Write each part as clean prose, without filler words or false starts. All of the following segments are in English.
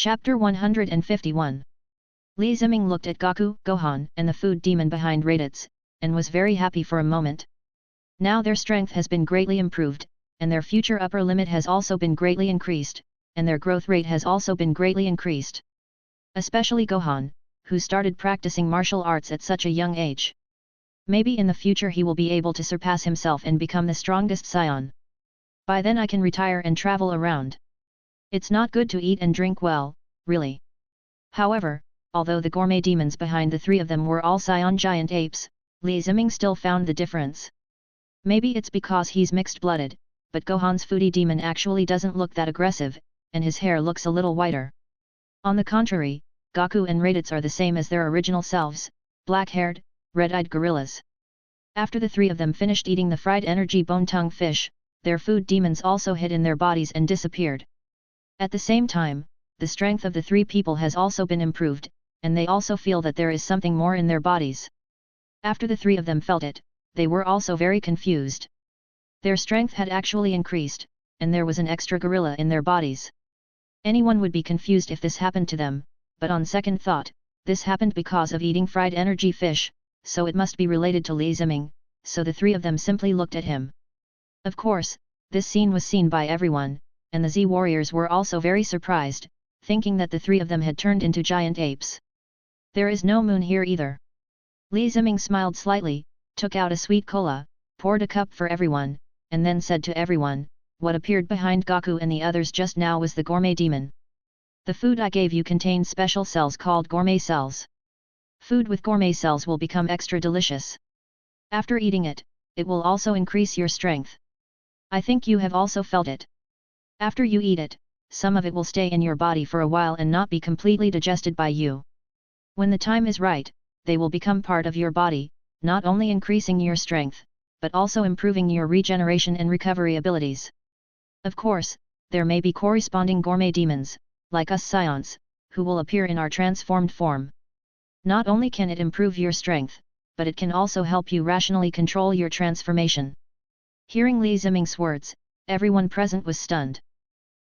Chapter 151. Li Ziming looked at Goku, Gohan, and the food demon behind Raditz, and was very happy for a moment. Now their strength has been greatly improved, and their future upper limit has also been greatly increased, and their growth rate has also been greatly increased. Especially Gohan, who started practicing martial arts at such a young age. Maybe in the future he will be able to surpass himself and become the strongest Saiyan. By then I can retire and travel around. It's not good to eat and drink well, really. However, although the gourmet demons behind the three of them were all Saiyan giant apes, Li Ziming still found the difference. Maybe it's because he's mixed-blooded, but Gohan's foodie demon actually doesn't look that aggressive, and his hair looks a little whiter. On the contrary, Goku and Raditz are the same as their original selves, black-haired, red-eyed gorillas. After the three of them finished eating the fried energy bone-tongue fish, their food demons also hid in their bodies and disappeared. At the same time, the strength of the three people has also been improved, and they also feel that there is something more in their bodies. After the three of them felt it, they were also very confused. Their strength had actually increased, and there was an extra gorilla in their bodies. Anyone would be confused if this happened to them, but on second thought, this happened because of eating fried energy fish, so it must be related to Li Ziming, so the three of them simply looked at him. Of course, this scene was seen by everyone, and the Z warriors were also very surprised, thinking that the three of them had turned into giant apes. There is no moon here either. Li Ziming smiled slightly, took out a sweet cola, poured a cup for everyone, and then said to everyone, what appeared behind Goku and the others just now was the gourmet demon. The food I gave you contains special cells called gourmet cells. Food with gourmet cells will become extra delicious. After eating it, it will also increase your strength. I think you have also felt it. After you eat it, some of it will stay in your body for a while and not be completely digested by you. When the time is right, they will become part of your body, not only increasing your strength, but also improving your regeneration and recovery abilities. Of course, there may be corresponding gourmet demons, like us Saiyans, who will appear in our transformed form. Not only can it improve your strength, but it can also help you rationally control your transformation. Hearing Li Ziming's words, everyone present was stunned.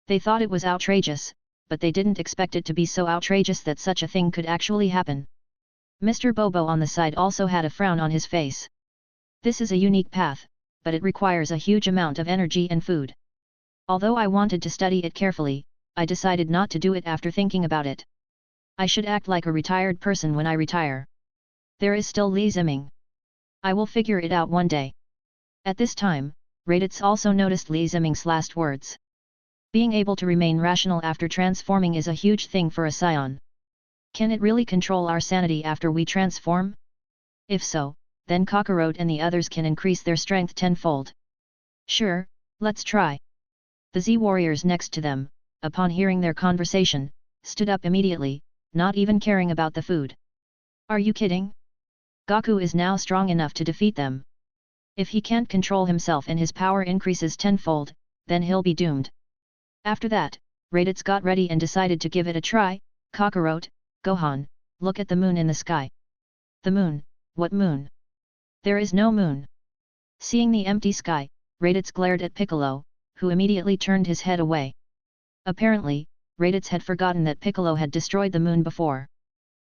They thought it was outrageous, but they didn't expect it to be so outrageous that such a thing could actually happen. Mr. Bobo on the side also had a frown on his face. This is a unique path, but it requires a huge amount of energy and food. Although I wanted to study it carefully, I decided not to do it after thinking about it. I should act like a retired person when I retire. There is still Li Ziming. I will figure it out one day. At this time, Raditz also noticed Li Ziming's last words. Being able to remain rational after transforming is a huge thing for a Saiyan. Can it really control our sanity after we transform? If so, then Kakarot and the others can increase their strength tenfold. Sure, let's try. The Z warriors next to them, upon hearing their conversation, stood up immediately, not even caring about the food. Are you kidding? Goku is now strong enough to defeat them. If he can't control himself and his power increases tenfold, then he'll be doomed. After that, Raditz got ready and decided to give it a try. Kakarot, Gohan, look at the moon in the sky. The moon? What moon? There is no moon. Seeing the empty sky, Raditz glared at Piccolo, who immediately turned his head away. Apparently, Raditz had forgotten that Piccolo had destroyed the moon before.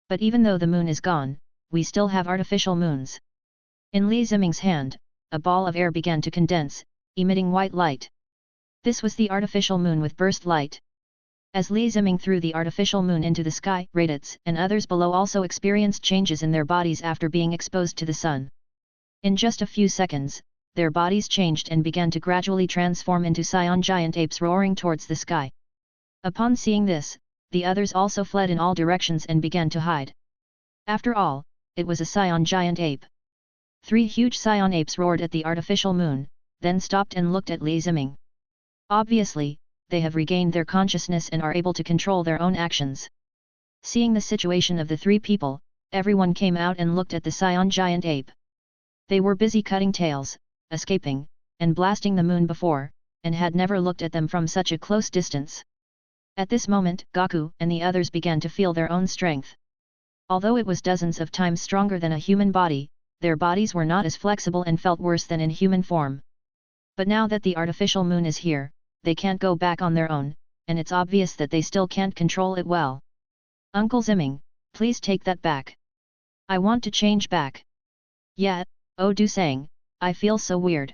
But even though the moon is gone, we still have artificial moons. In Li Ziming's hand, a ball of air began to condense, emitting white light. This was the artificial moon with burst light. As Li Ziming threw the artificial moon into the sky, Raditz and others below also experienced changes in their bodies after being exposed to the sun. In just a few seconds, their bodies changed and began to gradually transform into Saiyan giant apes roaring towards the sky. Upon seeing this, the others also fled in all directions and began to hide. After all, it was a Saiyan giant ape. 3 huge Saiyan apes roared at the artificial moon, then stopped and looked at Li Ziming. Obviously, they have regained their consciousness and are able to control their own actions. Seeing the situation of the 3 people, everyone came out and looked at the Saiyan giant ape. They were busy cutting tails, escaping, and blasting the moon before, and had never looked at them from such a close distance. At this moment, Goku and the others began to feel their own strength. Although it was dozens of times stronger than a human body, their bodies were not as flexible and felt worse than in human form. But now that the artificial moon is here, they can't go back on their own, and it's obvious that they still can't control it well. Uncle Ziming, please take that back. I want to change back. Yeah, oh do sang, I feel so weird.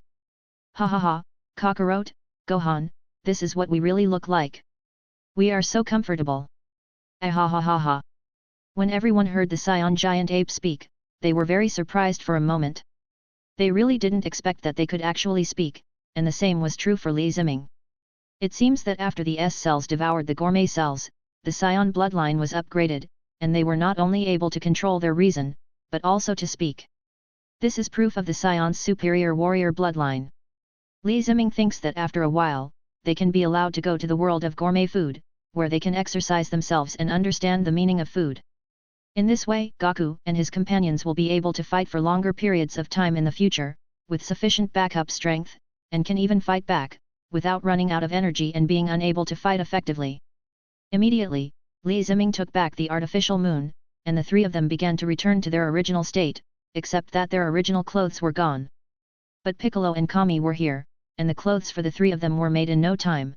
Ha ha ha, Kakarot, Gohan, this is what we really look like. We are so comfortable. Ah ha ha ha ha. When everyone heard the Saiyan giant ape speak, they were very surprised for a moment. They really didn't expect that they could actually speak, and the same was true for Li Ziming. It seems that after the S cells devoured the gourmet cells, the Saiyan bloodline was upgraded, and they were not only able to control their reason, but also to speak. This is proof of the Saiyan's superior warrior bloodline. Li Ziming thinks that after a while, they can be allowed to go to the world of gourmet food, where they can exercise themselves and understand the meaning of food. In this way, Goku and his companions will be able to fight for longer periods of time in the future, with sufficient backup strength, and can even fight back, without running out of energy and being unable to fight effectively. Immediately, Li Ziming took back the artificial moon, and the three of them began to return to their original state, except that their original clothes were gone. But Piccolo and Kami were here, and the clothes for the three of them were made in no time.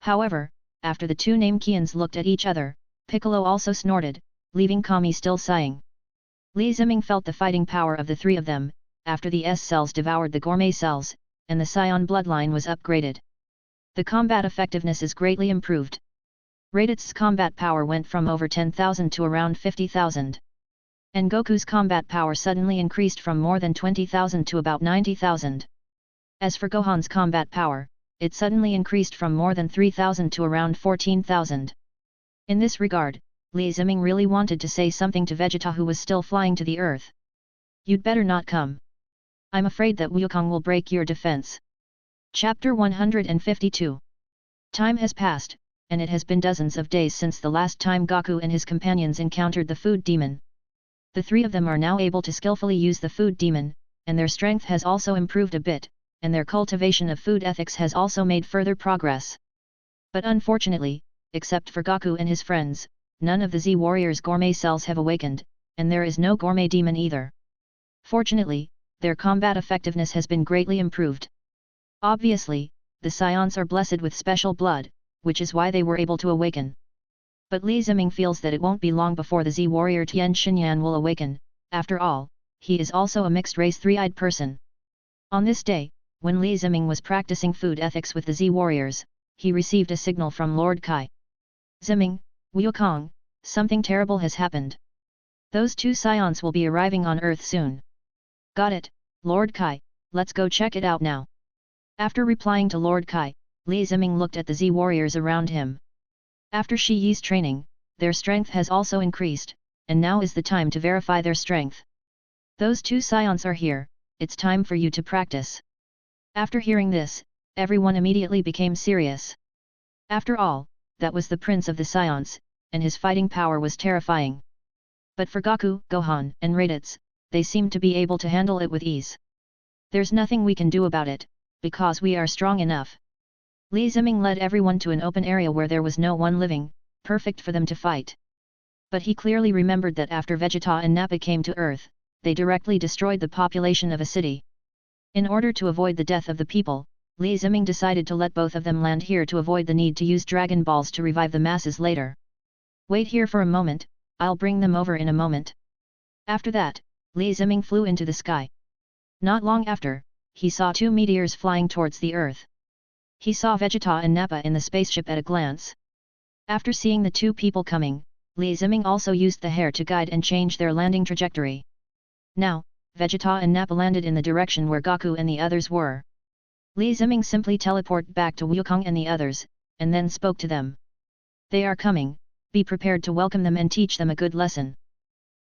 However, after the two Namekians looked at each other, Piccolo also snorted, leaving Kami still sighing. Li Ziming felt the fighting power of the three of them, after the S cells devoured the gourmet cells, and the Saiyan bloodline was upgraded. The combat effectiveness is greatly improved. Raditz' combat power went from over 10,000 to around 50,000. And Goku's combat power suddenly increased from more than 20,000 to about 90,000. As for Gohan's combat power, it suddenly increased from more than 3,000 to around 14,000. In this regard, Li Ziming really wanted to say something to Vegeta, who was still flying to the earth. You'd better not come. I'm afraid that Wukong will break your defense. Chapter 152. Time has passed, and it has been dozens of days since the last time Goku and his companions encountered the food demon. The three of them are now able to skillfully use the food demon, and their strength has also improved a bit, and their cultivation of food ethics has also made further progress. But unfortunately, except for Goku and his friends, none of the Z Warriors' gourmet cells have awakened, and there is no gourmet demon either. Fortunately, their combat effectiveness has been greatly improved. Obviously, the Saiyans are blessed with special blood, which is why they were able to awaken. But Li Ziming feels that it won't be long before the Z warrior Tian Xinyan will awaken. After all, he is also a mixed-race three-eyed person. On this day, when Li Ziming was practicing food ethics with the Z warriors, he received a signal from Lord Kai. Ziming, Wukong, something terrible has happened. Those two Saiyans will be arriving on Earth soon. Got it, Lord Kai, let's go check it out now. After replying to Lord Kai, Li Ziming looked at the Z warriors around him. After Shi Yi's training, their strength has also increased, and now is the time to verify their strength. Those two Saiyans are here, it's time for you to practice. After hearing this, everyone immediately became serious. After all, that was the prince of the Saiyans, and his fighting power was terrifying. But for Goku, Gohan, and Raditz, they seemed to be able to handle it with ease. There's nothing we can do about it, because we are strong enough. Li Ziming led everyone to an open area where there was no one living, perfect for them to fight. But he clearly remembered that after Vegeta and Nappa came to Earth, they directly destroyed the population of a city. In order to avoid the death of the people, Li Ziming decided to let both of them land here to avoid the need to use Dragon Balls to revive the masses later. Wait here for a moment, I'll bring them over in a moment. After that, Li Ziming flew into the sky. Not long after, he saw two meteors flying towards the Earth. He saw Vegeta and Nappa in the spaceship at a glance. After seeing the two people coming, Li Ziming also used the hair to guide and change their landing trajectory. Now, Vegeta and Nappa landed in the direction where Goku and the others were. Li Ziming simply teleported back to Wukong and the others, and then spoke to them. They are coming, be prepared to welcome them and teach them a good lesson.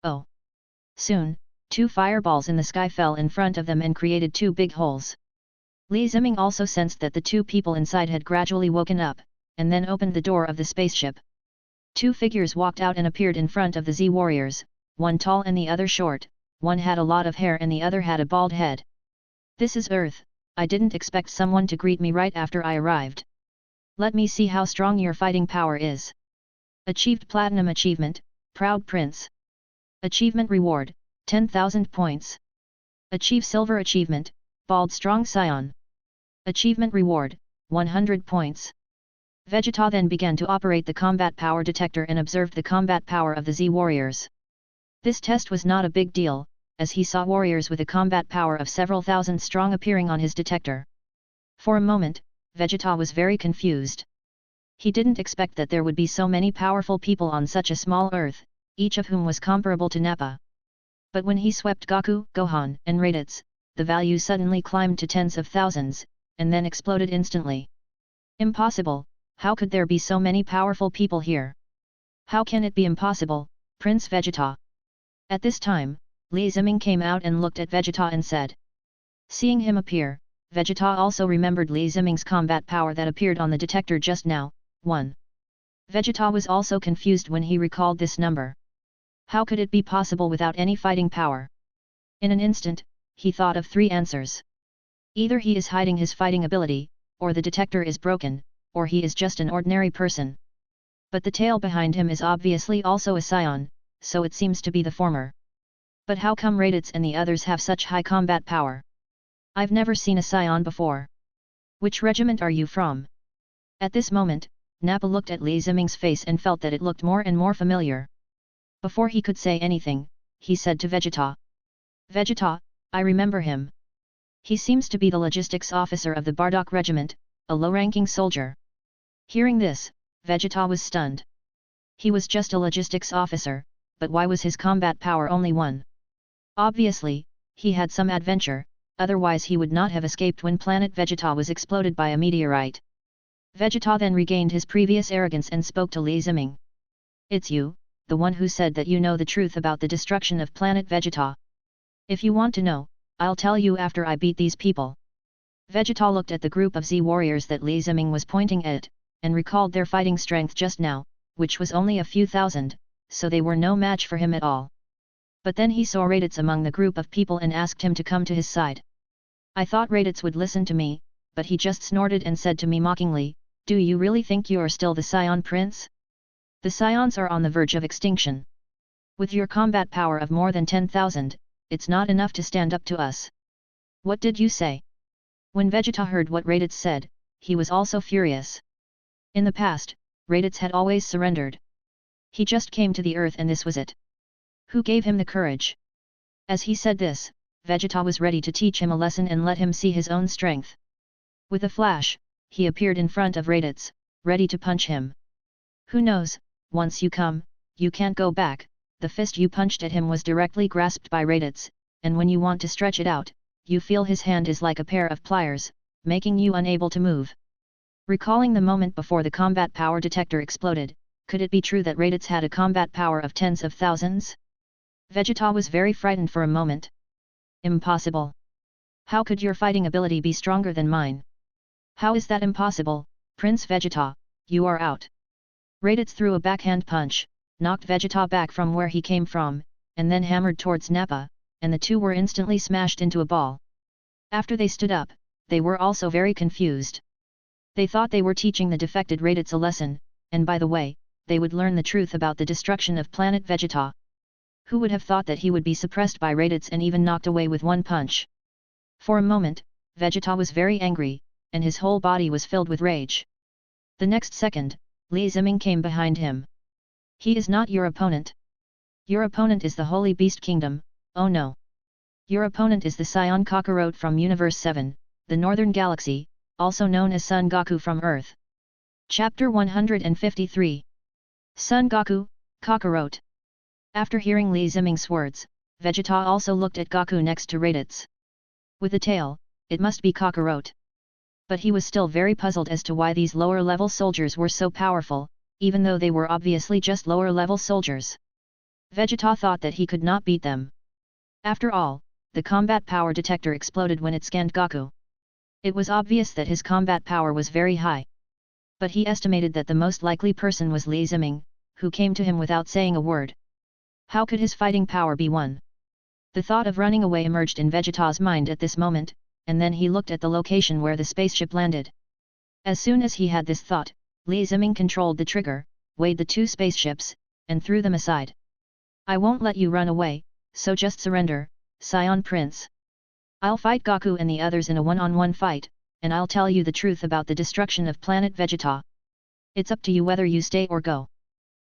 Oh! Soon, two fireballs in the sky fell in front of them and created two big holes. Li Ziming also sensed that the two people inside had gradually woken up, and then opened the door of the spaceship. Two figures walked out and appeared in front of the Z warriors, one tall and the other short, one had a lot of hair and the other had a bald head. This is Earth, I didn't expect someone to greet me right after I arrived. Let me see how strong your fighting power is. Achieved Platinum Achievement, Proud Prince. Achievement Reward, 10,000 points. Achieve Silver Achievement, Bald Strong Scion. Achievement Reward, 100 points. Vegeta then began to operate the combat power detector and observed the combat power of the Z warriors. This test was not a big deal, as he saw warriors with a combat power of several thousand strong appearing on his detector. For a moment, Vegeta was very confused. He didn't expect that there would be so many powerful people on such a small Earth, each of whom was comparable to Nappa. But when he swept Goku, Gohan, and Raditz, the value suddenly climbed to tens of thousands, and then exploded instantly. Impossible, how could there be so many powerful people here? How can it be impossible, Prince Vegeta? At this time, Ziming came out and looked at Vegeta and said. Seeing him appear, Vegeta also remembered Ziming's combat power that appeared on the detector just now, 1. Vegeta was also confused when he recalled this number. How could it be possible without any fighting power? In an instant, he thought of 3 answers. Either he is hiding his fighting ability, or the detector is broken, or he is just an ordinary person. But the tail behind him is obviously also a Saiyan, so it seems to be the former. But how come Raditz and the others have such high combat power? I've never seen a Saiyan before. Which regiment are you from? At this moment, Nappa looked at Ziming's face and felt that it looked more and more familiar. Before he could say anything, he said to Vegeta. Vegeta, I remember him. He seems to be the logistics officer of the Bardock regiment, a low-ranking soldier. Hearing this, Vegeta was stunned. He was just a logistics officer, but why was his combat power only 1? Obviously, he had some adventure, otherwise he would not have escaped when planet Vegeta was exploded by a meteorite. Vegeta then regained his previous arrogance and spoke to Ziming. It's you, the one who said that you know the truth about the destruction of planet Vegeta. If you want to know, I'll tell you after I beat these people. Vegeta looked at the group of Z warriors that Ziming was pointing at, and recalled their fighting strength just now, which was only a few thousand, so they were no match for him at all. But then he saw Raditz among the group of people and asked him to come to his side. I thought Raditz would listen to me, but he just snorted and said to me mockingly, do you really think you are still the Saiyan Prince? The Saiyans are on the verge of extinction. With your combat power of more than 10,000, it's not enough to stand up to us. What did you say? When Vegeta heard what Raditz said, he was also furious. In the past, Raditz had always surrendered. He just came to the earth and this was it. Who gave him the courage? As he said this, Vegeta was ready to teach him a lesson and let him see his own strength. With a flash, he appeared in front of Raditz, ready to punch him. Who knows, once you come, you can't go back. The fist you punched at him was directly grasped by Raditz, and when you want to stretch it out, you feel his hand is like a pair of pliers, making you unable to move. Recalling the moment before the combat power detector exploded, could it be true that Raditz had a combat power of tens of thousands? Vegeta was very frightened for a moment. Impossible. How could your fighting ability be stronger than mine? How is that impossible, Prince Vegeta? You are out. Raditz threw a backhand punch, knocked Vegeta back from where he came from, and then hammered towards Nappa, and the two were instantly smashed into a ball. After they stood up, they were also very confused. They thought they were teaching the defected Raditz a lesson, and by the way, they would learn the truth about the destruction of planet Vegeta. Who would have thought that he would be suppressed by Raditz and even knocked away with one punch? For a moment, Vegeta was very angry, and his whole body was filled with rage. The next second, Ziming came behind him. He is not your opponent. Your opponent is the Holy Beast Kingdom, oh no. Your opponent is the Saiyan Kakarot from Universe 7, the Northern Galaxy, also known as Son Goku from Earth. Chapter 153. Son Goku, Kakarot. After hearing Ziming's words, Vegeta also looked at Goku next to Raditz. With a tail, it must be Kakarot. But he was still very puzzled as to why these lower-level soldiers were so powerful, even though they were obviously just lower-level soldiers. Vegeta thought that he could not beat them. After all, the combat power detector exploded when it scanned Goku. It was obvious that his combat power was very high. But he estimated that the most likely person was Ziming, who came to him without saying a word. How could his fighting power be 1? The thought of running away emerged in Vegeta's mind at this moment, and then he looked at the location where the spaceship landed. As soon as he had this thought, Ziming controlled the trigger, weighed the 2 spaceships, and threw them aside. I won't let you run away, so just surrender, Saiyan Prince. I'll fight Goku and the others in a one-on-one fight, and I'll tell you the truth about the destruction of planet Vegeta. It's up to you whether you stay or go.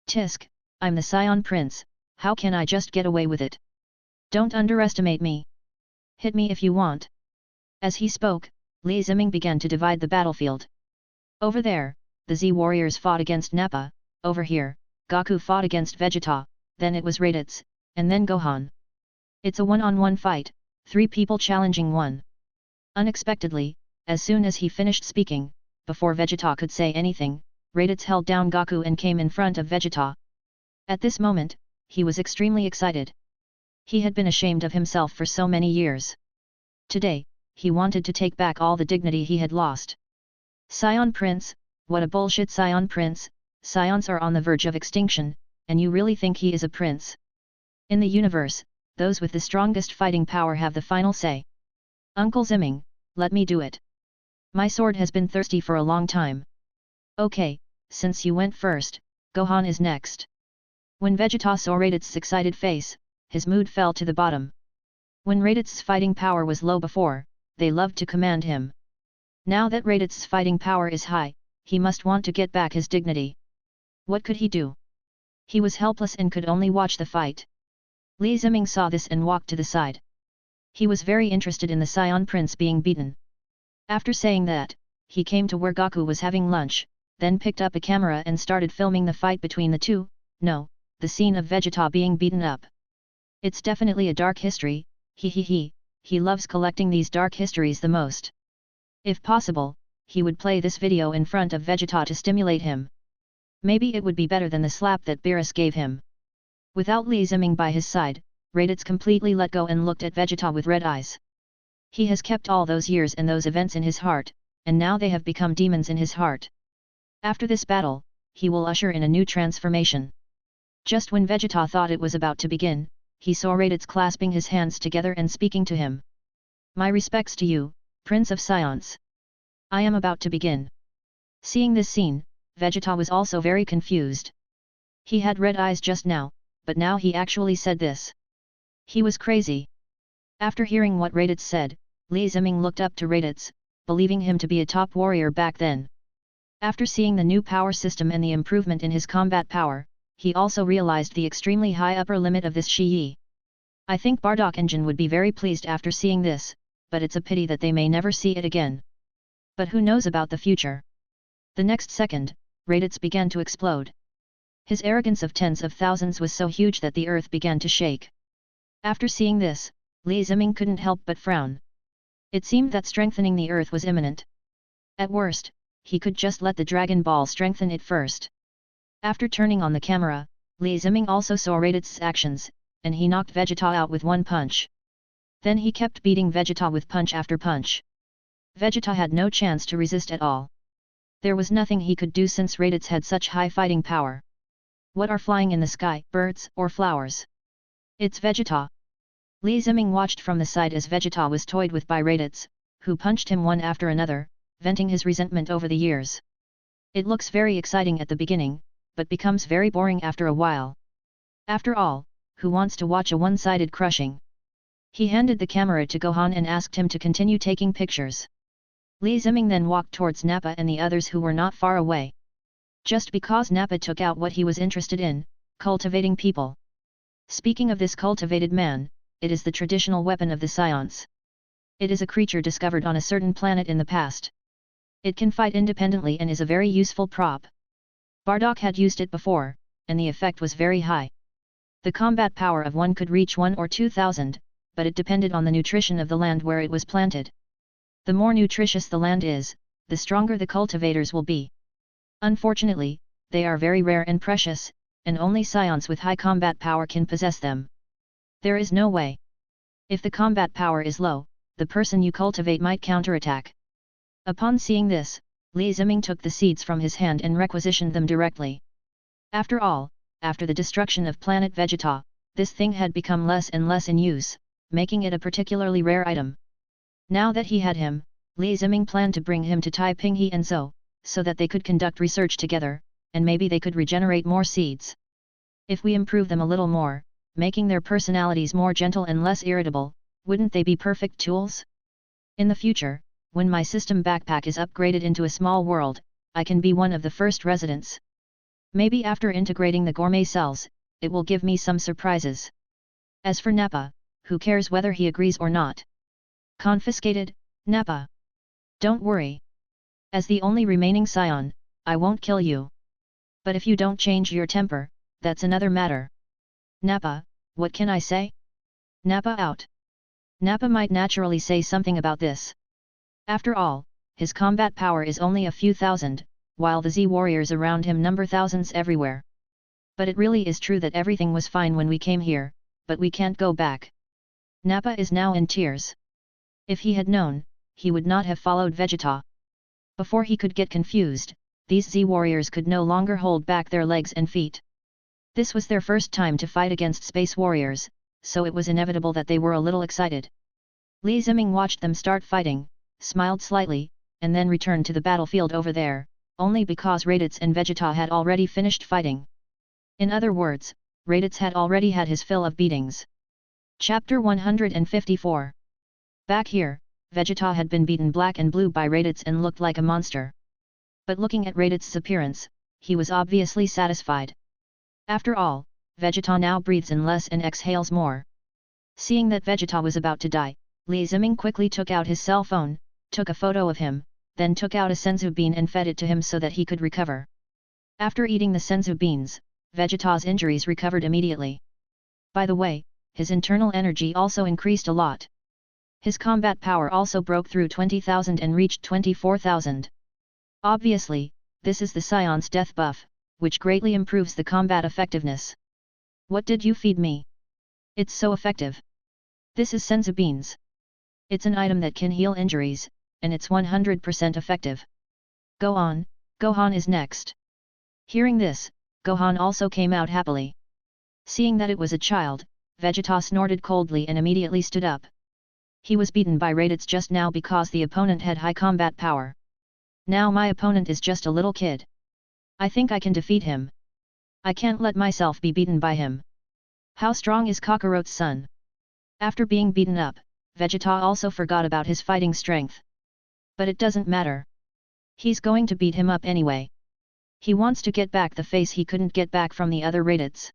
Tisk, I'm the Saiyan Prince, how can I just get away with it? Don't underestimate me. Hit me if you want. As he spoke, Li Ziming began to divide the battlefield. Over there, the Z warriors fought against Nappa, over here, Goku fought against Vegeta, then it was Raditz, and then Gohan. It's a one-on-one fight, 3 people challenging one. Unexpectedly, as soon as he finished speaking, before Vegeta could say anything, Raditz held down Goku and came in front of Vegeta. At this moment, he was extremely excited. He had been ashamed of himself for so many years. Today, he wanted to take back all the dignity he had lost. Saiyan Prince, what a bullshit Saiyan Prince, Saiyans are on the verge of extinction, and you really think he is a prince? In the universe, those with the strongest fighting power have the final say. Uncle Ziming, let me do it. My sword has been thirsty for a long time. Okay, since you went first, Gohan is next. When Vegeta saw Raditz's excited face, his mood fell to the bottom. When Raditz's fighting power was low before, they loved to command him. Now that Raditz's fighting power is high, he must want to get back his dignity. What could he do? He was helpless and could only watch the fight. Li Ziming saw this and walked to the side. He was very interested in the Saiyan Prince being beaten. After saying that, he came to where Goku was having lunch, then picked up a camera and started filming the fight between the two, the scene of Vegeta being beaten up. It's definitely a dark history, he loves collecting these dark histories the most. If possible, he would play this video in front of Vegeta to stimulate him. Maybe it would be better than the slap that Beerus gave him. Without Li Ziming by his side, Raditz completely let go and looked at Vegeta with red eyes. He has kept all those years and those events in his heart, and now they have become demons in his heart. After this battle, he will usher in a new transformation. Just when Vegeta thought it was about to begin, he saw Raditz clasping his hands together and speaking to him. My respects to you, Prince of Saiyans. I am about to begin. Seeing this scene, Vegeta was also very confused. He had red eyes just now, but now he actually said this. He was crazy. After hearing what Raditz said, Li Ziming looked up to Raditz, believing him to be a top warrior back then. After seeing the new power system and the improvement in his combat power, he also realized the extremely high upper limit of this Shi. I think Bardock Engine would be very pleased after seeing this, but it's a pity that they may never see it again. But who knows about the future? The next second, Raditz began to explode. His arrogance of tens of thousands was so huge that the earth began to shake. After seeing this, Li Ziming couldn't help but frown. It seemed that strengthening the earth was imminent. At worst, he could just let the Dragon Ball strengthen it first. After turning on the camera, Li Ziming also saw Raditz's actions, and he knocked Vegeta out with one punch. Then he kept beating Vegeta with punch after punch. Vegeta had no chance to resist at all. There was nothing he could do since Raditz had such high fighting power. What are flying in the sky, birds or flowers? It's Vegeta. Li Ziming watched from the side as Vegeta was toyed with by Raditz, who punched him one after another, venting his resentment over the years. It looks very exciting at the beginning, but becomes very boring after a while. After all, who wants to watch a one-sided crushing? He handed the camera to Gohan and asked him to continue taking pictures. Li Ziming then walked towards Nappa and the others who were not far away. Just because Nappa took out what he was interested in, cultivating people. Speaking of this cultivated man, it is the traditional weapon of the Saiyans. It is a creature discovered on a certain planet in the past. It can fight independently and is a very useful prop. Bardock had used it before, and the effect was very high. The combat power of one could reach 1 or 2,000, but it depended on the nutrition of the land where it was planted. The more nutritious the land is, the stronger the cultivators will be. Unfortunately, they are very rare and precious, and only Saiyans with high combat power can possess them. There is no way. If the combat power is low, the person you cultivate might counterattack. Upon seeing this, Li Ziming took the seeds from his hand and requisitioned them directly. After all, after the destruction of planet Vegeta, this thing had become less and less in use, making it a particularly rare item. Now that he had him, Li Ziming planned to bring him to Tai Pinghe and Zhou, so that they could conduct research together, and maybe they could regenerate more seeds. If we improve them a little more, making their personalities more gentle and less irritable, wouldn't they be perfect tools? In the future, when my system backpack is upgraded into a small world, I can be one of the first residents. Maybe after integrating the gourmet cells, it will give me some surprises. As for Nappa, who cares whether he agrees or not? Confiscated, Nappa. Don't worry. As the only remaining scion, I won't kill you. But if you don't change your temper, that's another matter. Nappa, what can I say? Nappa out. Nappa might naturally say something about this. After all, his combat power is only a few thousand, while the Z-warriors around him number thousands everywhere. But it really is true that everything was fine when we came here, but we can't go back. Nappa is now in tears. If he had known, he would not have followed Vegeta. Before he could get confused, these Z-warriors could no longer hold back their legs and feet. This was their first time to fight against space warriors, so it was inevitable that they were a little excited. Li Ziming watched them start fighting, smiled slightly, and then returned to the battlefield over there, only because Raditz and Vegeta had already finished fighting. In other words, Raditz had already had his fill of beatings. Chapter 154. Back here, Vegeta had been beaten black and blue by Raditz and looked like a monster. But looking at Raditz's appearance, he was obviously satisfied. After all, Vegeta now breathes in less and exhales more. Seeing that Vegeta was about to die, Li Ziming quickly took out his cell phone, took a photo of him, then took out a senzu bean and fed it to him so that he could recover. After eating the senzu beans, Vegeta's injuries recovered immediately. By the way, his internal energy also increased a lot. His combat power also broke through 20,000 and reached 24,000. Obviously, this is the Scion's death buff, which greatly improves the combat effectiveness. What did you feed me? It's so effective. This is senzu beans. It's an item that can heal injuries, and it's 100% effective. Gohan is next. Hearing this, Gohan also came out happily. Seeing that it was a child, Vegeta snorted coldly and immediately stood up. He was beaten by Raditz just now because the opponent had high combat power. Now my opponent is just a little kid. I think I can defeat him. I can't let myself be beaten by him. How strong is Kakarot's son? After being beaten up, Vegeta also forgot about his fighting strength. But it doesn't matter. He's going to beat him up anyway. He wants to get back the face he couldn't get back from the other Raditz.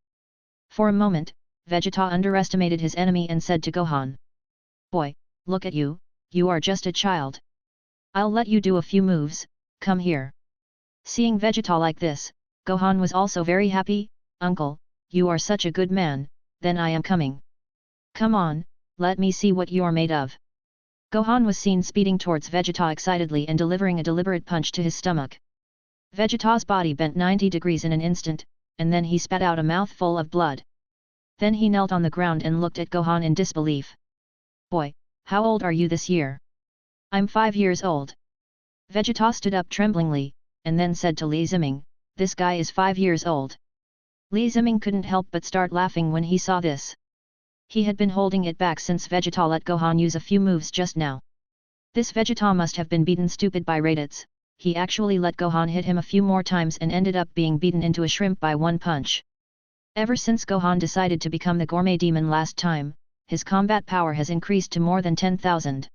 For a moment, Vegeta underestimated his enemy and said to Gohan. Boy, look at you, you are just a child. I'll let you do a few moves, come here. Seeing Vegeta like this, Gohan was also very happy. Uncle, you are such a good man, then I am coming. Come on, let me see what you're made of. Gohan was seen speeding towards Vegeta excitedly and delivering a deliberate punch to his stomach. Vegeta's body bent 90 degrees in an instant, and then he spat out a mouthful of blood. Then he knelt on the ground and looked at Gohan in disbelief. Boy, how old are you this year? I'm 5 years old. Vegeta stood up tremblingly, and then said to Li Ziming, this guy is 5 years old. Li Ziming couldn't help but start laughing when he saw this. He had been holding it back since Vegeta let Gohan use a few moves just now. This Vegeta must have been beaten stupid by Raditz. He actually let Gohan hit him a few more times and ended up being beaten into a shrimp by one punch. Ever since Gohan decided to become the gourmet demon last time, his combat power has increased to more than 10,000.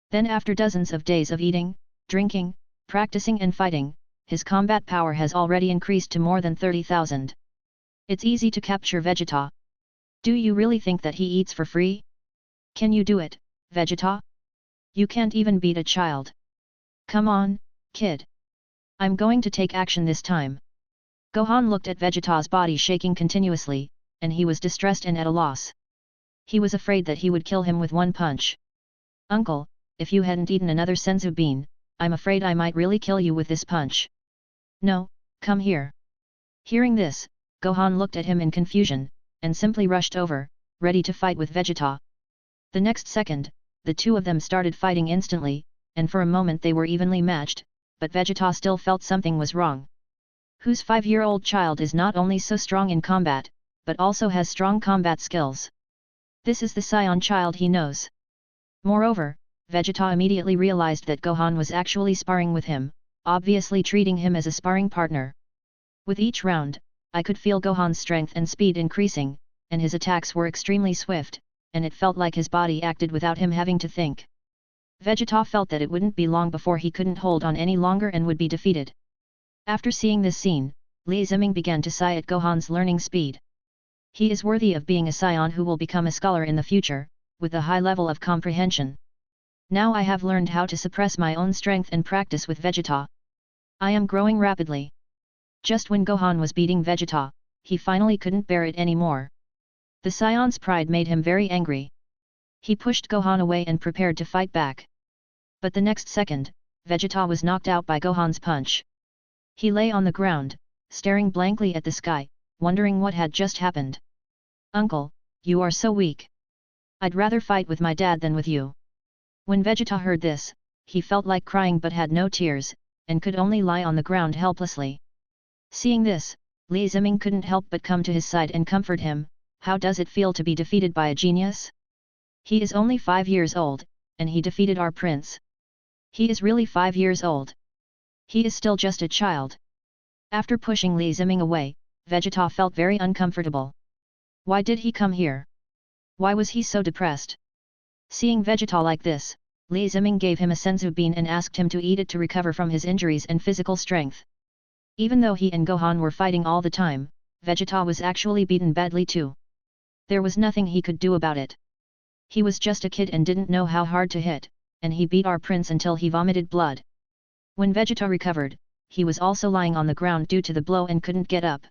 Then after dozens of days of eating, drinking, practicing and fighting, his combat power has already increased to more than 30,000. It's easy to capture Vegeta. Do you really think that he eats for free? Can you do it, Vegeta? You can't even beat a child. Come on, kid. I'm going to take action this time. Gohan looked at Vegeta's body shaking continuously, and he was distressed and at a loss. He was afraid that he would kill him with one punch. Uncle, if you hadn't eaten another senzu bean, I'm afraid I might really kill you with this punch. No, come here. Hearing this, Gohan looked at him in confusion, and simply rushed over, ready to fight with Vegeta. The next second, the two of them started fighting instantly, and for a moment they were evenly matched, but Vegeta still felt something was wrong. Whose 5-year-old child is not only so strong in combat, but also has strong combat skills? This is the Saiyan child he knows. Moreover, Vegeta immediately realized that Gohan was actually sparring with him, obviously treating him as a sparring partner. With each round, I could feel Gohan's strength and speed increasing, and his attacks were extremely swift, and it felt like his body acted without him having to think. Vegeta felt that it wouldn't be long before he couldn't hold on any longer and would be defeated. After seeing this scene, Li Ziming began to sigh at Gohan's learning speed. He is worthy of being a scion who will become a scholar in the future, with a high level of comprehension. Now I have learned how to suppress my own strength and practice with Vegeta. I am growing rapidly. Just when Gohan was beating Vegeta, he finally couldn't bear it anymore. The Scion's pride made him very angry. He pushed Gohan away and prepared to fight back. But the next second, Vegeta was knocked out by Gohan's punch. He lay on the ground, staring blankly at the sky, wondering what had just happened. Uncle, you are so weak. I'd rather fight with my dad than with you. When Vegeta heard this, he felt like crying but had no tears, and could only lie on the ground helplessly. Seeing this, Li Ziming couldn't help but come to his side and comfort him. How does it feel to be defeated by a genius? He is only 5 years old, and he defeated our prince. He is really 5 years old. He is still just a child. After pushing Li Ziming away, Vegeta felt very uncomfortable. Why did he come here? Why was he so depressed? Seeing Vegeta like this, Li Ziming gave him a senzu bean and asked him to eat it to recover from his injuries and physical strength. Even though he and Gohan were fighting all the time, Vegeta was actually beaten badly too. There was nothing he could do about it. He was just a kid and didn't know how hard to hit, and he beat our prince until he vomited blood. When Vegeta recovered, he was also lying on the ground due to the blow and couldn't get up.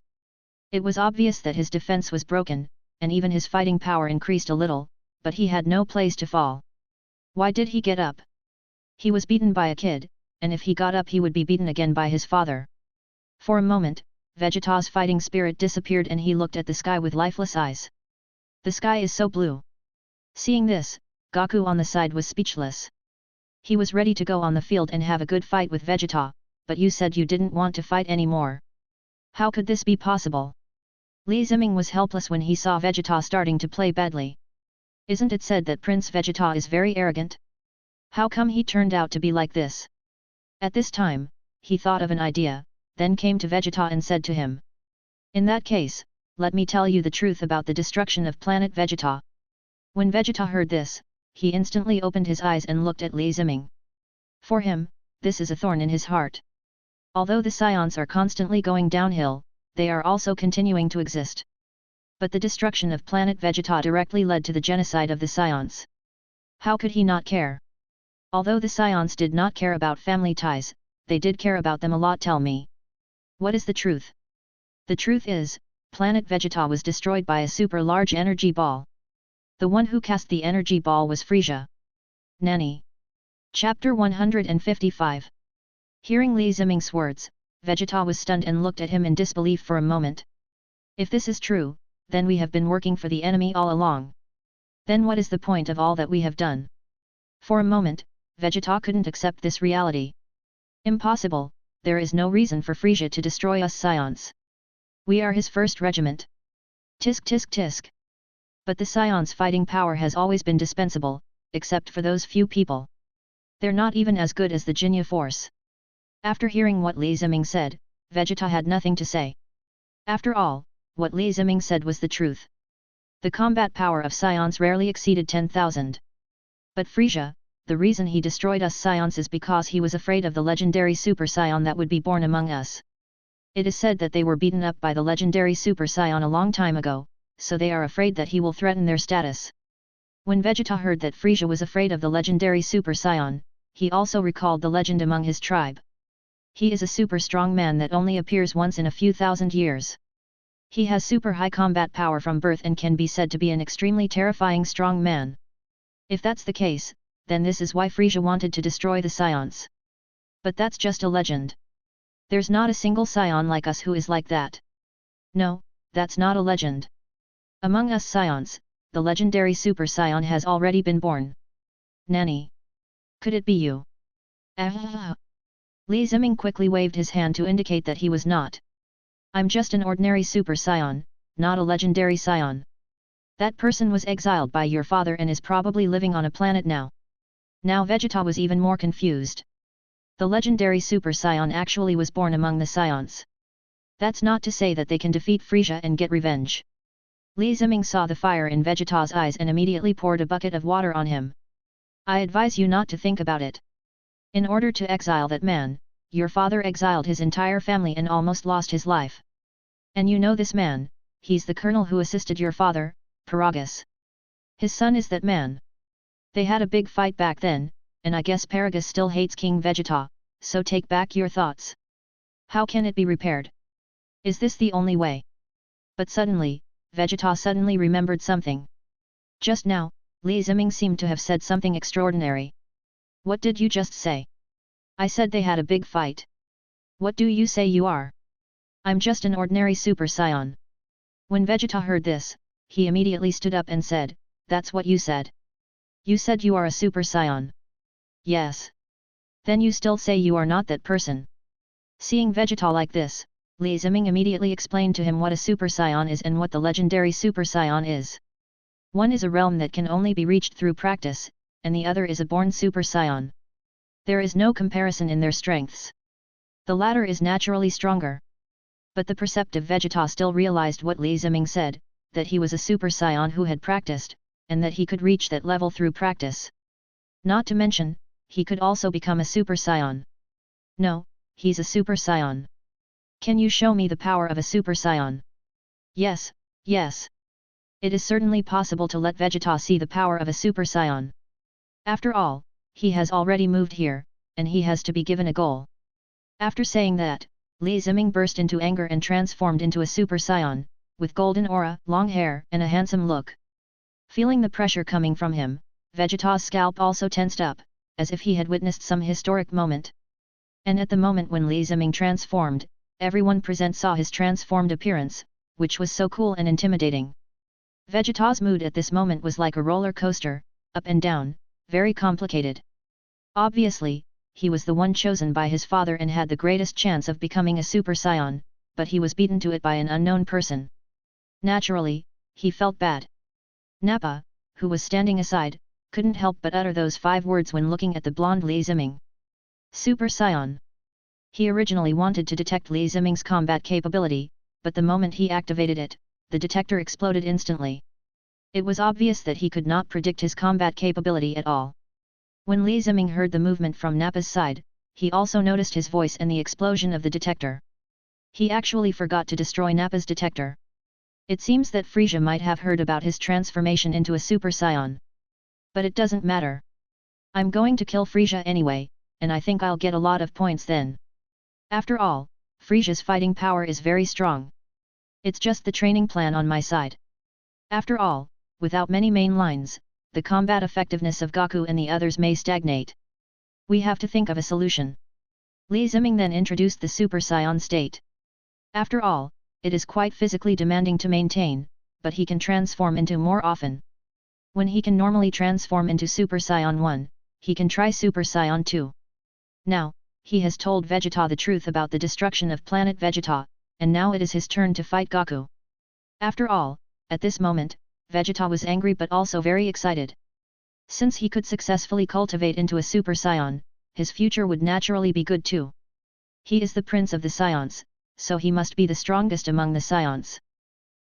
It was obvious that his defense was broken, and even his fighting power increased a little, but he had no place to fall. Why did he get up? He was beaten by a kid, and if he got up he would be beaten again by his father. For a moment, Vegeta's fighting spirit disappeared and he looked at the sky with lifeless eyes. The sky is so blue. Seeing this, Goku on the side was speechless. He was ready to go on the field and have a good fight with Vegeta, but you said you didn't want to fight anymore. How could this be possible? Li Ziming was helpless when he saw Vegeta starting to play badly. Isn't it said that Prince Vegeta is very arrogant? How come he turned out to be like this? At this time, he thought of an idea, then came to Vegeta and said to him. In that case, let me tell you the truth about the destruction of planet Vegeta. When Vegeta heard this, he instantly opened his eyes and looked at Li Ziming. For him, this is a thorn in his heart. Although the Scions are constantly going downhill, they are also continuing to exist. But the destruction of planet Vegeta directly led to the genocide of the Scions. How could he not care? Although the Scions did not care about family ties, they did care about them a lot. Tell me. What is the truth? The truth is, planet Vegeta was destroyed by a super large energy ball. The one who cast the energy ball was Frieza. Nani? Chapter 155. Hearing Li Ziming's words, Vegeta was stunned and looked at him in disbelief for a moment. If this is true, then we have been working for the enemy all along. Then what is the point of all that we have done? For a moment, Vegeta couldn't accept this reality. Impossible, there is no reason for Frieza to destroy us Scions. We are his first regiment. Tisk tisk tisk. But the Scion's fighting power has always been dispensable, except for those few people. They're not even as good as the Jinya force. After hearing what Li Ziming said, Vegeta had nothing to say. After all, what Li Ziming said was the truth. The combat power of Scions rarely exceeded 10,000. But Frieza, the reason he destroyed us Scions is because he was afraid of the legendary Super Saiyan that would be born among us. It is said that they were beaten up by the legendary Super Saiyan a long time ago, so they are afraid that he will threaten their status. When Vegeta heard that Frieza was afraid of the legendary Super Saiyan, he also recalled the legend among his tribe. He is a super strong man that only appears once in a few thousand years. He has super high combat power from birth and can be said to be an extremely terrifying strong man. If that's the case, then this is why Frieza wanted to destroy the Scions. But that's just a legend. There's not a single Scion like us who is like that. No, that's not a legend. Among us Scions, the legendary Super Saiyan has already been born. Nani? Could it be you? Li Ziming quickly waved his hand to indicate that he was not. I'm just an ordinary Super Saiyan, not a legendary Saiyan. That person was exiled by your father and is probably living on a planet now. Now Vegeta was even more confused. The legendary Super Saiyan actually was born among the Scions. That's not to say that they can defeat Frieza and get revenge. Li Ziming saw the fire in Vegeta's eyes and immediately poured a bucket of water on him. I advise you not to think about it. In order to exile that man, your father exiled his entire family and almost lost his life. And you know this man, he's the colonel who assisted your father, Paragus. His son is that man. They had a big fight back then, and I guess Paragus still hates King Vegeta, so take back your thoughts. How can it be repaired? Is this the only way? But suddenly, Vegeta suddenly remembered something. Just now, Li Ziming seemed to have said something extraordinary. What did you just say? I said they had a big fight. What do you say you are? I'm just an ordinary Super Saiyan. When Vegeta heard this, he immediately stood up and said, that's what you said. You said you are a Super Saiyan. Yes. Then you still say you are not that person. Seeing Vegeta like this, Li Ziming immediately explained to him what a Super Saiyan is and what the legendary Super Saiyan is. One is a realm that can only be reached through practice, and the other is a born Super Saiyan. There is no comparison in their strengths. The latter is naturally stronger. But the perceptive Vegeta still realized what Li Ziming said, that he was a Super Saiyan who had practiced, and that he could reach that level through practice. Not to mention, he could also become a Super Saiyan. No, he's a Super Saiyan. Can you show me the power of a Super Saiyan? Yes, yes. It is certainly possible to let Vegeta see the power of a Super Saiyan. After all, he has already moved here, and he has to be given a goal. After saying that, Li Ziming burst into anger and transformed into a Super Saiyan, with golden aura, long hair and a handsome look. Feeling the pressure coming from him, Vegeta's scalp also tensed up, as if he had witnessed some historic moment. And at the moment when Li Ziming transformed, everyone present saw his transformed appearance, which was so cool and intimidating. Vegeta's mood at this moment was like a roller coaster, up and down, very complicated. Obviously, he was the one chosen by his father and had the greatest chance of becoming a Super Saiyan, but he was beaten to it by an unknown person. Naturally, he felt bad. Nappa, who was standing aside, couldn't help but utter those 5 words when looking at the blonde Li Ziming. Super Saiyan. He originally wanted to detect Li Ziming's combat capability, but the moment he activated it, the detector exploded instantly. It was obvious that he could not predict his combat capability at all. When Li Ziming heard the movement from Nappa's side, he also noticed his voice and the explosion of the detector. He actually forgot to destroy Nappa's detector. It seems that Frieza might have heard about his transformation into a Super Saiyan. But it doesn't matter. I'm going to kill Frieza anyway, and I think I'll get a lot of points then. After all, Frieza's fighting power is very strong. It's just the training plan on my side. After all, without many main lines, the combat effectiveness of Goku and the others may stagnate. We have to think of a solution. Li Ziming then introduced the Super Saiyan state. After all, it is quite physically demanding to maintain, but he can transform into more often. When he can normally transform into Super Saiyan 1, he can try Super Saiyan 2. Now, he has told Vegeta the truth about the destruction of planet Vegeta, and now it is his turn to fight Goku. After all, at this moment, Vegeta was angry but also very excited. Since he could successfully cultivate into a Super Saiyan, his future would naturally be good too. He is the prince of the Saiyans, so he must be the strongest among the Saiyans.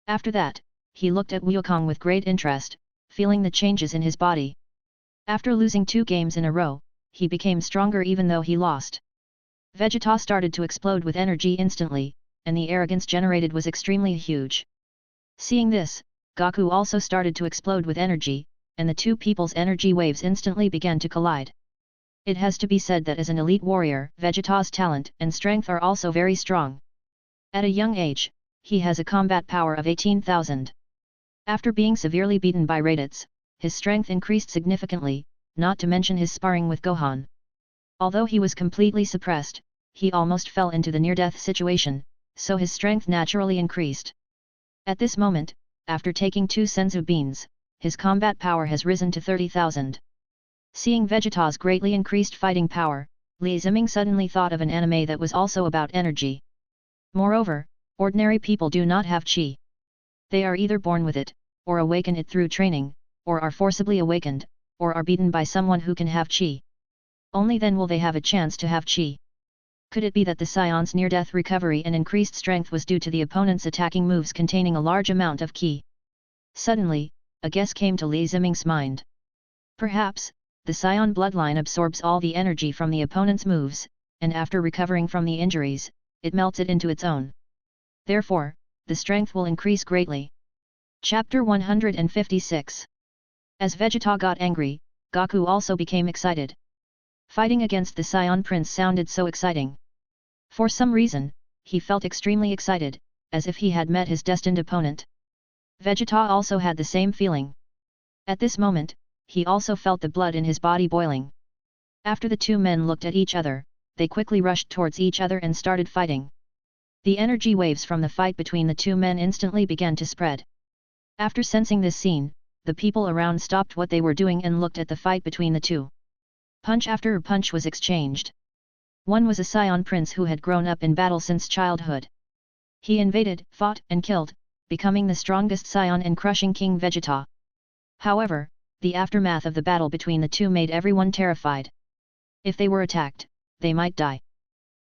After that, he looked at Wukong with great interest, feeling the changes in his body. After losing 2 games in a row, he became stronger even though he lost. Vegeta started to explode with energy instantly, and the arrogance generated was extremely huge. Seeing this, Goku also started to explode with energy, and the 2 people's energy waves instantly began to collide. It has to be said that as an elite warrior, Vegeta's talent and strength are also very strong. At a young age, he has a combat power of 18,000. After being severely beaten by Raditz, his strength increased significantly, not to mention his sparring with Gohan. Although he was completely suppressed, he almost fell into the near-death situation, so his strength naturally increased. At this moment, after taking 2 senzu beans, his combat power has risen to 30,000. Seeing Vegeta's greatly increased fighting power, Li Ziming suddenly thought of an anime that was also about energy. Moreover, ordinary people do not have chi. They are either born with it, or awaken it through training, or are forcibly awakened, or are beaten by someone who can have chi. Only then will they have a chance to have chi. Could it be that the Saiyans' near-death recovery and increased strength was due to the opponent's attacking moves containing a large amount of ki? Suddenly, a guess came to Li Ziming's mind. Perhaps, the Saiyan bloodline absorbs all the energy from the opponent's moves, and after recovering from the injuries, it melts it into its own. Therefore, the strength will increase greatly. Chapter 156. As Vegeta got angry, Goku also became excited. Fighting against the Saiyan Prince sounded so exciting. For some reason, he felt extremely excited, as if he had met his destined opponent. Vegeta also had the same feeling. At this moment, he also felt the blood in his body boiling. After the two men looked at each other, they quickly rushed towards each other and started fighting. The energy waves from the fight between the two men instantly began to spread. After sensing this scene, the people around stopped what they were doing and looked at the fight between the two. Punch after punch was exchanged. One was a Saiyan prince who had grown up in battle since childhood. He invaded, fought and killed, becoming the strongest Saiyan and crushing King Vegeta. However, the aftermath of the battle between the two made everyone terrified. If they were attacked, they might die.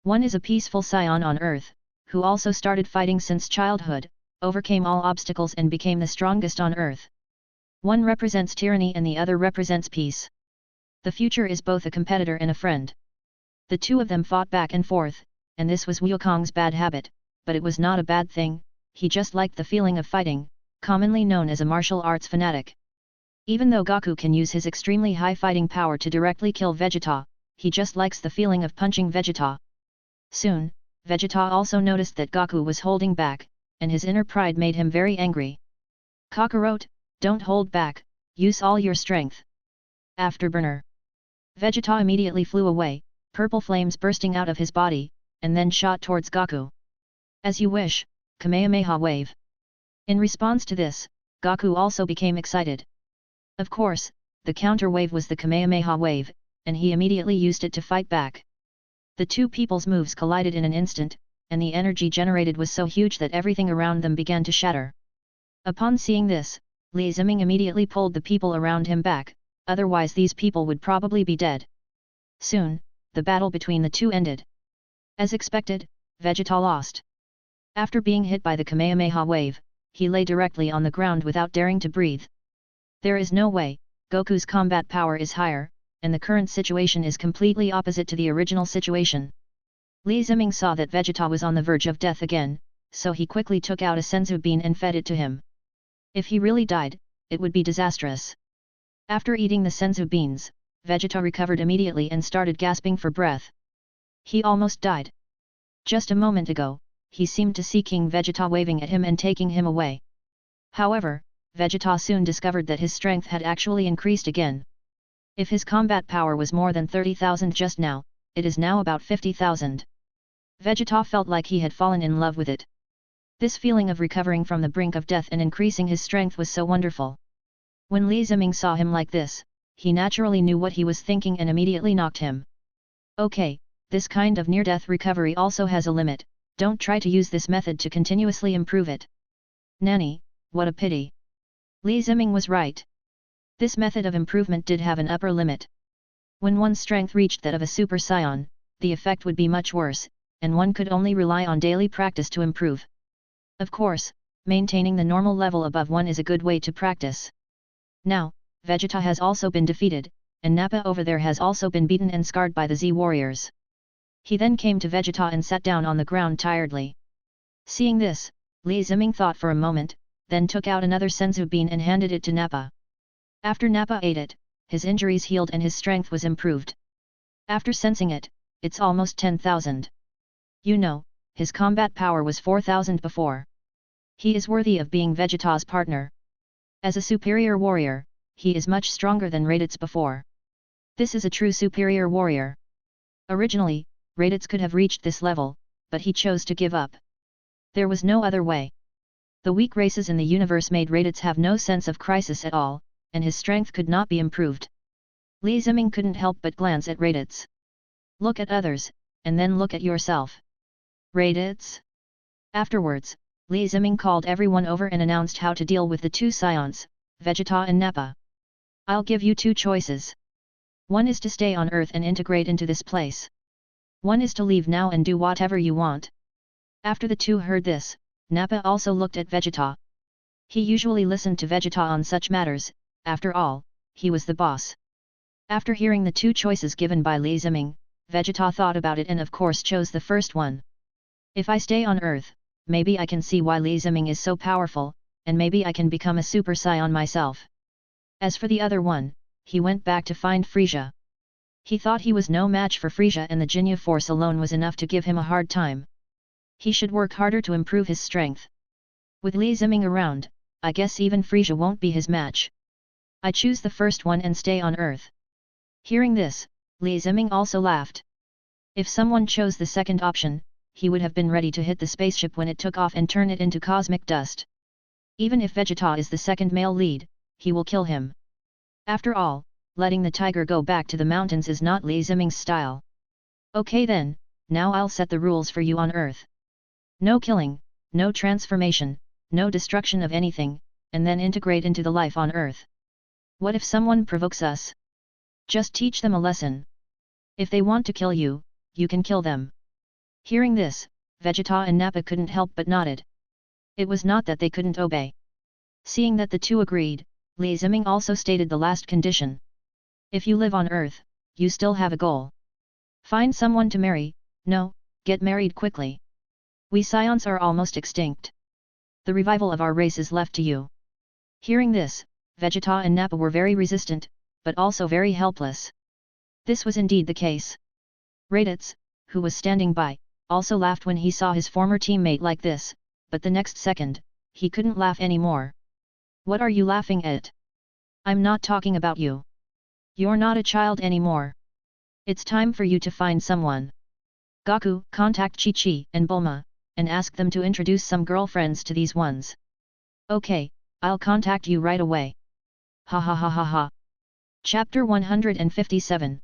One is a peaceful Saiyan on Earth, who also started fighting since childhood, overcame all obstacles and became the strongest on Earth. One represents tyranny and the other represents peace. The future is both a competitor and a friend. The two of them fought back and forth, and this was Wukong's bad habit, but it was not a bad thing, he just liked the feeling of fighting, commonly known as a martial arts fanatic. Even though Goku can use his extremely high fighting power to directly kill Vegeta, he just likes the feeling of punching Vegeta. Soon, Vegeta also noticed that Goku was holding back, and his inner pride made him very angry. Kakarot, don't hold back, use all your strength. Afterburner. Vegeta immediately flew away, purple flames bursting out of his body, and then shot towards Goku. As you wish, Kamehameha wave. In response to this, Goku also became excited. Of course, the counter wave was the Kamehameha wave, and he immediately used it to fight back. The two people's moves collided in an instant, and the energy generated was so huge that everything around them began to shatter. Upon seeing this, Li Ziming immediately pulled the people around him back, otherwise these people would probably be dead. Soon, the battle between the two ended. As expected, Vegeta lost. After being hit by the Kamehameha wave, he lay directly on the ground without daring to breathe. There is no way, Goku's combat power is higher, and the current situation is completely opposite to the original situation. Li Ziming saw that Vegeta was on the verge of death again, so he quickly took out a senzu bean and fed it to him. If he really died, it would be disastrous. After eating the senzu beans, Vegeta recovered immediately and started gasping for breath. He almost died. Just a moment ago, he seemed to see King Vegeta waving at him and taking him away. However, Vegeta soon discovered that his strength had actually increased again. If his combat power was more than 30,000 just now, it is now about 50,000. Vegeta felt like he had fallen in love with it. This feeling of recovering from the brink of death and increasing his strength was so wonderful. When Li Ziming saw him like this, he naturally knew what he was thinking and immediately knocked him. Okay, this kind of near-death recovery also has a limit, don't try to use this method to continuously improve it. Nanny, what a pity. Li Ziming was right. This method of improvement did have an upper limit. When one's strength reached that of a Super Saiyan, the effect would be much worse, and one could only rely on daily practice to improve. Of course, maintaining the normal level above one is a good way to practice. Now, Vegeta has also been defeated, and Nappa over there has also been beaten and scarred by the Z warriors. He then came to Vegeta and sat down on the ground tiredly. Seeing this, Li Ziming thought for a moment, then took out another senzu bean and handed it to Nappa. After Nappa ate it, his injuries healed and his strength was improved. After sensing it, it's almost 10,000. You know, his combat power was 4,000 before. He is worthy of being Vegeta's partner. As a superior warrior, he is much stronger than Raditz before. This is a true superior warrior. Originally, Raditz could have reached this level, but he chose to give up. There was no other way. The weak races in the universe made Raditz have no sense of crisis at all, and his strength could not be improved. Li Ziming couldn't help but glance at Raditz. Look at others, and then look at yourself. Raditz? Afterwards, Li Ziming called everyone over and announced how to deal with the two Saiyans, Vegeta and Nappa. I'll give you two choices. One is to stay on Earth and integrate into this place. One is to leave now and do whatever you want. After the two heard this, Nappa also looked at Vegeta. He usually listened to Vegeta on such matters, after all, he was the boss. After hearing the two choices given by Li Ziming, Vegeta thought about it and of course chose the first one. If I stay on Earth, maybe I can see why Li Ziming is so powerful, and maybe I can become a Super Saiyan myself. As for the other one, he went back to find Frieza. He thought he was no match for Frieza and the Jinya force alone was enough to give him a hard time. He should work harder to improve his strength. With Li Ziming around, I guess even Frieza won't be his match. I choose the first one and stay on Earth. Hearing this, Li Ziming also laughed. If someone chose the second option, he would have been ready to hit the spaceship when it took off and turn it into cosmic dust. Even if Vegeta is the second male lead, he will kill him. After all, letting the tiger go back to the mountains is not Li Ziming's style. Okay then, now I'll set the rules for you on Earth. No killing, no transformation, no destruction of anything, and then integrate into the life on Earth. What if someone provokes us? Just teach them a lesson. If they want to kill you, you can kill them. Hearing this, Vegeta and Nappa couldn't help but nodded. It was not that they couldn't obey. Seeing that the two agreed, Li Ziming also stated the last condition. If you live on Earth, you still have a goal. Find someone to marry, no, get married quickly. We Saiyans are almost extinct. The revival of our race is left to you. Hearing this, Vegeta and Nappa were very resistant, but also very helpless. This was indeed the case. Raditz, who was standing by, also laughed when he saw his former teammate like this, but the next second, he couldn't laugh anymore. What are you laughing at? I'm not talking about you. You're not a child anymore. It's time for you to find someone. Goku, contact Chi-Chi and Bulma, and ask them to introduce some girlfriends to these ones. Okay, I'll contact you right away. Ha ha ha ha ha. Chapter 157.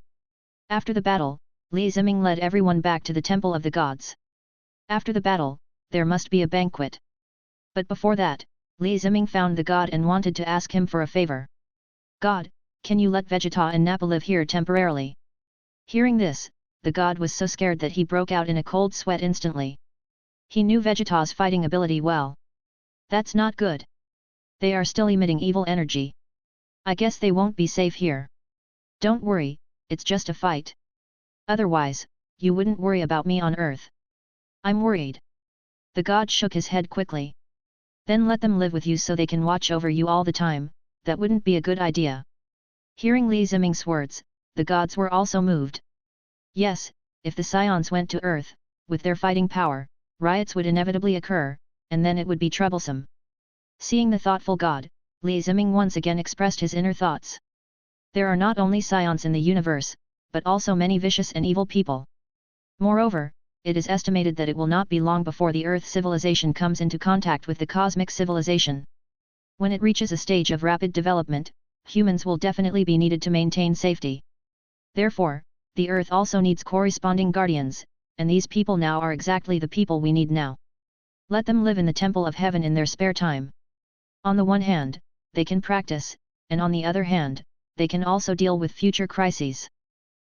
After the battle, Li Ziming led everyone back to the Temple of the Gods. After the battle, there must be a banquet. But before that, Li Ziming found the god and wanted to ask him for a favor. God, can you let Vegeta and Nappa live here temporarily? Hearing this, the god was so scared that he broke out in a cold sweat instantly. He knew Vegeta's fighting ability well. That's not good. They are still emitting evil energy. I guess they won't be safe here. Don't worry, it's just a fight. Otherwise, you wouldn't worry about me on Earth. I'm worried. The god shook his head quickly. Then let them live with you so they can watch over you all the time, that wouldn't be a good idea. Hearing Li Ziming's words, the gods were also moved. Yes, if the Saiyans went to Earth, with their fighting power, riots would inevitably occur, and then it would be troublesome. Seeing the thoughtful god, Li Ziming once again expressed his inner thoughts. There are not only Saiyans in the universe, but also many vicious and evil people. Moreover, it is estimated that it will not be long before the Earth civilization comes into contact with the cosmic civilization. When it reaches a stage of rapid development, humans will definitely be needed to maintain safety. Therefore, the Earth also needs corresponding guardians, and these people now are exactly the people we need now. Let them live in the Temple of Heaven in their spare time. On the one hand, they can practice, and on the other hand, they can also deal with future crises.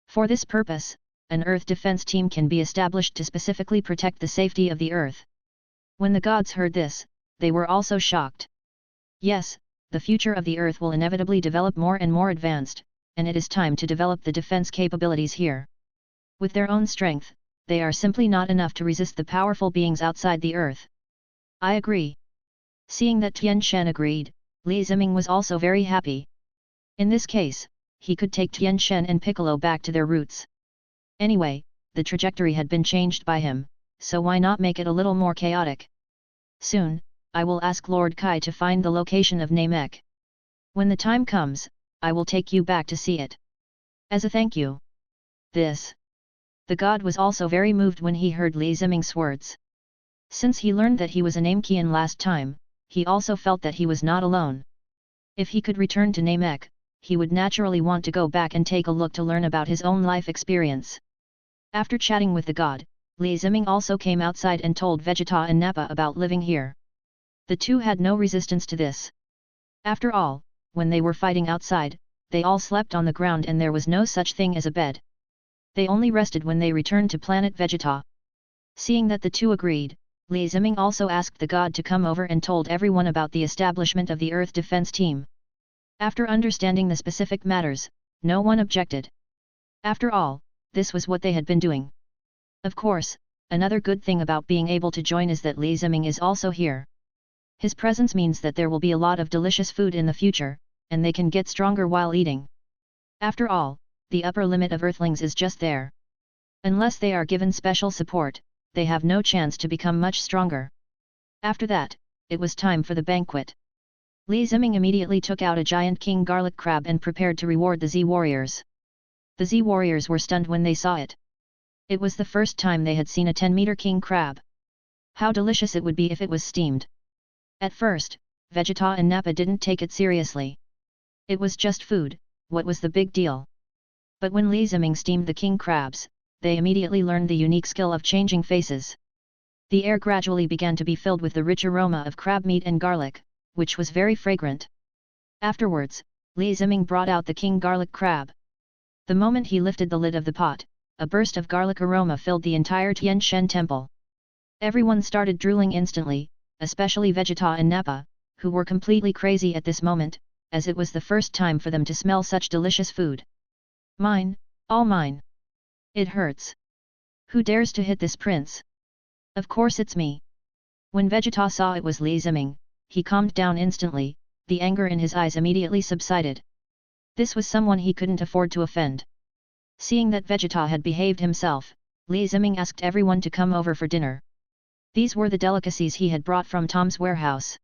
For this purpose, an Earth defense team can be established to specifically protect the safety of the Earth. When the gods heard this, they were also shocked. Yes, the future of the Earth will inevitably develop more and more advanced, and it is time to develop the defense capabilities here. With their own strength, they are simply not enough to resist the powerful beings outside the Earth. I agree. Seeing that Tien Shen agreed, Li Ziming was also very happy. In this case, he could take Tien Shen and Piccolo back to their roots. Anyway, the trajectory had been changed by him, so why not make it a little more chaotic? Soon, I will ask Lord Kai to find the location of Namek. When the time comes, I will take you back to see it. As a thank you. This. The god was also very moved when he heard Li Ziming's words. Since he learned that he was a Namekian last time, he also felt that he was not alone. If he could return to Namek, he would naturally want to go back and take a look to learn about his own life experience. After chatting with the god, Li Ziming also came outside and told Vegeta and Nappa about living here. The two had no resistance to this. After all, when they were fighting outside, they all slept on the ground and there was no such thing as a bed. They only rested when they returned to planet Vegeta. Seeing that the two agreed, Li Ziming also asked the god to come over and told everyone about the establishment of the Earth Defense Team. After understanding the specific matters, no one objected. After all, this was what they had been doing. Of course, another good thing about being able to join is that Li Ziming is also here. His presence means that there will be a lot of delicious food in the future, and they can get stronger while eating. After all, the upper limit of Earthlings is just there. Unless they are given special support, they have no chance to become much stronger. After that, it was time for the banquet. Li Ziming immediately took out a giant king garlic crab and prepared to reward the Z-warriors. The Z-warriors were stunned when they saw it. It was the first time they had seen a 10-meter king crab. How delicious it would be if it was steamed. At first, Vegeta and Nappa didn't take it seriously. It was just food, what was the big deal? But when Li Ziming steamed the king crabs, they immediately learned the unique skill of changing faces. The air gradually began to be filled with the rich aroma of crab meat and garlic, which was very fragrant. Afterwards, Li Ziming brought out the king garlic crab. The moment he lifted the lid of the pot, a burst of garlic aroma filled the entire Tian Shen temple. Everyone started drooling instantly, especially Vegeta and Nappa, who were completely crazy at this moment, as it was the first time for them to smell such delicious food. Mine, all mine. It hurts. Who dares to hit this prince? Of course it's me. When Vegeta saw it was Li Ziming, he calmed down instantly, the anger in his eyes immediately subsided. This was someone he couldn't afford to offend. Seeing that Vegeta had behaved himself, Li Ziming asked everyone to come over for dinner. These were the delicacies he had brought from Tom's warehouse.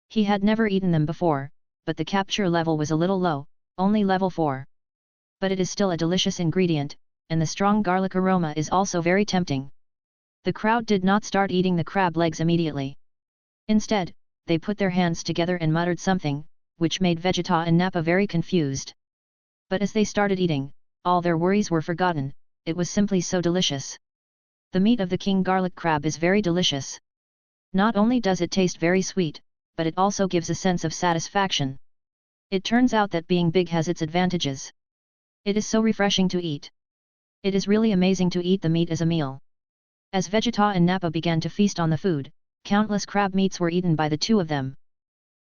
He had never eaten them before, but the capture level was a little low, only level 4. But it is still a delicious ingredient, and the strong garlic aroma is also very tempting. The crowd did not start eating the crab legs immediately. Instead, they put their hands together and muttered something, which made Vegeta and Nappa very confused. But as they started eating, all their worries were forgotten, it was simply so delicious. The meat of the king garlic crab is very delicious. Not only does it taste very sweet, but it also gives a sense of satisfaction. It turns out that being big has its advantages. It is so refreshing to eat. It is really amazing to eat the meat as a meal. As Vegeta and Nappa began to feast on the food, countless crab meats were eaten by the two of them.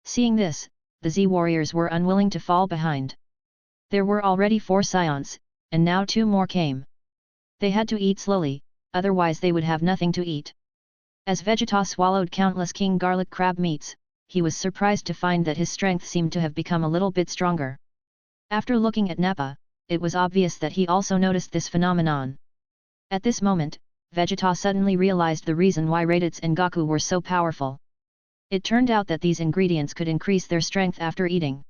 Seeing this, the Z-warriors were unwilling to fall behind. There were already 4 Saiyans, and now 2 more came. They had to eat slowly, otherwise they would have nothing to eat. As Vegeta swallowed countless king garlic crab meats, he was surprised to find that his strength seemed to have become a little bit stronger. After looking at Nappa, it was obvious that he also noticed this phenomenon. At this moment, Vegeta suddenly realized the reason why Raditz and Goku were so powerful. It turned out that these ingredients could increase their strength after eating.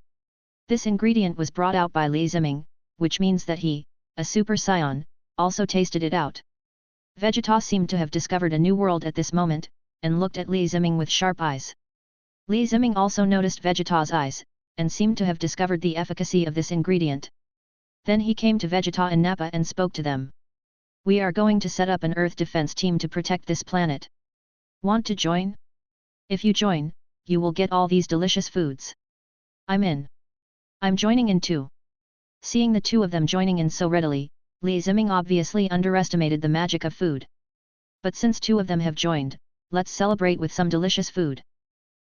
This ingredient was brought out by Li Ziming, which means that he, a Super Saiyan, also tasted it out. Vegeta seemed to have discovered a new world at this moment, and looked at Li Ziming with sharp eyes. Li Ziming also noticed Vegeta's eyes, and seemed to have discovered the efficacy of this ingredient. Then he came to Vegeta and Nappa and spoke to them. We are going to set up an Earth defense team to protect this planet. Want to join? If you join, you will get all these delicious foods. I'm in. I'm joining in too. Seeing the two of them joining in so readily, Li Ziming obviously underestimated the magic of food. But since 2 of them have joined, let's celebrate with some delicious food.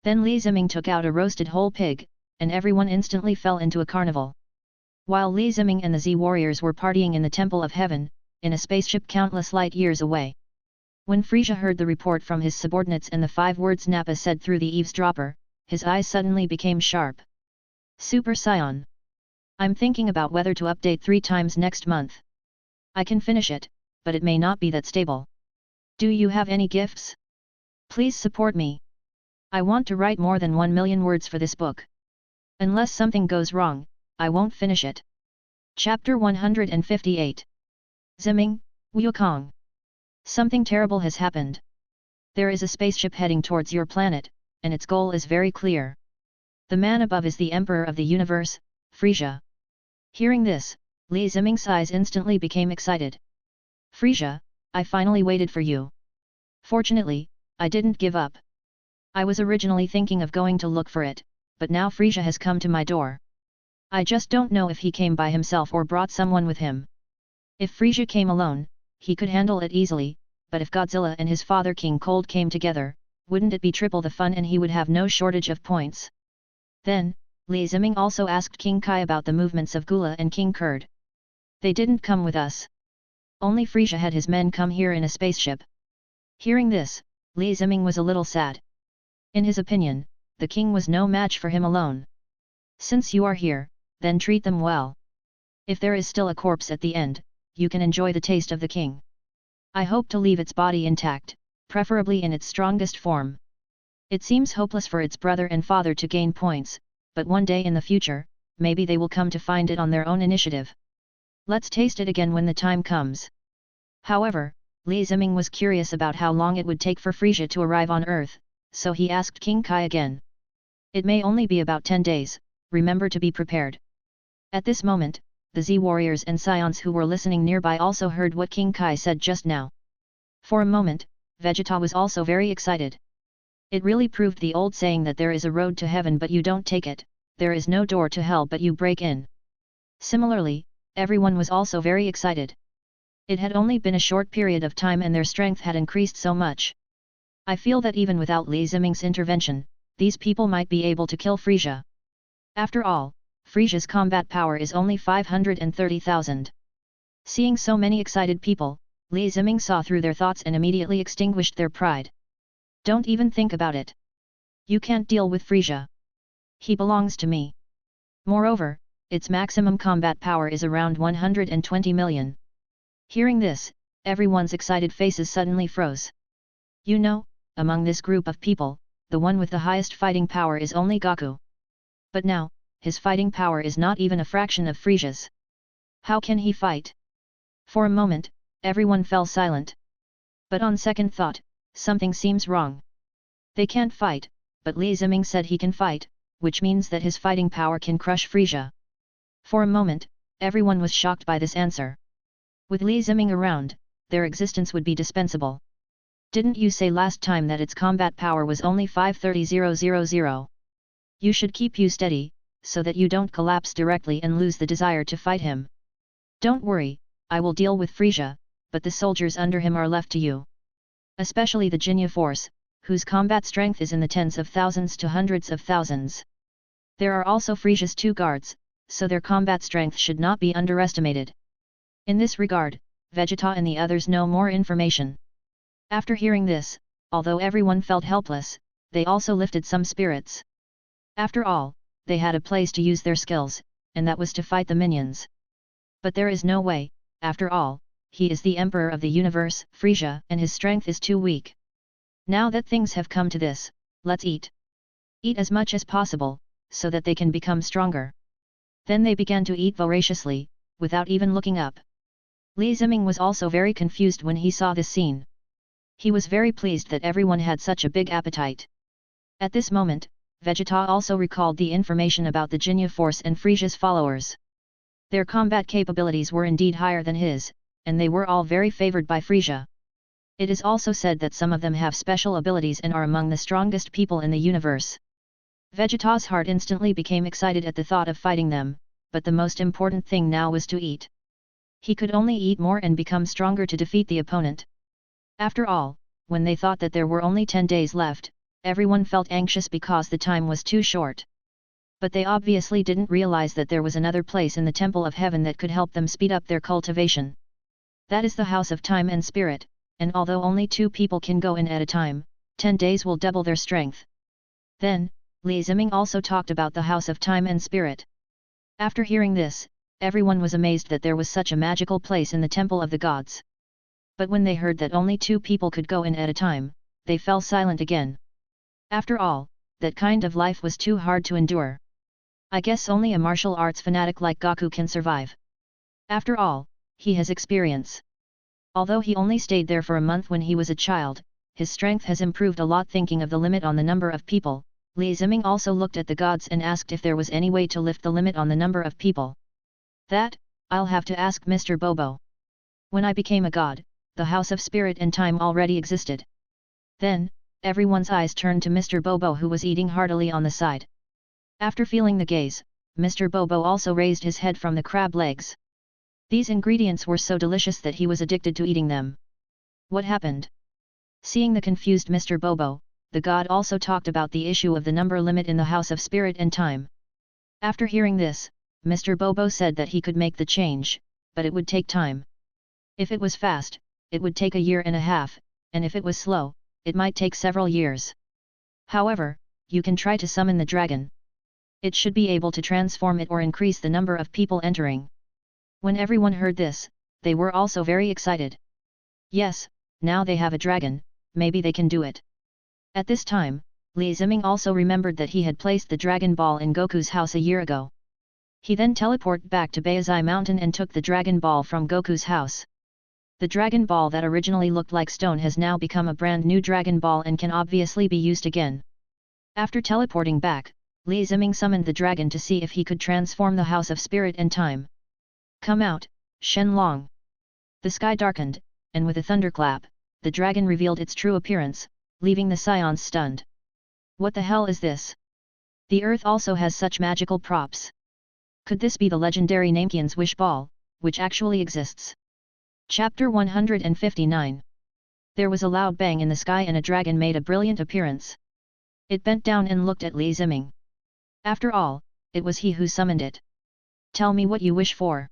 Then Li Ziming took out a roasted whole pig, and everyone instantly fell into a carnival. While Li Ziming and the Z-warriors were partying in the Temple of Heaven, in a spaceship countless light years away. When Frieza heard the report from his subordinates and the 5 words Nappa said through the eavesdropper, his eyes suddenly became sharp. Super Saiyan. I'm thinking about whether to update 3 times next month. I can finish it, but it may not be that stable. Do you have any gifts? Please support me. I want to write more than 1 million words for this book. Unless something goes wrong, I won't finish it. Chapter 158. Ziming, Wukong. Something terrible has happened. There is a spaceship heading towards your planet, and its goal is very clear. The man above is the Emperor of the Universe, Frieza. Hearing this, Li Ziming's eyes instantly became excited. Frieza, I finally waited for you. Fortunately, I didn't give up. I was originally thinking of going to look for it, but now Frieza has come to my door. I just don't know if he came by himself or brought someone with him. If Frieza came alone, he could handle it easily, but if Godzilla and his father King Cold came together, wouldn't it be triple the fun and he would have no shortage of points? Then, Li Ziming also asked King Kai about the movements of Gula and King Kurd. They didn't come with us. Only Frieza had his men come here in a spaceship. Hearing this, Li Ziming was a little sad. In his opinion, the king was no match for him alone. Since you are here, then treat them well. If there is still a corpse at the end, you can enjoy the taste of the king. I hope to leave its body intact, preferably in its strongest form. It seems hopeless for its brother and father to gain points, but one day in the future, maybe they will come to find it on their own initiative. Let's taste it again when the time comes. However, Li Ziming was curious about how long it would take for Frieza to arrive on Earth, so he asked King Kai again. It may only be about 10 days, remember to be prepared. At this moment, the Z warriors and Scions who were listening nearby also heard what King Kai said just now. For a moment, Vegeta was also very excited. It really proved the old saying that there is a road to heaven but you don't take it, there is no door to hell but you break in. Similarly, everyone was also very excited. It had only been a short period of time and their strength had increased so much. I feel that even without Li Ziming's intervention, these people might be able to kill Frieza. After all, Frieza's combat power is only 530,000. Seeing so many excited people, Li Ziming saw through their thoughts and immediately extinguished their pride. Don't even think about it. You can't deal with Frieza. He belongs to me. Moreover, its maximum combat power is around 120 million. Hearing this, everyone's excited faces suddenly froze. You know, among this group of people, the one with the highest fighting power is only Goku. But now, his fighting power is not even a fraction of Frieza's. How can he fight? For a moment, everyone fell silent. But on second thought, something seems wrong. They can't fight, but Li Ziming said he can fight, which means that his fighting power can crush Frieza. For a moment, everyone was shocked by this answer. With Li Ziming around, their existence would be dispensable. Didn't you say last time that its combat power was only 530,000? You should keep you steady, so that you don't collapse directly and lose the desire to fight him. Don't worry, I will deal with Frieza, but the soldiers under him are left to you. Especially the Jinyu force, whose combat strength is in the tens of thousands to hundreds of thousands. There are also Frieza's 2 guards, so their combat strength should not be underestimated. In this regard, Vegeta and the others know more information. After hearing this, although everyone felt helpless, they also lifted some spirits. After all, they had a place to use their skills, and that was to fight the minions. But there is no way, after all, he is the Emperor of the universe, Frieza, and his strength is too weak. Now that things have come to this, let's eat. Eat as much as possible, so that they can become stronger. Then they began to eat voraciously, without even looking up. Li Ziming was also very confused when he saw this scene. He was very pleased that everyone had such a big appetite. At this moment, Vegeta also recalled the information about the Jinyu force and Frieza's followers. Their combat capabilities were indeed higher than his, and they were all very favored by Frieza. It is also said that some of them have special abilities and are among the strongest people in the universe. Vegeta's heart instantly became excited at the thought of fighting them, but the most important thing now was to eat. He could only eat more and become stronger to defeat the opponent. After all, when they thought that there were only 10 days left, everyone felt anxious because the time was too short. But they obviously didn't realize that there was another place in the Temple of Heaven that could help them speed up their cultivation. That is the House of Time and Spirit, and although only 2 people can go in at a time, 10 days will double their strength. Then, Li Ziming also talked about the House of Time and Spirit. After hearing this, everyone was amazed that there was such a magical place in the Temple of the Gods. But when they heard that only 2 people could go in at a time, they fell silent again. After all, that kind of life was too hard to endure. I guess only a martial arts fanatic like Goku can survive. After all, he has experience. Although he only stayed there for a month when he was a child, his strength has improved a lot. Thinking of the limit on the number of people, Li Ziming also looked at the gods and asked if there was any way to lift the limit on the number of people. That, I'll have to ask Mr. Bobo. When I became a god, the House of Spirit and Time already existed. Then, everyone's eyes turned to Mr. Bobo who was eating heartily on the side. After feeling the gaze, Mr. Bobo also raised his head from the crab legs. These ingredients were so delicious that he was addicted to eating them. What happened? Seeing the confused Mr. Bobo, the god also talked about the issue of the number limit in the House of Spirit and Time. After hearing this, Mr. Bobo said that he could make the change, but it would take time. If it was fast, it would take a year and a half, and if it was slow, it might take several years. However, you can try to summon the dragon. It should be able to transform it or increase the number of people entering. When everyone heard this, they were also very excited. Yes, now they have a dragon, maybe they can do it. At this time, Ziming also remembered that he had placed the Dragon Ball in Goku's house a year ago. He then teleported back to Baizai Mountain and took the Dragon Ball from Goku's house. The Dragon Ball that originally looked like stone has now become a brand new Dragon Ball and can obviously be used again. After teleporting back, Ziming summoned the dragon to see if he could transform the House of Spirit and Time. "Come out, Shenlong." The sky darkened, and with a thunderclap, the dragon revealed its true appearance, leaving the Saiyans stunned. What the hell is this? The earth also has such magical props. Could this be the legendary Namekian's Wish Ball, which actually exists? Chapter 159. There was a loud bang in the sky and a dragon made a brilliant appearance. It bent down and looked at Ziming. After all, it was he who summoned it. "Tell me what you wish for.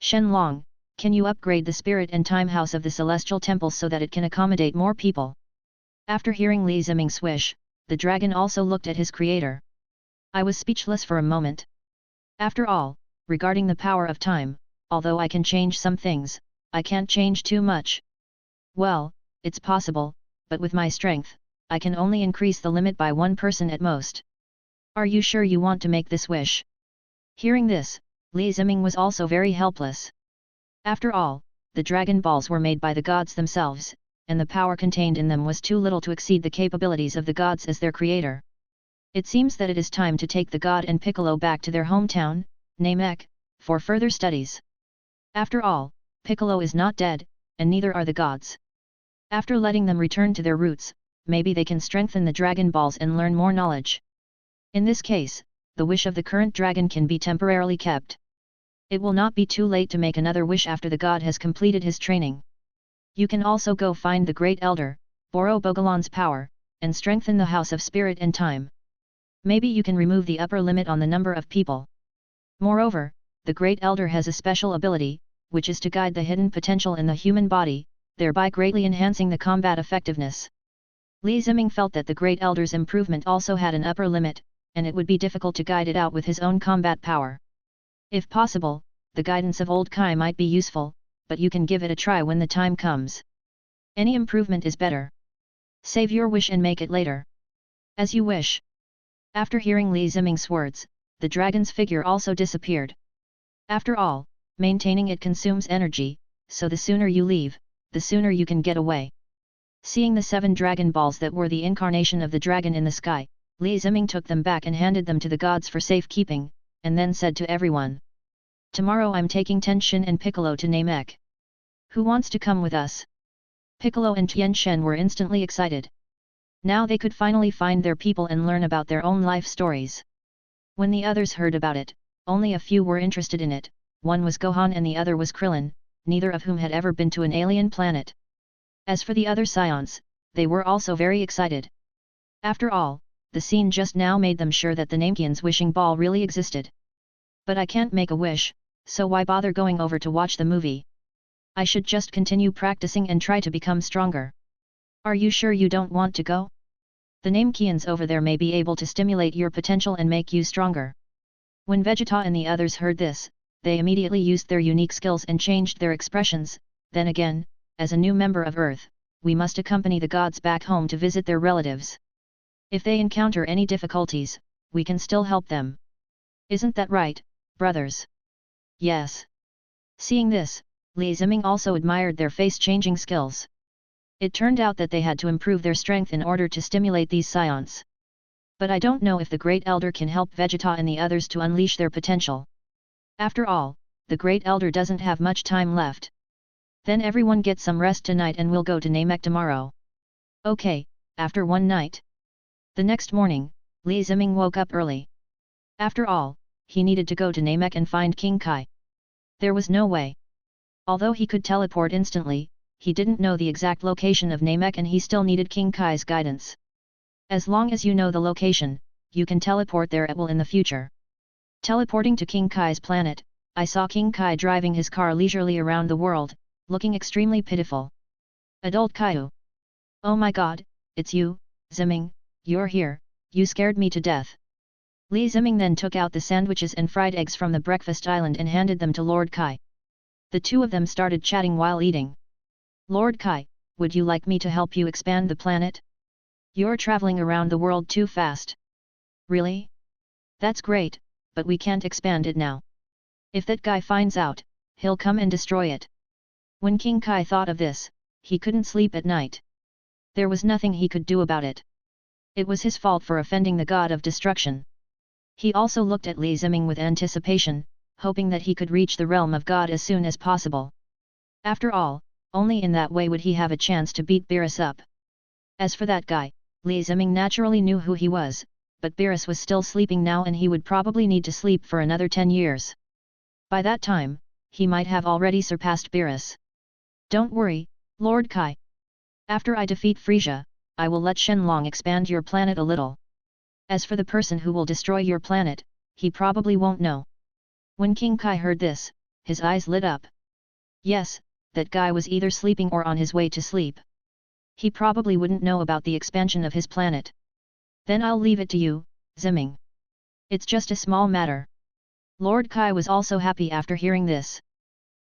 Shenlong, can you upgrade the Spirit and Time House of the Celestial Temple so that it can accommodate more people?" After hearing Ziming's wish, the dragon also looked at his creator. I was speechless for a moment. After all, regarding the power of time, although I can change some things, I can't change too much. Well, it's possible, but with my strength, I can only increase the limit by one person at most. Are you sure you want to make this wish? Hearing this, Ziming was also very helpless. After all, the Dragon Balls were made by the gods themselves, and the power contained in them was too little to exceed the capabilities of the gods as their creator. It seems that it is time to take the god and Piccolo back to their hometown, Namek, for further studies. After all, Piccolo is not dead, and neither are the gods. After letting them return to their roots, maybe they can strengthen the Dragon Balls and learn more knowledge. In this case, the wish of the current dragon can be temporarily kept. It will not be too late to make another wish after the god has completed his training. You can also go find the Great Elder, borrow Bogolan's power, and strengthen the House of Spirit and Time. Maybe you can remove the upper limit on the number of people. Moreover, the Great Elder has a special ability, which is to guide the hidden potential in the human body, thereby greatly enhancing the combat effectiveness. Ziming felt that the Great Elder's improvement also had an upper limit, and it would be difficult to guide it out with his own combat power. If possible, the guidance of Old Kai might be useful, but you can give it a try when the time comes. Any improvement is better. Save your wish and make it later. As you wish. After hearing Ziming's words, the dragon's figure also disappeared. After all, maintaining it consumes energy, so the sooner you leave, the sooner you can get away. Seeing the 7 Dragon Balls that were the incarnation of the dragon in the sky, Ziming took them back and handed them to the gods for safekeeping, and then said to everyone, "Tomorrow I'm taking Tenshin and Piccolo to Namek. Who wants to come with us?" Piccolo and Tien Shen were instantly excited. Now they could finally find their people and learn about their own life stories. When the others heard about it, only a few were interested in it. One was Gohan and the other was Krillin, neither of whom had ever been to an alien planet. As for the other Saiyans, they were also very excited. After all, the scene just now made them sure that the Namekian's wishing ball really existed. But I can't make a wish, so why bother going over to watch the movie? I should just continue practicing and try to become stronger. Are you sure you don't want to go? The Namekians over there may be able to stimulate your potential and make you stronger. When Vegeta and the others heard this, they immediately used their unique skills and changed their expressions. Then again, as a new member of Earth, we must accompany the gods back home to visit their relatives. If they encounter any difficulties, we can still help them. Isn't that right, brothers? Yes. Seeing this, Ziming also admired their face-changing skills. It turned out that they had to improve their strength in order to stimulate these Saiyans. But I don't know if the Great Elder can help Vegeta and the others to unleash their potential. After all, the Great Elder doesn't have much time left. Then everyone get some rest tonight and we'll go to Namek tomorrow. Okay, after one night. The next morning, Ziming woke up early. After all, he needed to go to Namek and find King Kai. There was no way. Although he could teleport instantly, he didn't know the exact location of Namek and he still needed King Kai's guidance. As long as you know the location, you can teleport there at will in the future. Teleporting to King Kai's planet, I saw King Kai driving his car leisurely around the world, looking extremely pitiful. Adult Caillou. Oh my god, it's you, Ziming, you're here, you scared me to death. Li Ziming then took out the sandwiches and fried eggs from the breakfast island and handed them to Lord Kai. The two of them started chatting while eating. Lord Kai, would you like me to help you expand the planet? You're traveling around the world too fast. Really? That's great, but we can't expand it now. If that guy finds out, he'll come and destroy it. When King Kai thought of this, he couldn't sleep at night. There was nothing he could do about it. It was his fault for offending the god of destruction. He also looked at Li Ziming with anticipation, hoping that he could reach the realm of God as soon as possible. After all, only in that way would he have a chance to beat Beerus up. As for that guy, Li Ziming naturally knew who he was, but Beerus was still sleeping now and he would probably need to sleep for another 10 years. By that time, he might have already surpassed Beerus. Don't worry, Lord Kai. After I defeat Frieza, I will let Shenlong expand your planet a little. As for the person who will destroy your planet, he probably won't know. When King Kai heard this, his eyes lit up. Yes, that guy was either sleeping or on his way to sleep. He probably wouldn't know about the expansion of his planet. Then I'll leave it to you, Ziming. It's just a small matter. Lord Kai was also happy after hearing this.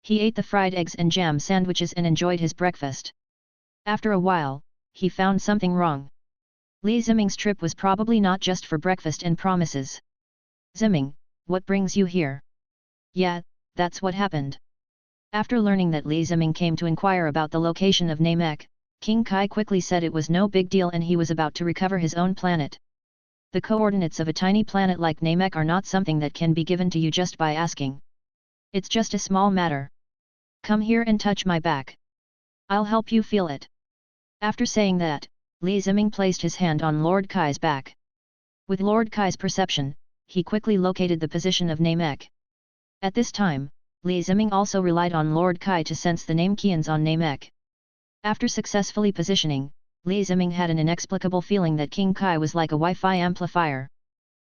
He ate the fried eggs and jam sandwiches and enjoyed his breakfast. After a while, he found something wrong. Li Ziming's trip was probably not just for breakfast and promises. Ziming, what brings you here? Yeah, that's what happened. After learning that Li Ziming came to inquire about the location of Namek, King Kai quickly said it was no big deal and he was about to recover his own planet. The coordinates of a tiny planet like Namek are not something that can be given to you just by asking. It's just a small matter. Come here and touch my back. I'll help you feel it. After saying that, Li Ziming placed his hand on Lord Kai's back. With Lord Kai's perception, he quickly located the position of Namek. At this time, Li Ziming also relied on Lord Kai to sense the name Qians on Namek. After successfully positioning, Li Ziming had an inexplicable feeling that King Kai was like a Wi-Fi amplifier.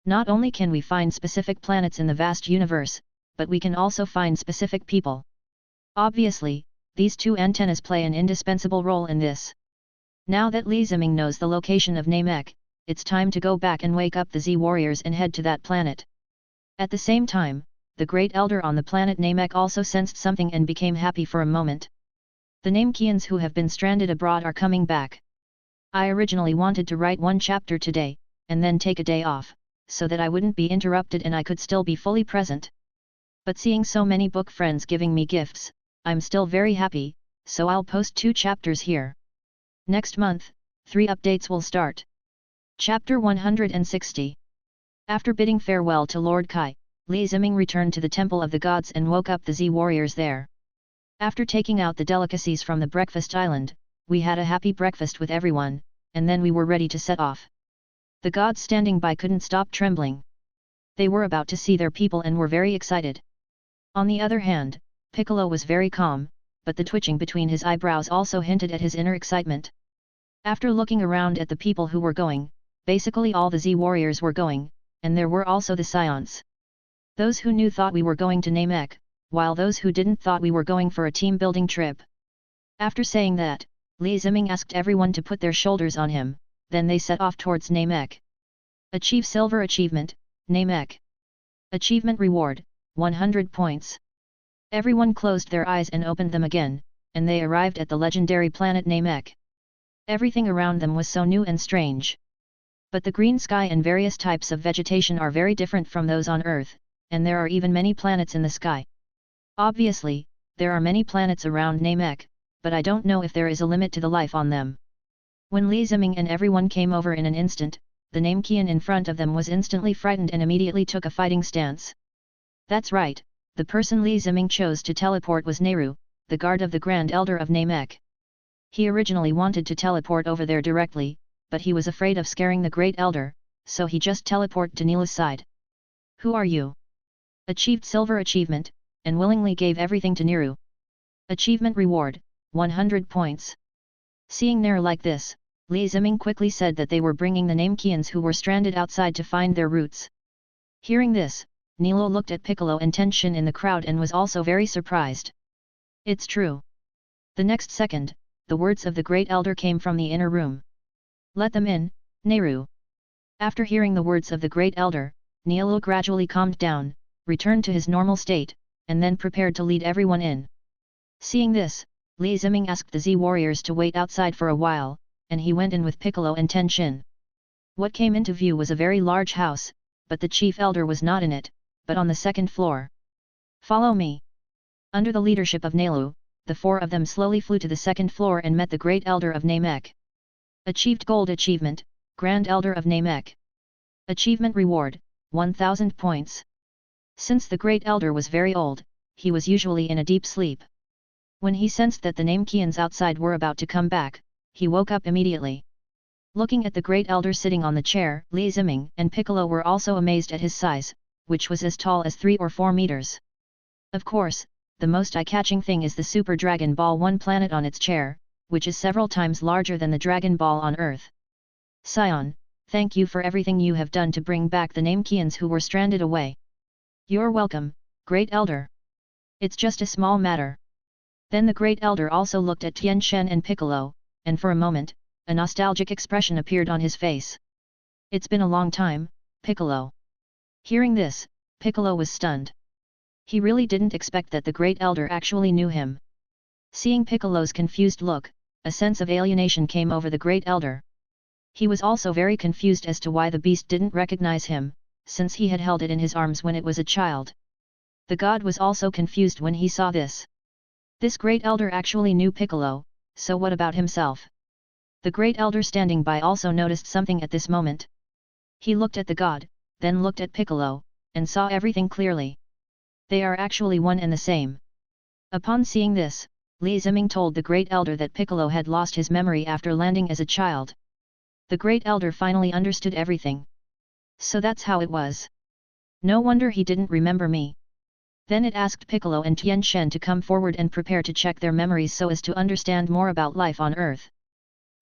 Not only can we find specific planets in the vast universe, but we can also find specific people. Obviously, these two antennas play an indispensable role in this. Now that Li Ziming knows the location of Namek, it's time to go back and wake up the Z warriors and head to that planet. At the same time, the Great Elder on the planet Namek also sensed something and became happy for a moment. The Namekians who have been stranded abroad are coming back. I originally wanted to write one chapter today, and then take a day off, so that I wouldn't be interrupted and I could still be fully present. But seeing so many book friends giving me gifts, I'm still very happy, so I'll post 2 chapters here. Next month, 3 updates will start. Chapter 160. After bidding farewell to Lord Kai, Li Ziming returned to the Temple of the Gods and woke up the Z warriors there. After taking out the delicacies from the breakfast island, we had a happy breakfast with everyone, and then we were ready to set off. The gods standing by couldn't stop trembling. They were about to see their people and were very excited. On the other hand, Piccolo was very calm, but the twitching between his eyebrows also hinted at his inner excitement. After looking around at the people who were going, basically all the Z warriors were going, and there were also the Saiyans. Those who knew thought we were going to Namek, while those who didn't thought we were going for a team-building trip. After saying that, Li Ziming asked everyone to put their shoulders on him, then they set off towards Namek. Achieve Silver Achievement, Namek. Achievement Reward, 100 points. Everyone closed their eyes and opened them again, and they arrived at the legendary planet Namek. Everything around them was so new and strange. But the green sky and various types of vegetation are very different from those on Earth, and there are even many planets in the sky. Obviously, there are many planets around Namek, but I don't know if there is a limit to the life on them. When Li Ziming and everyone came over in an instant, the Namekian in front of them was instantly frightened and immediately took a fighting stance. That's right, the person Li Ziming chose to teleport was Nehru, the guard of the Grand Elder of Namek. He originally wanted to teleport over there directly, but he was afraid of scaring the Great Elder, so he just teleported to Neela's side. Who are you? Achieved Silver Achievement, and willingly gave everything to Nehru. Achievement Reward, 100 points. Seeing Nehru like this, Li Ziming quickly said that they were bringing the Namekians who were stranded outside to find their roots. Hearing this, Neela looked at Piccolo and Tenshin in the crowd and was also very surprised. It's true. The next second, the words of the great elder came from the inner room. Let them in, Nehru. After hearing the words of the great elder, Nielu gradually calmed down, returned to his normal state, and then prepared to lead everyone in. Seeing this, Li Ziming asked the Z warriors to wait outside for a while, and he went in with Piccolo and Ten Shin. What came into view was a very large house, but the chief elder was not in it, but on the second floor. Follow me. Under the leadership of Nehru, the four of them slowly flew to the second floor and met the great elder of Namek. Achieved Gold Achievement, Grand Elder of Namek. Achievement Reward, 1000 points. Since the great elder was very old, he was usually in a deep sleep. When he sensed that the Namekians outside were about to come back, he woke up immediately. Looking at the great elder sitting on the chair, Li Ziming and Piccolo were also amazed at his size, which was as tall as 3 or 4 meters. Of course, the most eye-catching thing is the Super Dragon Ball 1 planet on its chair, which is several times larger than the Dragon Ball on Earth. Saiyan, thank you for everything you have done to bring back the Namekians who were stranded away. You're welcome, Great Elder. It's just a small matter. Then the Great Elder also looked at Tien Shen and Piccolo, and for a moment, a nostalgic expression appeared on his face. It's been a long time, Piccolo. Hearing this, Piccolo was stunned. He really didn't expect that the Great Elder actually knew him. Seeing Piccolo's confused look, a sense of alienation came over the Great Elder. He was also very confused as to why the beast didn't recognize him, since he had held it in his arms when it was a child. The god was also confused when he saw this. This Great Elder actually knew Piccolo, so what about himself? The Great Elder standing by also noticed something at this moment. He looked at the god, then looked at Piccolo, and saw everything clearly. They are actually one and the same. Upon seeing this, Li Ziming told the Great Elder that Piccolo had lost his memory after landing as a child. The Great Elder finally understood everything. So that's how it was. No wonder he didn't remember me. Then it asked Piccolo and Tien Shen to come forward and prepare to check their memories so as to understand more about life on Earth.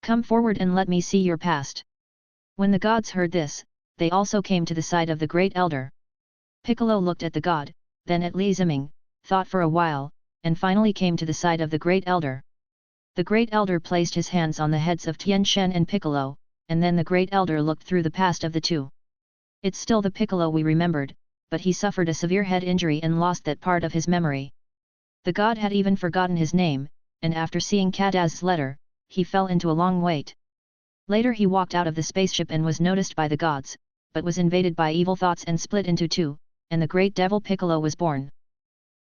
Come forward and let me see your past. When the gods heard this, they also came to the side of the Great Elder. Piccolo looked at the god, then at Li Ziming, thought for a while, and finally came to the side of the Great Elder. The Great Elder placed his hands on the heads of Tien Shen and Piccolo, and then the Great Elder looked through the past of the two. It's still the Piccolo we remembered, but he suffered a severe head injury and lost that part of his memory. The god had even forgotten his name, and after seeing Kadaz's letter, he fell into a long wait. Later he walked out of the spaceship and was noticed by the gods, but was invaded by evil thoughts and split into two, and the great devil Piccolo was born.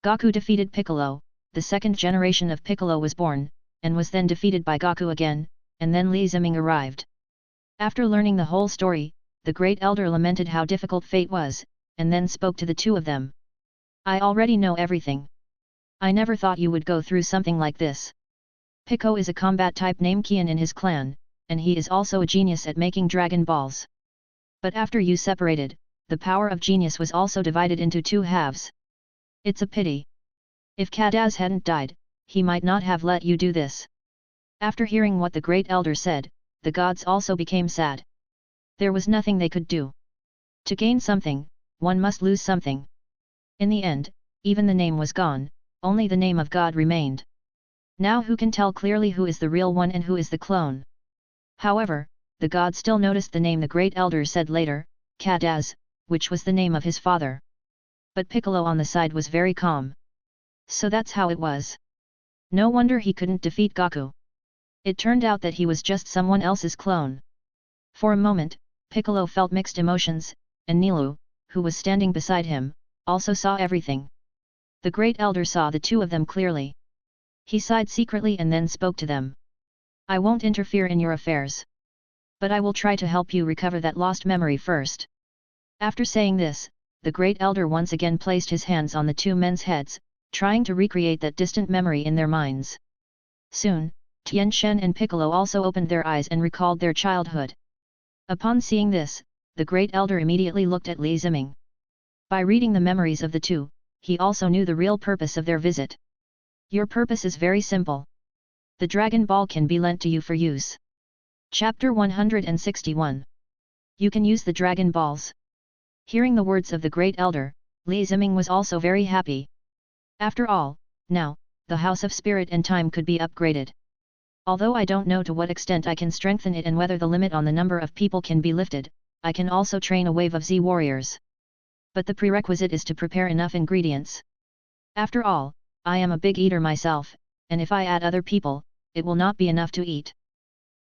Goku defeated Piccolo, the second generation of Piccolo was born, and was then defeated by Goku again, and then Li Ziming arrived. After learning the whole story, the Great Elder lamented how difficult fate was, and then spoke to the two of them. I already know everything. I never thought you would go through something like this. Pico is a combat-type Namekian in his clan, and he is also a genius at making Dragon Balls. But after you separated, the power of genius was also divided into two halves. It's a pity. If Kadaz hadn't died, he might not have let you do this. After hearing what the Great Elder said, the gods also became sad. There was nothing they could do. To gain something, one must lose something. In the end, even the name was gone, only the name of God remained. Now who can tell clearly who is the real one and who is the clone? However, the god still noticed the name the Great Elder said later, Kadaz, which was the name of his father. But Piccolo on the side was very calm. So that's how it was. No wonder he couldn't defeat Goku. It turned out that he was just someone else's clone. For a moment, Piccolo felt mixed emotions, and Nilu, who was standing beside him, also saw everything. The Great Elder saw the two of them clearly. He sighed secretly and then spoke to them. I won't interfere in your affairs. But I will try to help you recover that lost memory first. After saying this, the Great Elder once again placed his hands on the two men's heads, trying to recreate that distant memory in their minds. Soon, Tien Shen and Piccolo also opened their eyes and recalled their childhood. Upon seeing this, the Great Elder immediately looked at Li Ziming. By reading the memories of the two, he also knew the real purpose of their visit. Your purpose is very simple. The Dragon Ball can be lent to you for use. Chapter 161. You can use the Dragon Balls. Hearing the words of the Great Elder, Li Ziming was also very happy. After all, now, the House of Spirit and Time could be upgraded. Although I don't know to what extent I can strengthen it and whether the limit on the number of people can be lifted, I can also train a wave of Z warriors. But the prerequisite is to prepare enough ingredients. After all, I am a big eater myself, and if I add other people, it will not be enough to eat.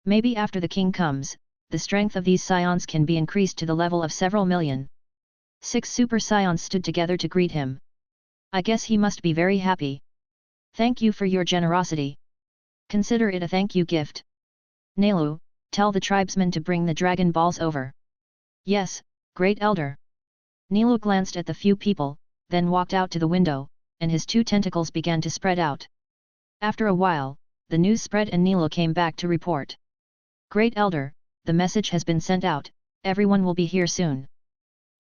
Maybe after the king comes, the strength of these Saiyans can be increased to the level of several million. 6 Super Saiyans stood together to greet him. I guess he must be very happy. Thank you for your generosity. Consider it a thank you gift. Nelu, tell the tribesmen to bring the Dragon Balls over. Yes, Great Elder. Nelu glanced at the few people, then walked out to the window, and his 2 tentacles began to spread out. After a while, the news spread and Nelu came back to report. Great Elder, the message has been sent out, everyone will be here soon.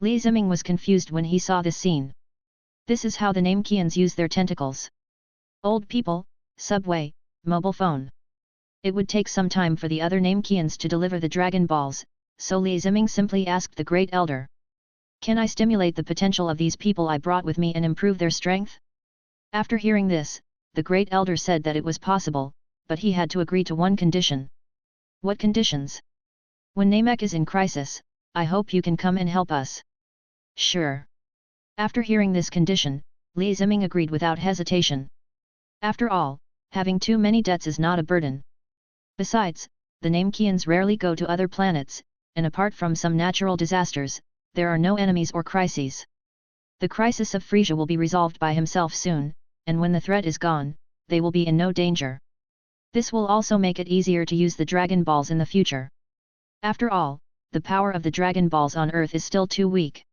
Li Ziming was confused when he saw this scene. This is how the Namekians use their tentacles. Old people, subway, mobile phone. It would take some time for the other Namekians to deliver the Dragon Balls, so Li Ziming simply asked the Great Elder. Can I stimulate the potential of these people I brought with me and improve their strength? After hearing this, the Great Elder said that it was possible, but he had to agree to one condition. What conditions? When Namek is in crisis, I hope you can come and help us. Sure. After hearing this condition, Li Ziming agreed without hesitation. After all, having too many debts is not a burden. Besides, the Namekians rarely go to other planets, and apart from some natural disasters, there are no enemies or crises. The crisis of Frieza will be resolved by himself soon, and when the threat is gone, they will be in no danger. This will also make it easier to use the Dragon Balls in the future. After all, the power of the Dragon Balls on Earth is still too weak.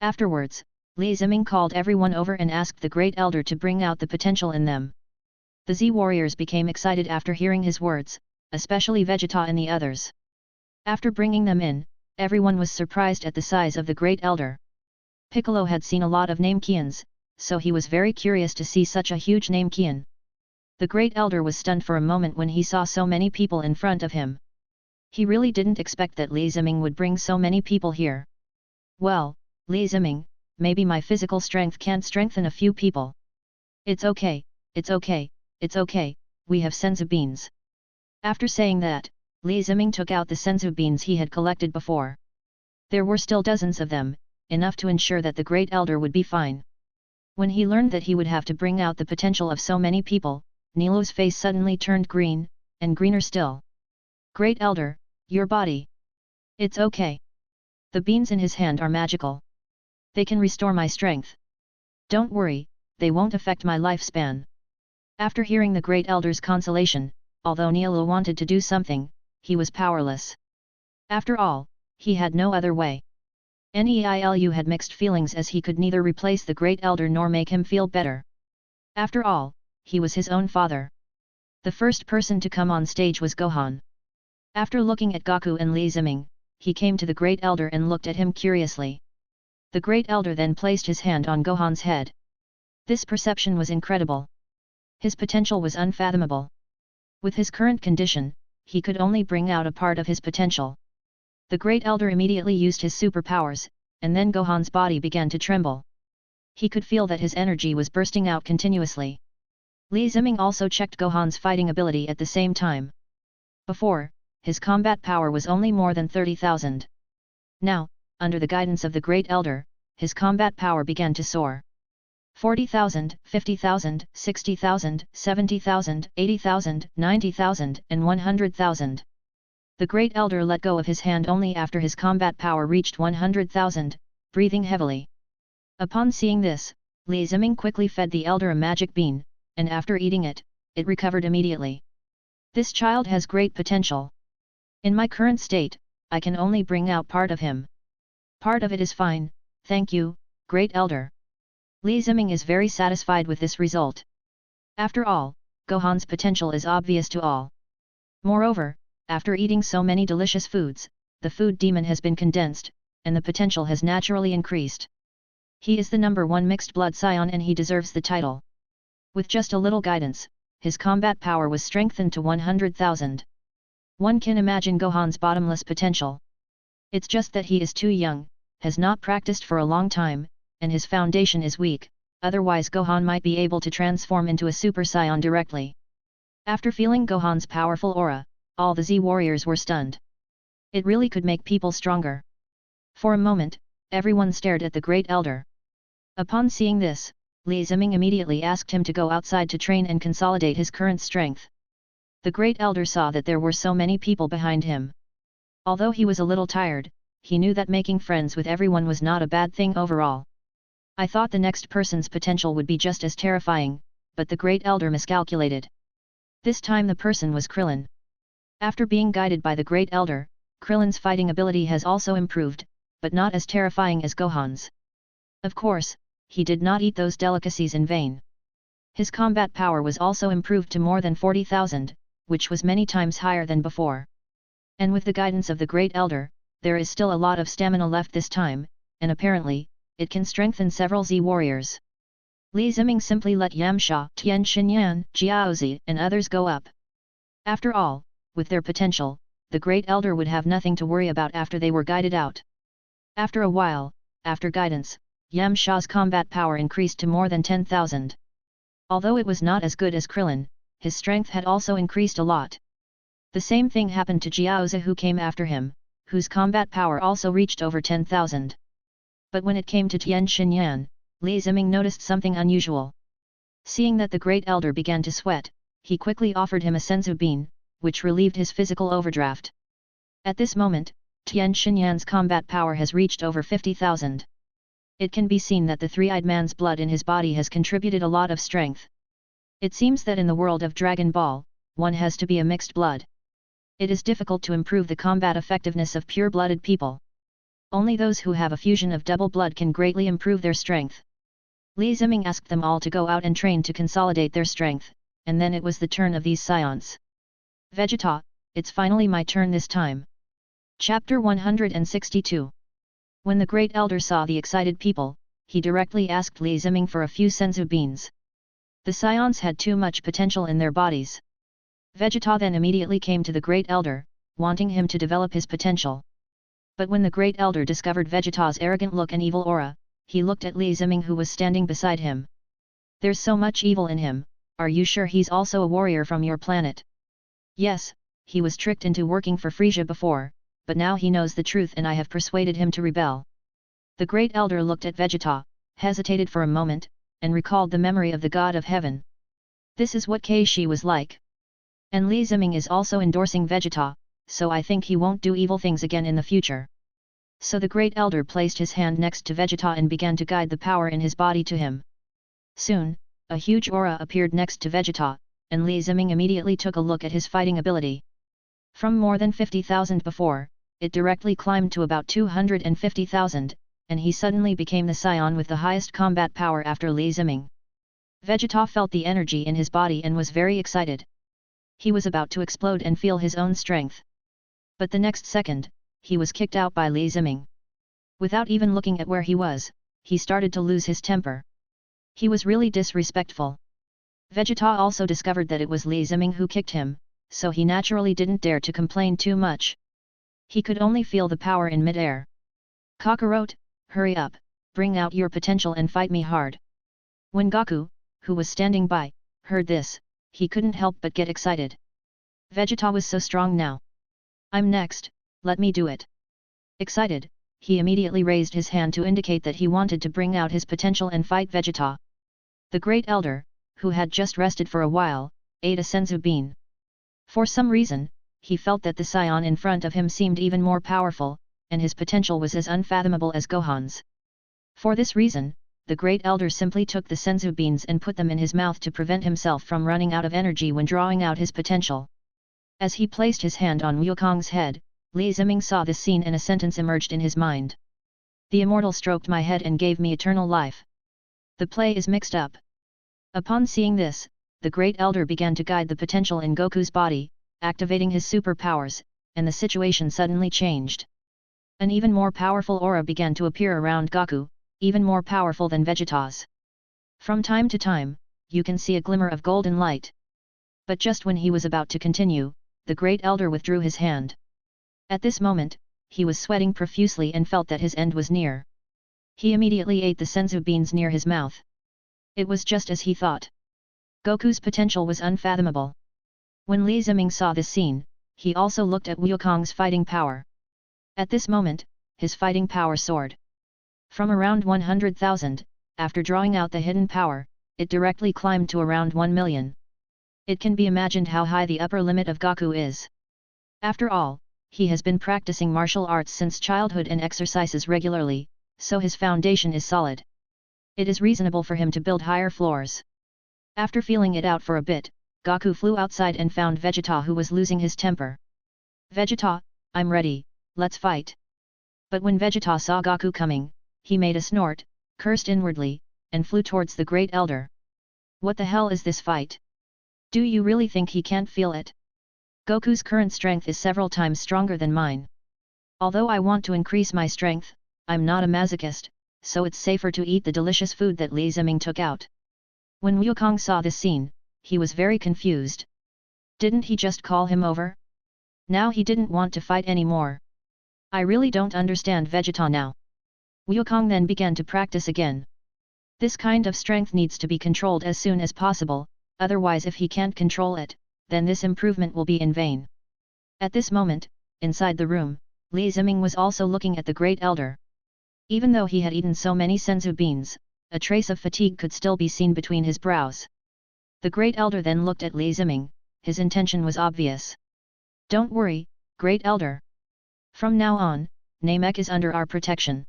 Afterwards, Li Ziming called everyone over and asked the Great Elder to bring out the potential in them. The Z warriors became excited after hearing his words, especially Vegeta and the others. After bringing them in, everyone was surprised at the size of the Great Elder. Piccolo had seen a lot of Namekians, so he was very curious to see such a huge Namekian. The Great Elder was stunned for a moment when he saw so many people in front of him. He really didn't expect that Li Ziming would bring so many people here. Well, Li Ziming, maybe my physical strength can't strengthen a few people. It's okay, it's okay, it's okay, we have senzu beans. After saying that, Li Ziming took out the senzu beans he had collected before. There were still dozens of them, enough to ensure that the Great Elder would be fine. When he learned that he would have to bring out the potential of so many people, Nilu's face suddenly turned green, and greener still. Great Elder, your body. It's okay. The beans in his hand are magical. They can restore my strength. Don't worry, they won't affect my lifespan. After hearing the Great Elder's consolation, although Nilu wanted to do something, he was powerless. After all, he had no other way. Neilu had mixed feelings as he could neither replace the Great Elder nor make him feel better. After all, he was his own father. The first person to come on stage was Gohan. After looking at Goku and Li Ziming, he came to the Great Elder and looked at him curiously. The Great Elder then placed his hand on Gohan's head. This perception was incredible. His potential was unfathomable. With his current condition, he could only bring out a part of his potential. The Great Elder immediately used his superpowers, and then Gohan's body began to tremble. He could feel that his energy was bursting out continuously. Li Ziming also checked Gohan's fighting ability at the same time. Before, his combat power was only more than 30,000. Now, under the guidance of the Great Elder, his combat power began to soar. 40,000, 50,000, 60,000, 70,000, 80,000, 90,000, and 100,000. The Great Elder let go of his hand only after his combat power reached 100,000, breathing heavily. Upon seeing this, Li Ziming quickly fed the Elder a magic bean, and after eating it, it recovered immediately. This child has great potential. In my current state, I can only bring out part of him. Part of it is fine, thank you, Great Elder. Li Ziming is very satisfied with this result. After all, Gohan's potential is obvious to all. Moreover, after eating so many delicious foods, the food demon has been condensed, and the potential has naturally increased. He is the #1 mixed blood Saiyan and he deserves the title. With just a little guidance, his combat power was strengthened to 100,000. One can imagine Gohan's bottomless potential. It's just that he is too young, has not practiced for a long time, and his foundation is weak, otherwise Gohan might be able to transform into a Super Saiyan directly. After feeling Gohan's powerful aura, all the Z warriors were stunned. It really could make people stronger. For a moment, everyone stared at the Great Elder. Upon seeing this, Li Ziming immediately asked him to go outside to train and consolidate his current strength. The Great Elder saw that there were so many people behind him. Although he was a little tired, he knew that making friends with everyone was not a bad thing overall. I thought the next person's potential would be just as terrifying, but the Great Elder miscalculated. This time the person was Krillin. After being guided by the Great Elder, Krillin's fighting ability has also improved, but not as terrifying as Gohan's. Of course, he did not eat those delicacies in vain. His combat power was also improved to more than 40,000, which was many times higher than before. And with the guidance of the Great Elder, there is still a lot of stamina left this time, and apparently, it can strengthen several Z warriors. Li Ziming simply let Yamcha, Tian Xinyan, Jiaozi and others go up. After all, with their potential, the Great Elder would have nothing to worry about after they were guided out. After a while, after guidance, Yamcha's combat power increased to more than 10,000. Although it was not as good as Krillin, his strength had also increased a lot. The same thing happened to Jiaozi who came after him, whose combat power also reached over 10,000. But when it came to Tian Xinyan, Li Ziming noticed something unusual. Seeing that the Great Elder began to sweat, he quickly offered him a senzu bean, which relieved his physical overdraft. At this moment, Tian Xinyan's combat power has reached over 50,000. It can be seen that the three-eyed man's blood in his body has contributed a lot of strength. It seems that in the world of Dragon Ball, one has to be a mixed blood. It is difficult to improve the combat effectiveness of pure-blooded people. Only those who have a fusion of double blood can greatly improve their strength. Li Ziming asked them all to go out and train to consolidate their strength, and then it was the turn of these Saiyans. Vegeta, it's finally my turn this time. Chapter 162. When the Great Elder saw the excited people, he directly asked Li Ziming for a few senzu beans. The Saiyans had too much potential in their bodies. Vegeta then immediately came to the Great Elder, wanting him to develop his potential. But when the Great Elder discovered Vegeta's arrogant look and evil aura, he looked at Li Ziming who was standing beside him. There's so much evil in him, are you sure he's also a warrior from your planet? Yes, he was tricked into working for Frieza before, but now he knows the truth and I have persuaded him to rebel. The Great Elder looked at Vegeta, hesitated for a moment, and recalled the memory of the God of Heaven. This is what Keishi was like. And Li Ziming is also endorsing Vegeta, so I think he won't do evil things again in the future. So the Great Elder placed his hand next to Vegeta and began to guide the power in his body to him. Soon, a huge aura appeared next to Vegeta, and Li Ziming immediately took a look at his fighting ability. From more than 50,000 before, it directly climbed to about 250,000, and he suddenly became the Saiyan with the highest combat power after Li Ziming. Vegeta felt the energy in his body and was very excited. He was about to explode and feel his own strength. But the next second, he was kicked out by Li Ziming. Without even looking at where he was, he started to lose his temper. He was really disrespectful. Vegeta also discovered that it was Li Ziming who kicked him, so he naturally didn't dare to complain too much. He could only feel the power in mid-air. Kakarot, hurry up, bring out your potential and fight me hard. When Goku, who was standing by, heard this, he couldn't help but get excited. Vegeta was so strong now. I'm next, let me do it. Excited, he immediately raised his hand to indicate that he wanted to bring out his potential and fight Vegeta. The Great Elder, who had just rested for a while, ate a senzu bean. For some reason, he felt that the Saiyan in front of him seemed even more powerful, and his potential was as unfathomable as Gohan's. For this reason, the Great Elder simply took the senzu beans and put them in his mouth to prevent himself from running out of energy when drawing out his potential. As he placed his hand on Wukong's head, Li Ziming saw this scene and a sentence emerged in his mind. The immortal stroked my head and gave me eternal life. The play is mixed up. Upon seeing this, the Great Elder began to guide the potential in Goku's body, activating his superpowers, and the situation suddenly changed. An even more powerful aura began to appear around Goku, even more powerful than Vegeta's. From time to time, you can see a glimmer of golden light. But just when he was about to continue, the Great Elder withdrew his hand. At this moment, he was sweating profusely and felt that his end was near. He immediately ate the senzu beans near his mouth. It was just as he thought. Goku's potential was unfathomable. When Li Ziming saw this scene, he also looked at Wukong's fighting power. At this moment, his fighting power soared. From around 100,000, after drawing out the hidden power, it directly climbed to around 1 million. It can be imagined how high the upper limit of Goku is. After all, he has been practicing martial arts since childhood and exercises regularly, so his foundation is solid. It is reasonable for him to build higher floors. After feeling it out for a bit, Goku flew outside and found Vegeta, who was losing his temper. "Vegeta, I'm ready, let's fight." But when Vegeta saw Goku coming, he made a snort, cursed inwardly, and flew towards the Great Elder. "What the hell is this fight? Do you really think he can't feel it? Goku's current strength is several times stronger than mine. Although I want to increase my strength, I'm not a masochist, so it's safer to eat the delicious food that Li Ziming took out." When Wukong saw this scene, he was very confused. Didn't he just call him over? Now he didn't want to fight anymore. "I really don't understand Vegeta now." Wukong then began to practice again. This kind of strength needs to be controlled as soon as possible, otherwise if he can't control it, then this improvement will be in vain. At this moment, inside the room, Li Ziming was also looking at the Great Elder. Even though he had eaten so many senzu beans, a trace of fatigue could still be seen between his brows. The Great Elder then looked at Li Ziming, his intention was obvious. "Don't worry, Great Elder. From now on, Namek is under our protection.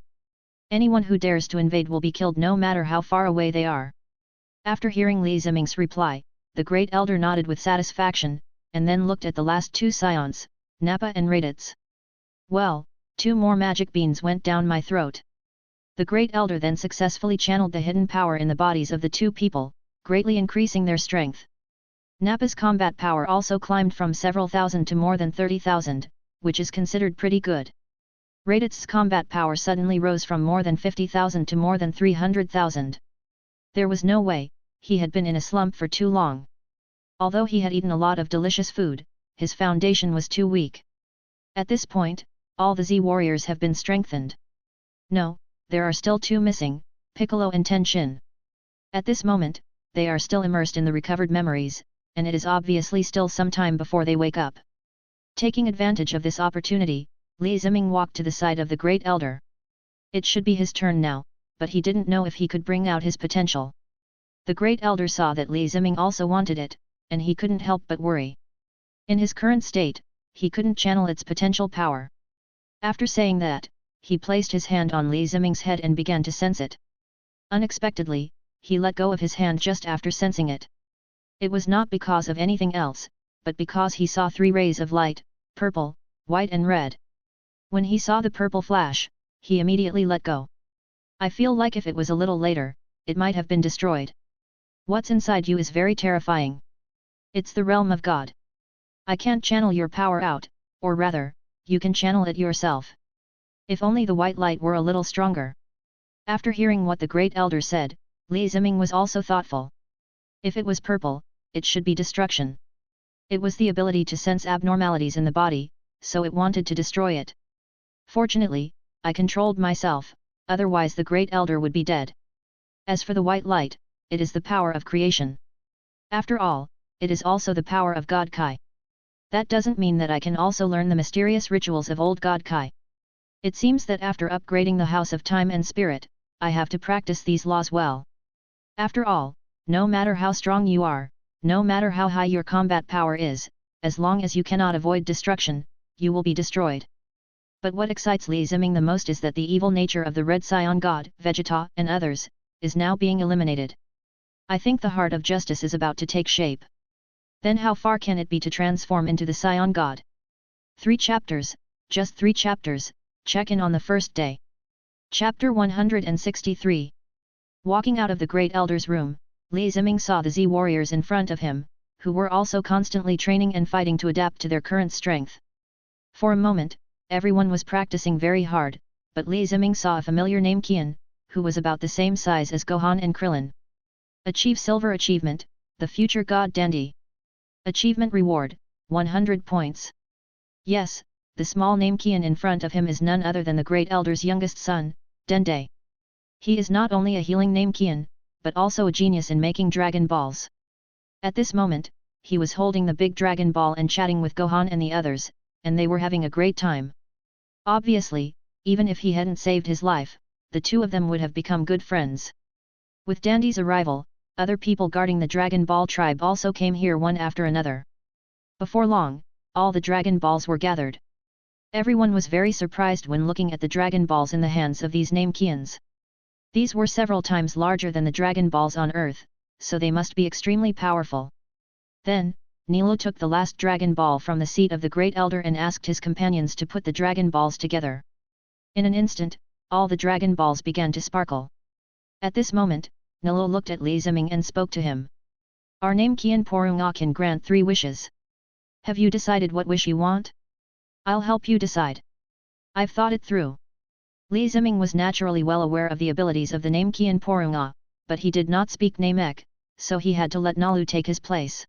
Anyone who dares to invade will be killed no matter how far away they are." After hearing Li Ziming's reply, the Great Elder nodded with satisfaction, and then looked at the last two Saiyans, Nappa and Raditz. "Well, 2 more magic beans went down my throat." The Great Elder then successfully channeled the hidden power in the bodies of the two people, greatly increasing their strength. Nappa's combat power also climbed from several thousand to more than 30,000, which is considered pretty good. Raditz's combat power suddenly rose from more than 50,000 to more than 300,000. There was no way, he had been in a slump for too long. Although he had eaten a lot of delicious food, his foundation was too weak. At this point, all the Z warriors have been strengthened. No, there are still 2 missing, Piccolo and Tenshin. At this moment, they are still immersed in the recovered memories, and it is obviously still some time before they wake up. Taking advantage of this opportunity, Li Ziming walked to the side of the Great Elder. It should be his turn now, but he didn't know if he could bring out his potential. The Great Elder saw that Li Ziming also wanted it, and he couldn't help but worry. In his current state, he couldn't channel its potential power. After saying that, he placed his hand on Li Ziming's head and began to sense it. Unexpectedly, he let go of his hand just after sensing it. It was not because of anything else, but because he saw 3 rays of light, purple, white and red. When he saw the purple flash, he immediately let go. "I feel like if it was a little later, it might have been destroyed. What's inside you is very terrifying. It's the realm of God. I can't channel your power out, or rather, you can channel it yourself. If only the white light were a little stronger." After hearing what the Great Elder said, Li Ziming was also thoughtful. If it was purple, it should be destruction. It was the ability to sense abnormalities in the body, so it wanted to destroy it. Fortunately, I controlled myself, otherwise the Great Elder would be dead. As for the white light, it is the power of creation. After all, it is also the power of God Kai. That doesn't mean that I can also learn the mysterious rituals of old God Kai. It seems that after upgrading the House of Time and Spirit, I have to practice these laws well. After all, no matter how strong you are, no matter how high your combat power is, as long as you cannot avoid destruction, you will be destroyed. But what excites Li Ziming the most is that the evil nature of the Red Saiyan God, Vegeta, and others, is now being eliminated. I think the heart of justice is about to take shape. Then how far can it be to transform into the Saiyan God? 3 chapters, just 3 chapters, check in on the first day. Chapter 163. Walking out of the Great Elder's room, Li Ziming saw the Z warriors in front of him, who were also constantly training and fighting to adapt to their current strength. For a moment, everyone was practicing very hard, but Li Ziming saw a familiar name Qian, who was about the same size as Gohan and Krillin. Achieve Silver Achievement, the Future God Dandy. Achievement Reward, 100 points. Yes, the small name Qian in front of him is none other than the Great Elder's youngest son, Dende. He is not only a healing name Qian, but also a genius in making Dragon Balls. At this moment, he was holding the big Dragon Ball and chatting with Gohan and the others, and they were having a great time. Obviously, even if he hadn't saved his life, the two of them would have become good friends. With Dandy's arrival, other people guarding the Dragon Ball tribe also came here one after another. Before long, all the Dragon Balls were gathered. Everyone was very surprised when looking at the Dragon Balls in the hands of these Namekians. These were several times larger than the Dragon Balls on Earth, so they must be extremely powerful. Then, Nilo took the last Dragon Ball from the seat of the Great Elder and asked his companions to put the Dragon Balls together. In an instant, all the Dragon Balls began to sparkle. At this moment, Nilo looked at Li Ziming and spoke to him. Our Namekian Porunga can grant 3 wishes. Have you decided what wish you want? I'll help you decide. I've thought it through. Li Ziming was naturally well aware of the abilities of the Namekian Porunga, but he did not speak Namek, so he had to let Nalu take his place.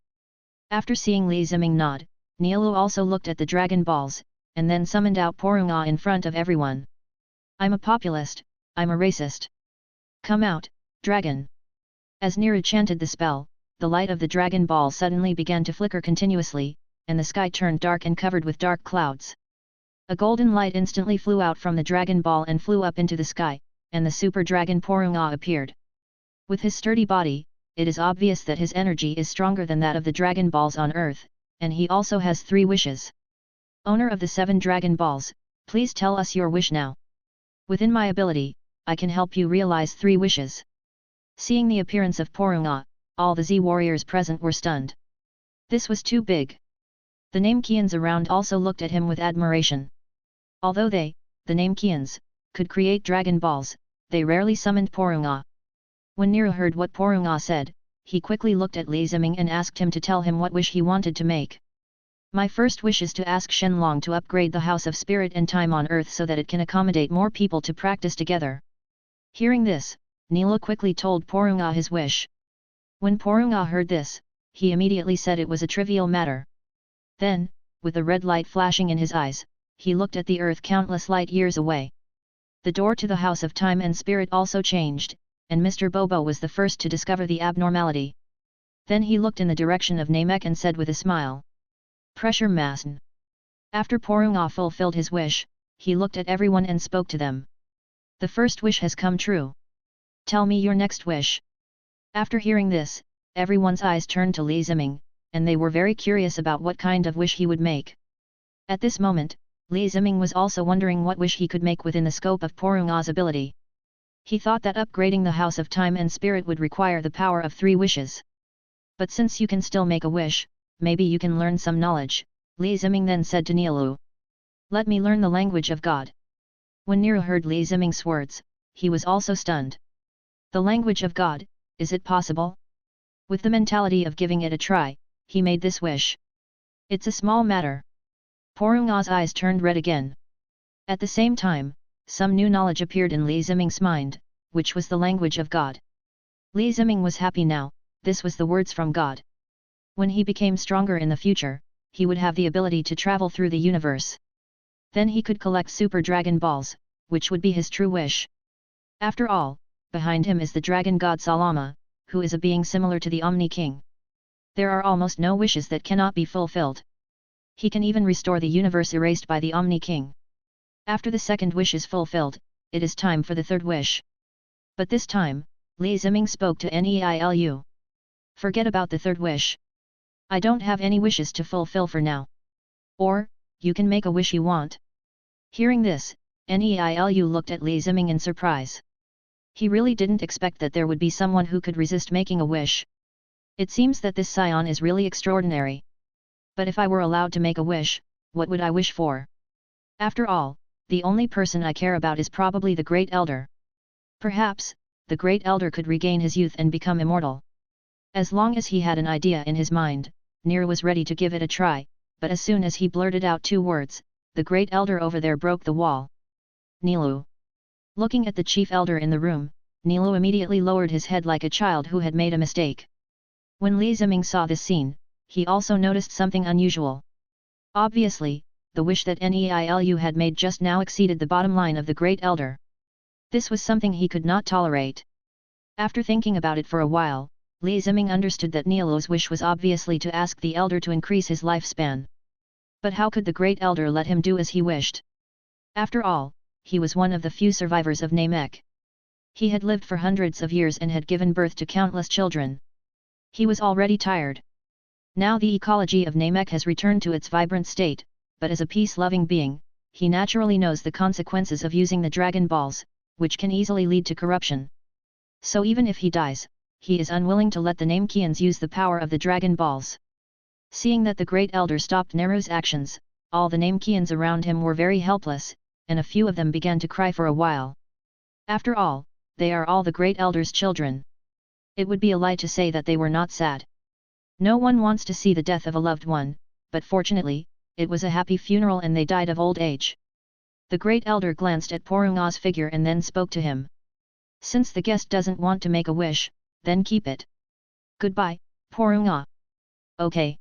After seeing Li Ziming nod, Nialu also looked at the Dragon Balls, and then summoned out Porunga in front of everyone. I'm a populist, I'm a racist. Come out, dragon. As Niru chanted the spell, the light of the Dragon Ball suddenly began to flicker continuously, and the sky turned dark and covered with dark clouds. A golden light instantly flew out from the Dragon Ball and flew up into the sky, and the Super Dragon Porunga appeared. With his sturdy body, it is obvious that his energy is stronger than that of the Dragon Balls on Earth, and he also has 3 wishes. Owner of the 7 Dragon Balls, please tell us your wish now. Within my ability, I can help you realize 3 wishes. Seeing the appearance of Porunga, all the Z warriors present were stunned. This was too big. The Namekians around also looked at him with admiration. Although they, the Namekians, could create Dragon Balls, they rarely summoned Porunga. When Niru heard what Porunga said, he quickly looked at Li Ziming and asked him to tell him what wish he wanted to make. My first wish is to ask Shenlong to upgrade the House of Spirit and Time on Earth so that it can accommodate more people to practice together. Hearing this, Nilo quickly told Porunga his wish. When Porunga heard this, he immediately said it was a trivial matter. Then, with a red light flashing in his eyes, he looked at the earth countless light years away. The door to the House of Time and Spirit also changed, and Mr. Bobo was the first to discover the abnormality. Then he looked in the direction of Namek and said with a smile. Pressure Masen. After Porunga fulfilled his wish, he looked at everyone and spoke to them. The first wish has come true. Tell me your next wish. After hearing this, everyone's eyes turned to Li Ziming, and they were very curious about what kind of wish he would make. At this moment, Li Ziming was also wondering what wish he could make within the scope of Porunga's ability. He thought that upgrading the House of Time and Spirit would require the power of 3 wishes. But since you can still make a wish, maybe you can learn some knowledge, Li Ziming then said to Nilu. Let me learn the language of God. When Niru heard Li Ziming's words, he was also stunned. The language of God, is it possible? With the mentality of giving it a try, he made this wish. It's a small matter. Porunga's eyes turned red again. At the same time, some new knowledge appeared in Li Ziming's mind, which was the language of God. Li Ziming was happy now, this was the words from God. When he became stronger in the future, he would have the ability to travel through the universe. Then he could collect Super Dragon Balls, which would be his true wish. After all, behind him is the Dragon God Salama, who is a being similar to the Omni King. There are almost no wishes that cannot be fulfilled. He can even restore the universe erased by the Omni King. After the second wish is fulfilled, it is time for the third wish. But this time, Li Ziming spoke to Neilu. Forget about the third wish. I don't have any wishes to fulfill for now. Or, you can make a wish you want. Hearing this, Neilu looked at Li Ziming in surprise. He really didn't expect that there would be someone who could resist making a wish. It seems that this Saiyan is really extraordinary. But if I were allowed to make a wish, what would I wish for? After all, the only person I care about is probably the Great Elder. Perhaps, the Great Elder could regain his youth and become immortal. As long as he had an idea in his mind, Niru was ready to give it a try, but as soon as he blurted out 2 words, the Great Elder over there broke the wall. Nilu. Looking at the Chief Elder in the room, Nilu immediately lowered his head like a child who had made a mistake. When Li Ziming saw this scene, he also noticed something unusual. Obviously, the wish that Neilu had made just now exceeded the bottom line of the Great Elder. This was something he could not tolerate. After thinking about it for a while, Li Ziming understood that Nilou's wish was obviously to ask the elder to increase his lifespan. But how could the great elder let him do as he wished? After all, he was one of the few survivors of Namek. He had lived for hundreds of years and had given birth to countless children. He was already tired. Now the ecology of Namek has returned to its vibrant state, but as a peace-loving being, he naturally knows the consequences of using the Dragon Balls, which can easily lead to corruption. So even if he dies, he is unwilling to let the Namekians use the power of the Dragon Balls. Seeing that the Great Elder stopped Neru's actions, all the Namekians around him were very helpless, and a few of them began to cry for a while. After all, they are all the Great Elder's children. It would be a lie to say that they were not sad. No one wants to see the death of a loved one, but fortunately, it was a happy funeral and they died of old age. The Great Elder glanced at Porunga's figure and then spoke to him. Since the guest doesn't want to make a wish, then keep it. Goodbye, Porunga. Okay.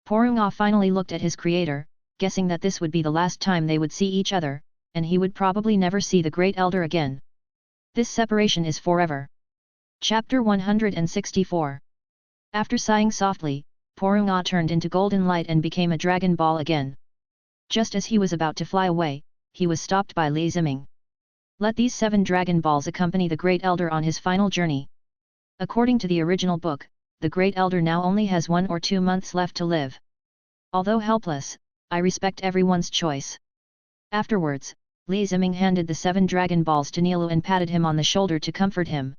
Porunga finally looked at his creator, guessing that this would be the last time they would see each other, and he would probably never see the Great Elder again. This separation is forever. Chapter 164. After sighing softly, Porunga turned into golden light and became a Dragon Ball again. Just as he was about to fly away, he was stopped by Li Ziming. Let these 7 Dragon Balls accompany the Great Elder on his final journey. According to the original book, the Great Elder now only has 1 or 2 months left to live. Although helpless, I respect everyone's choice. Afterwards, Li Ziming handed the 7 Dragon Balls to Nilou and patted him on the shoulder to comfort him.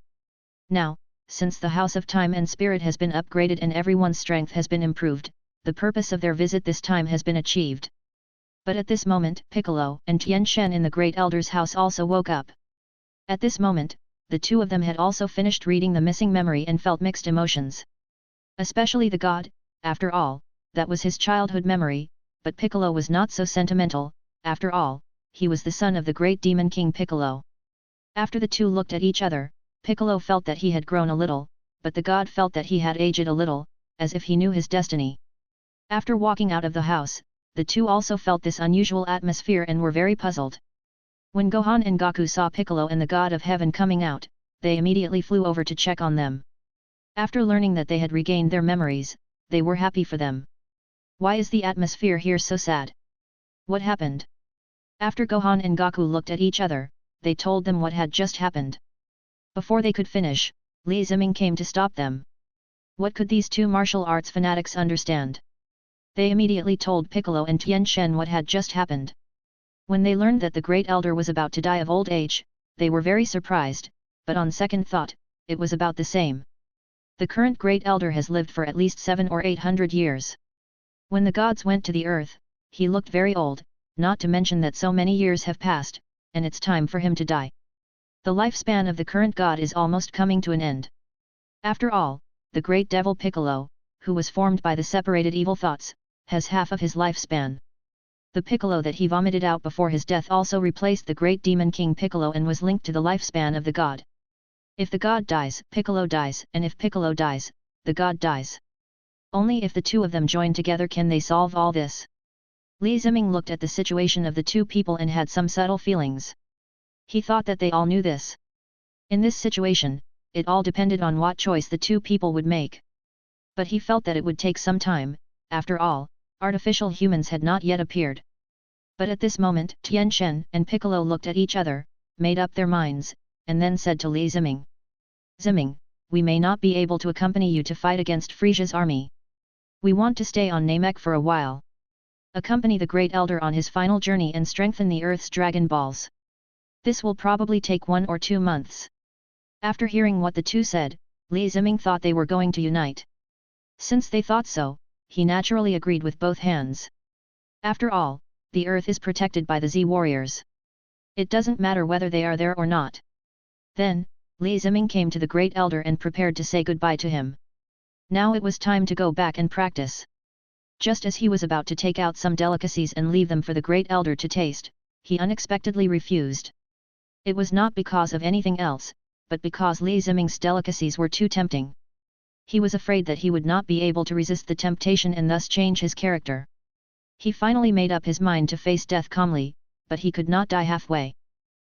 Now, since the House of Time and Spirit has been upgraded and everyone's strength has been improved, the purpose of their visit this time has been achieved. But at this moment, Piccolo and Tian Shen in the Great Elder's house also woke up. At this moment, the two of them had also finished reading the missing memory and felt mixed emotions. Especially the god, after all, that was his childhood memory, but Piccolo was not so sentimental, after all, he was the son of the great demon king Piccolo. After the two looked at each other, Piccolo felt that he had grown a little, but the god felt that he had aged a little, as if he knew his destiny. After walking out of the house, the two also felt this unusual atmosphere and were very puzzled. When Gohan and Goku saw Piccolo and the God of Heaven coming out, they immediately flew over to check on them. After learning that they had regained their memories, they were happy for them. Why is the atmosphere here so sad? What happened? After Gohan and Goku looked at each other, they told them what had just happened. Before they could finish, Li Ziming came to stop them. What could these two martial arts fanatics understand? They immediately told Piccolo and Tian Shen what had just happened. When they learned that the Great Elder was about to die of old age, they were very surprised, but on second thought, it was about the same. The current Great Elder has lived for at least 700 or 800 years. When the gods went to the earth, he looked very old, not to mention that so many years have passed, and it's time for him to die. The lifespan of the current god is almost coming to an end. After all, the great devil Piccolo, who was formed by the separated evil thoughts, has half of his lifespan. The Piccolo that he vomited out before his death also replaced the great demon king Piccolo and was linked to the lifespan of the god. If the god dies, Piccolo dies, and if Piccolo dies, the god dies. Only if the two of them join together can they solve all this. Li Ziming looked at the situation of the two people and had some subtle feelings. He thought that they all knew this. In this situation, it all depended on what choice the two people would make. But he felt that it would take some time, after all, artificial humans had not yet appeared. But at this moment, Tian Shen and Piccolo looked at each other, made up their minds, and then said to Li Ziming. Ziming, we may not be able to accompany you to fight against Frieza's army. We want to stay on Namek for a while. Accompany the Great Elder on his final journey and strengthen the Earth's Dragon Balls. This will probably take 1 or 2 months. After hearing what the two said, Li Ziming thought they were going to unite. Since they thought so, he naturally agreed with both hands. After all, the Earth is protected by the Z warriors. It doesn't matter whether they are there or not. Then, Li Ziming came to the Great Elder and prepared to say goodbye to him. Now it was time to go back and practice. Just as he was about to take out some delicacies and leave them for the Great Elder to taste, he unexpectedly refused. It was not because of anything else, but because Li Ziming's delicacies were too tempting. He was afraid that he would not be able to resist the temptation and thus change his character. He finally made up his mind to face death calmly, but he could not die halfway.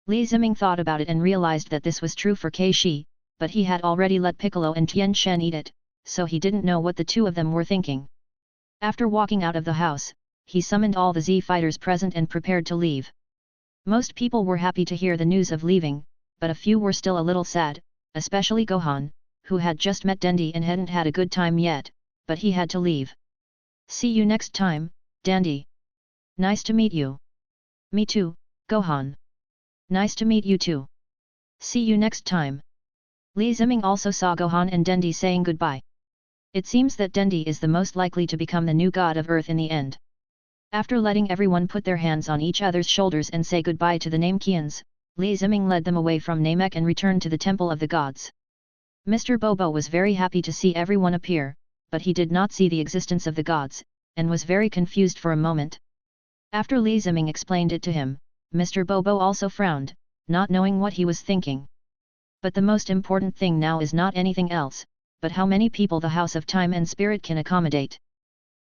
Li Ziming thought about it and realized that this was true for Keishi, but he had already let Piccolo and Tien Shen eat it, so he didn't know what the two of them were thinking. After walking out of the house, he summoned all the Z fighters present and prepared to leave. Most people were happy to hear the news of leaving, but a few were still a little sad, especially Gohan, who had just met Dandy and hadn't had a good time yet, but he had to leave. See you next time, Dandy. Nice to meet you. Me too, Gohan. Nice to meet you too. See you next time. Li Ziming also saw Gohan and Dandy saying goodbye. It seems that Dandy is the most likely to become the new god of Earth in the end. After letting everyone put their hands on each other's shoulders and say goodbye to the Namekians, Li Ziming led them away from Namek and returned to the Temple of the Gods. Mr. Bobo was very happy to see everyone appear, but he did not see the existence of the gods, and was very confused for a moment. After Li Ziming explained it to him, Mr. Bobo also frowned, not knowing what he was thinking. But the most important thing now is not anything else, but how many people the House of Time and Spirit can accommodate.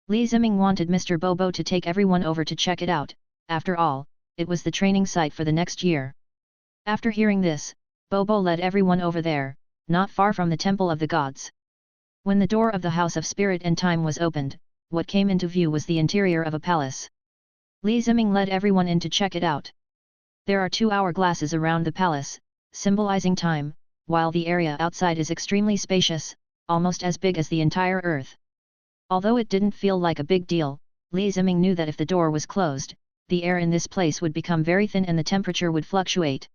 Li Ziming wanted Mr. Bobo to take everyone over to check it out, after all, it was the training site for the next year. After hearing this, Bobo led everyone over there, not far from the Temple of the Gods. When the door of the House of Spirit and Time was opened, what came into view was the interior of a palace. Li Ziming led everyone in to check it out. There are 2 hourglasses around the palace, symbolizing time, while the area outside is extremely spacious, almost as big as the entire Earth. Although it didn't feel like a big deal, Li Ziming knew that if the door was closed, the air in this place would become very thin and the temperature would fluctuate.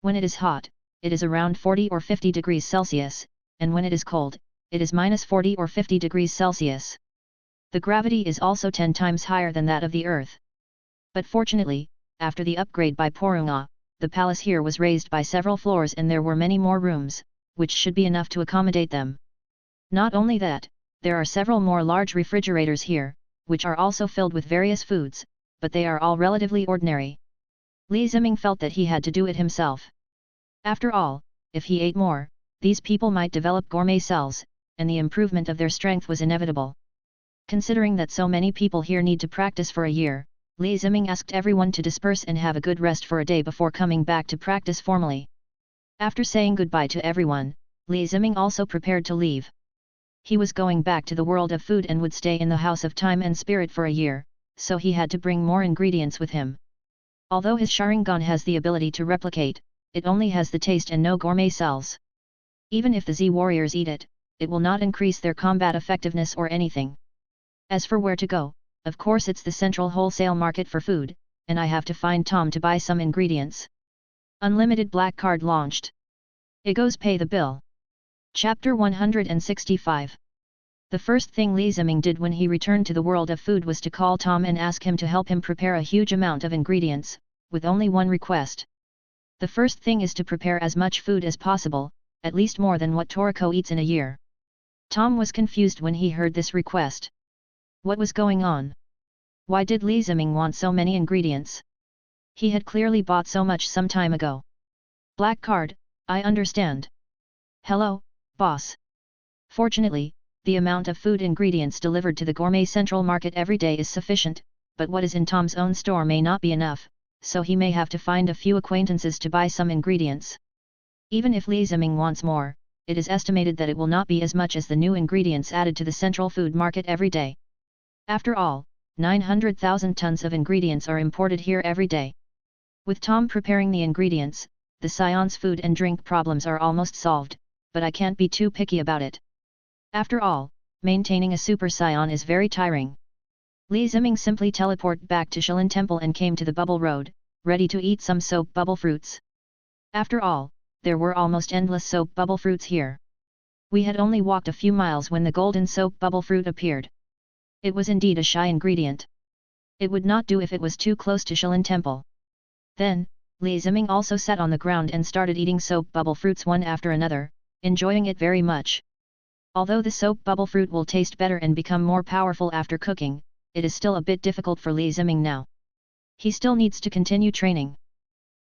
When it is hot, it is around 40 or 50 degrees Celsius, and when it is cold, it is minus 40 or 50 degrees Celsius. The gravity is also 10 times higher than that of the Earth. But fortunately, after the upgrade by Porunga, the palace here was raised by several floors and there were many more rooms, which should be enough to accommodate them. Not only that, there are several more large refrigerators here, which are also filled with various foods, but they are all relatively ordinary. Li Ziming felt that he had to do it himself. After all, if he ate more, these people might develop gourmet cells, and the improvement of their strength was inevitable. Considering that so many people here need to practice for a year, Li Ziming asked everyone to disperse and have a good rest for a day before coming back to practice formally. After saying goodbye to everyone, Li Ziming also prepared to leave. He was going back to the world of food and would stay in the House of Time and Spirit for a year, so he had to bring more ingredients with him. Although his Sharingan has the ability to replicate, it only has the taste and no gourmet cells. Even if the Z warriors eat it, it will not increase their combat effectiveness or anything. As for where to go, of course it's the central wholesale market for food, and I have to find Tom to buy some ingredients. Unlimited black card launched. Egos pay the bill. Chapter 165. The first thing Li Ziming did when he returned to the world of food was to call Tom and ask him to help him prepare a huge amount of ingredients, with only one request. The first thing is to prepare as much food as possible, at least more than what Toriko eats in a year. Tom was confused when he heard this request. What was going on? Why did Li Ziming want so many ingredients? He had clearly bought so much some time ago. Black card, I understand. Hello, boss. Fortunately, the amount of food ingredients delivered to the gourmet central market every day is sufficient, but what is in Tom's own store may not be enough, so he may have to find a few acquaintances to buy some ingredients. Even if Li Ziming wants more, it is estimated that it will not be as much as the new ingredients added to the central food market every day. After all, 900,000 tons of ingredients are imported here every day. With Tom preparing the ingredients, the Saiyan's food and drink problems are almost solved, but I can't be too picky about it. After all, maintaining a Super Saiyan is very tiring. Li Ziming simply teleported back to Shilin Temple and came to the Bubble Road, ready to eat some soap bubble fruits. After all, there were almost endless soap bubble fruits here. We had only walked a few miles when the golden soap bubble fruit appeared. It was indeed a shy ingredient. It would not do if it was too close to Shilin Temple. Then, Li Ziming also sat on the ground and started eating soap bubble fruits one after another, enjoying it very much. Although the soap bubble fruit will taste better and become more powerful after cooking, it is still a bit difficult for Li Ziming now. He still needs to continue training.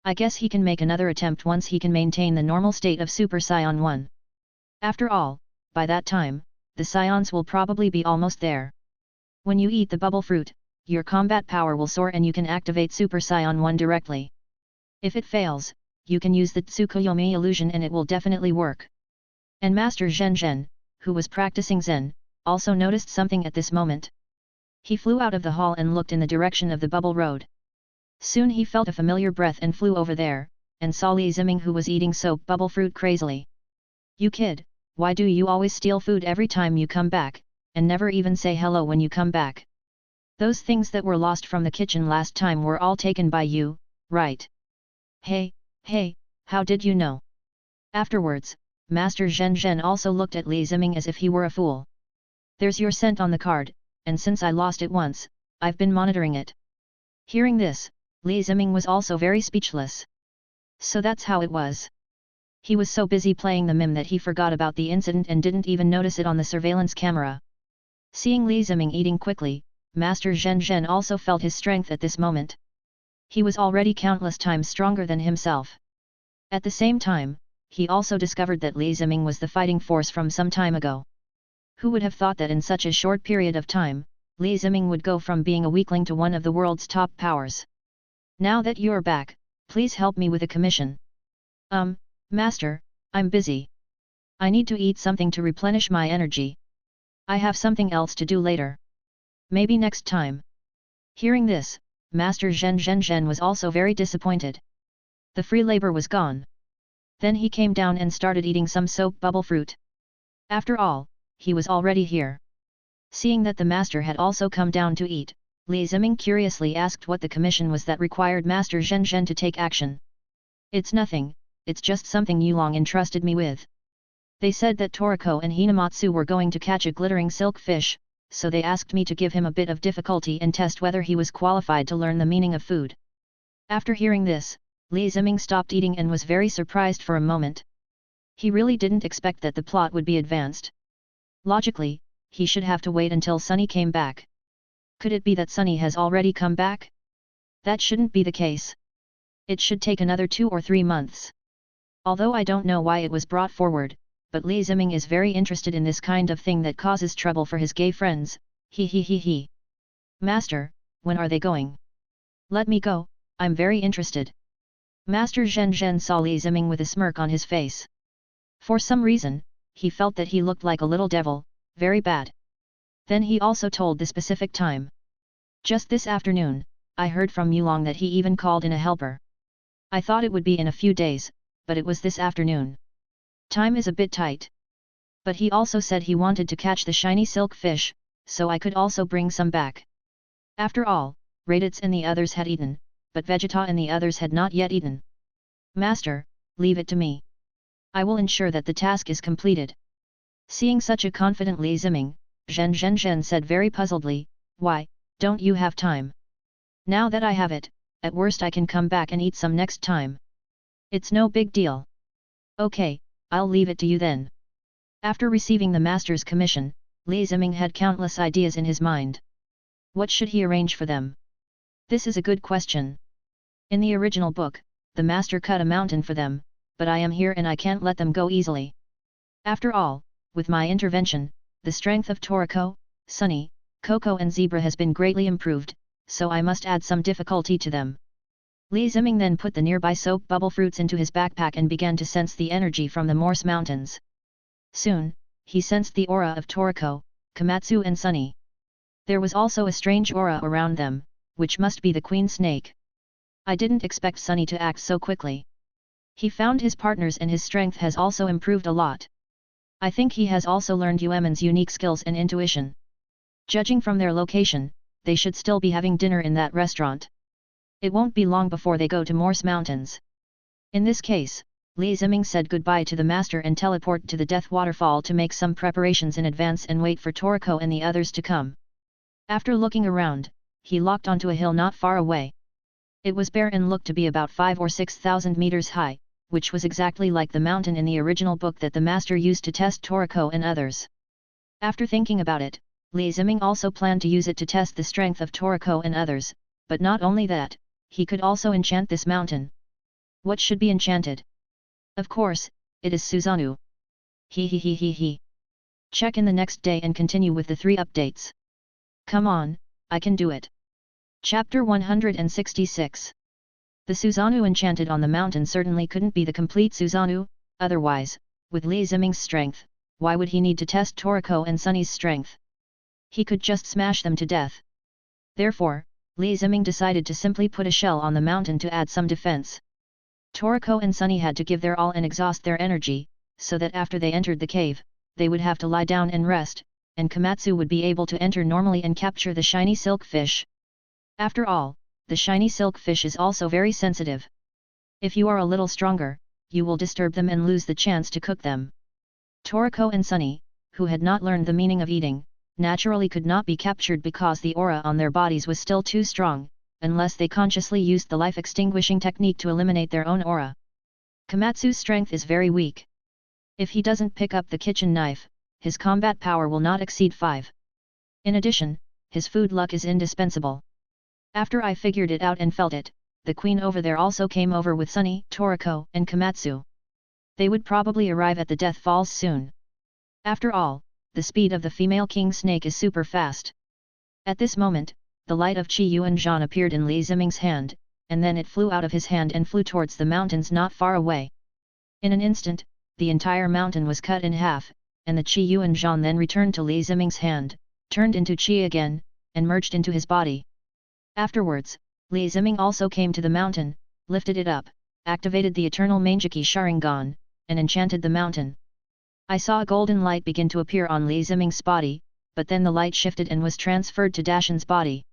I guess he can make another attempt once he can maintain the normal state of Super Saiyan 1. After all, by that time, the Saiyans will probably be almost there. When you eat the bubble fruit, your combat power will soar and you can activate Super Saiyan 1 directly. If it fails, you can use the Tsukuyomi illusion and it will definitely work. And Master Zhen Zhen, who was practicing Zen, also noticed something at this moment. He flew out of the hall and looked in the direction of the bubble road. Soon he felt a familiar breath and flew over there, and saw Li Ziming, who was eating soap bubble fruit crazily. "You kid, why do you always steal food every time you come back, and never even say hello when you come back? Those things that were lost from the kitchen last time were all taken by you, right? Hey, how did you know?" Afterwards, Master Zhen Zhen also looked at Li Ziming as if he were a fool. "There's your scent on the card, and since I lost it once, I've been monitoring it." Hearing this, Li Ziming was also very speechless. So that's how it was. He was so busy playing the mime that he forgot about the incident and didn't even notice it on the surveillance camera. Seeing Li Ziming eating quickly, Master Zhen Zhen also felt his strength at this moment. He was already countless times stronger than himself. At the same time, he also discovered that Li Ziming was the fighting force from some time ago. Who would have thought that in such a short period of time, Li Ziming would go from being a weakling to one of the world's top powers? "Now that you're back, please help me with a commission." Master, I'm busy. I need to eat something to replenish my energy. I have something else to do later. Maybe next time." Hearing this, Master Zhen Zhen was also very disappointed. The free labor was gone. Then he came down and started eating some soap bubble fruit. After all, he was already here. Seeing that the master had also come down to eat, Li Ziming curiously asked what the commission was that required Master Zhen Zhen to take action. "It's nothing, it's just something Yulong entrusted me with. They said that Toriko and Hinamatsu were going to catch a glittering silk fish, so they asked me to give him a bit of difficulty and test whether he was qualified to learn the meaning of food." After hearing this, Li Ziming stopped eating and was very surprised for a moment. He really didn't expect that the plot would be advanced. Logically, he should have to wait until Sunny came back. Could it be that Sunny has already come back? That shouldn't be the case. It should take another 2 or 3 months. Although I don't know why it was brought forward, but Li Ziming is very interested in this kind of thing that causes trouble for his gay friends. He. "Master, when are they going? Let me go, I'm very interested." Master Zhen Zhen saw Li Ziming with a smirk on his face. For some reason, he felt that he looked like a little devil, very bad. Then he also told the specific time. "Just this afternoon, I heard from Yulong that he even called in a helper. I thought it would be in a few days, but it was this afternoon. Time is a bit tight. But he also said he wanted to catch the shiny silk fish, so I could also bring some back." After all, Raditz and the others had eaten, but Vegeta and the others had not yet eaten. "Master, leave it to me. I will ensure that the task is completed." Seeing such a confident Li Ziming, Zhen Zhen said very puzzledly, "Why, don't you have time? Now that I have it, at worst I can come back and eat some next time. It's no big deal." "Okay, I'll leave it to you then." After receiving the master's commission, Li Ziming had countless ideas in his mind. What should he arrange for them? This is a good question. In the original book, the master cut a mountain for them, but I am here and I can't let them go easily. After all, with my intervention, the strength of Toriko, Sunny, Coco and Zebra has been greatly improved, so I must add some difficulty to them. Li Ziming then put the nearby soap bubble fruits into his backpack and began to sense the energy from the Morse Mountains. Soon, he sensed the aura of Toriko, Komatsu and Sunny. There was also a strange aura around them, which must be the Queen Snake. I didn't expect Sunny to act so quickly. He found his partners and his strength has also improved a lot. I think he has also learned Yuemon's unique skills and intuition. Judging from their location, they should still be having dinner in that restaurant. It won't be long before they go to Morse Mountains. In this case, Li Ziming said goodbye to the master and teleported to the Death Waterfall to make some preparations in advance and wait for Toriko and the others to come. After looking around, he locked onto a hill not far away. It was bare and looked to be about 5 or 6,000 meters high, which was exactly like the mountain in the original book that the master used to test Toriko and others. After thinking about it, Li Ziming also planned to use it to test the strength of Toriko and others, but not only that, he could also enchant this mountain. What should be enchanted? Of course, it is Susanoo. He. Check in the next day and continue with the 3 updates. Come on, I can do it. Chapter 166. The Susanoo enchanted on the mountain certainly couldn't be the complete Susanoo, otherwise, With Li Ziming's strength, why would he need to test Toriko and Sunny's strength? He could just smash them to death. Therefore, Li Ziming decided to simply put a shell on the mountain to add some defense. Toriko and Sunny had to give their all and exhaust their energy, so that after they entered the cave, they would have to lie down and rest, and Komatsu would be able to enter normally and capture the shiny silk fish. After all, the shiny silk fish is also very sensitive. If you are a little stronger, you will disturb them and lose the chance to cook them. Toriko and Sunny, who had not learned the meaning of eating, naturally could not be captured because the aura on their bodies was still too strong, unless they consciously used the life-extinguishing technique to eliminate their own aura. Komatsu's strength is very weak. If he doesn't pick up the kitchen knife, his combat power will not exceed 5. In addition, his food luck is indispensable. After I figured it out and felt it, the queen over there also came over with Sunny, Toriko, and Komatsu. They would probably arrive at the Death Falls soon. After all, the speed of the female king snake is super fast. At this moment, the light of Qi Yuanzhan appeared in Li Ziming's hand, and then it flew out of his hand and flew towards the mountains not far away. In an instant, the entire mountain was cut in half, and the Qi Yuanzhan then returned to Li Ziming's hand, turned into Qi again, and merged into his body. Afterwards, Li Ziming also came to the mountain, lifted it up, activated the eternal Manjiki Sharingan, and enchanted the mountain. I saw a golden light begin to appear on Li Ziming's body, but then the light shifted and was transferred to Dashan's body.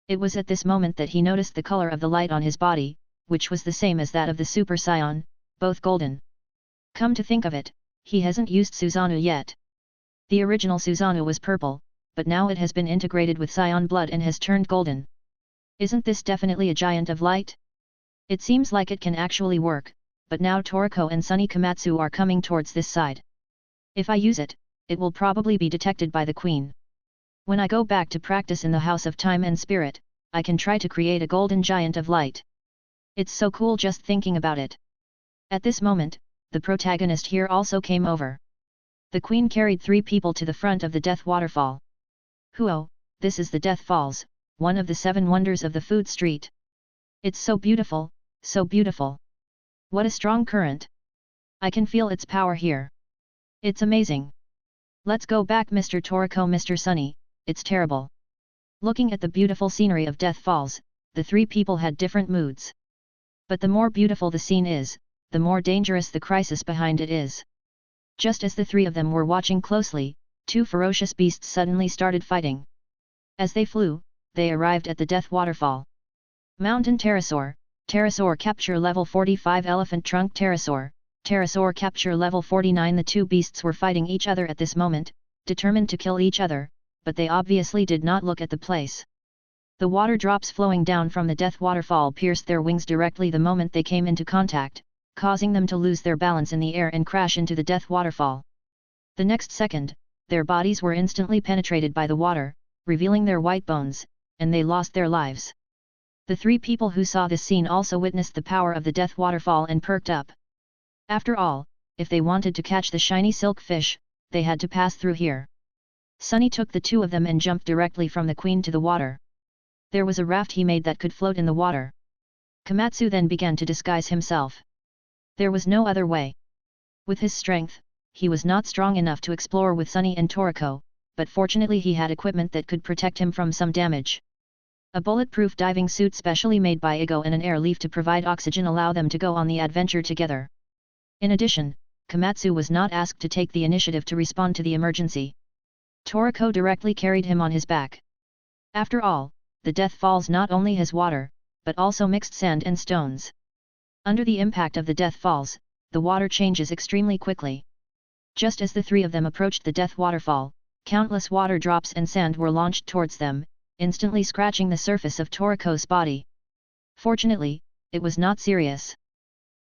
It was at this moment that he noticed the color of the light on his body, which was the same as that of the Super Saiyan, both golden. Come to think of it, he hasn't used Susanoo yet. The original Susanoo was purple, but now it has been integrated with Saiyan blood and has turned golden. Isn't this definitely a giant of light? It seems like it can actually work, but now Toriko and Sunny Komatsu are coming towards this side. If I use it, it will probably be detected by the queen. When I go back to practice in the House of Time and Spirit, I can try to create a golden giant of light. It's so cool just thinking about it. At this moment, the protagonist here also came over. The queen carried 3 people to the front of the Death Waterfall. Huo, this is the Death Falls, one of the 7 wonders of the food street. It's so beautiful, so beautiful. What a strong current. I can feel its power here. It's amazing. Let's go back, Mr. Toriko, Mr. Sunny, it's terrible. Looking at the beautiful scenery of Death Falls, the 3 people had different moods. But the more beautiful the scene is, the more dangerous the crisis behind it is. Just as the 3 of them were watching closely, 2 ferocious beasts suddenly started fighting. As they flew, they arrived at the Death Waterfall. Mountain Pterosaur, Pterosaur capture level 45. Elephant Trunk Pterosaur, Pterosaur capture level 49. The 2 beasts were fighting each other at this moment, determined to kill each other, but they obviously did not look at the place. The water drops flowing down from the Death Waterfall pierced their wings directly the moment they came into contact, causing them to lose their balance in the air and crash into the Death Waterfall. The next second, their bodies were instantly penetrated by the water, revealing their white bones, and they lost their lives. The 3 people who saw this scene also witnessed the power of the Death Waterfall and perked up. After all, if they wanted to catch the shiny silk fish, they had to pass through here. Sunny took the 2 of them and jumped directly from the queen to the water. There was a raft he made that could float in the water. Komatsu then began to disguise himself. There was no other way. With his strength, he was not strong enough to explore with Sunny and Toriko, but fortunately he had equipment that could protect him from some damage. A bulletproof diving suit specially made by Igo and an air leaf to provide oxygen allow them to go on the adventure together. In addition, Komatsu was not asked to take the initiative to respond to the emergency. Toriko directly carried him on his back. After all, the Death Falls not only has water, but also mixed sand and stones. Under the impact of the Death Falls, the water changes extremely quickly. Just as the 3 of them approached the Death Waterfall, countless water drops and sand were launched towards them, instantly scratching the surface of Toriko's body. Fortunately, it was not serious.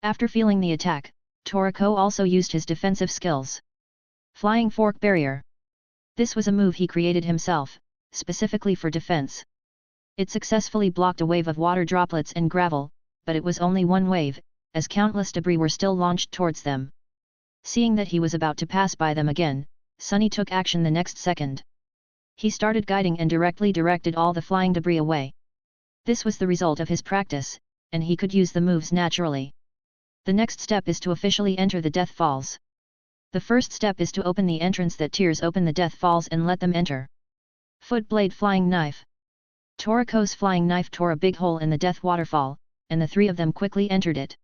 After feeling the attack, Toriko also used his defensive skills. Flying Fork Barrier. This was a move he created himself, specifically for defense. It successfully blocked a wave of water droplets and gravel, but it was only one wave, as countless debris were still launched towards them. Seeing that he was about to pass by them again, Sunny took action the next second. He started guiding and directly directed all the flying debris away. This was the result of his practice, and he could use the moves naturally. The next step is to officially enter the Death Falls. The first step is to open the entrance that tears open the death falls and let them enter. Foot blade flying knife. Toriko's flying knife tore a big hole in the death waterfall, and the three of them quickly entered it.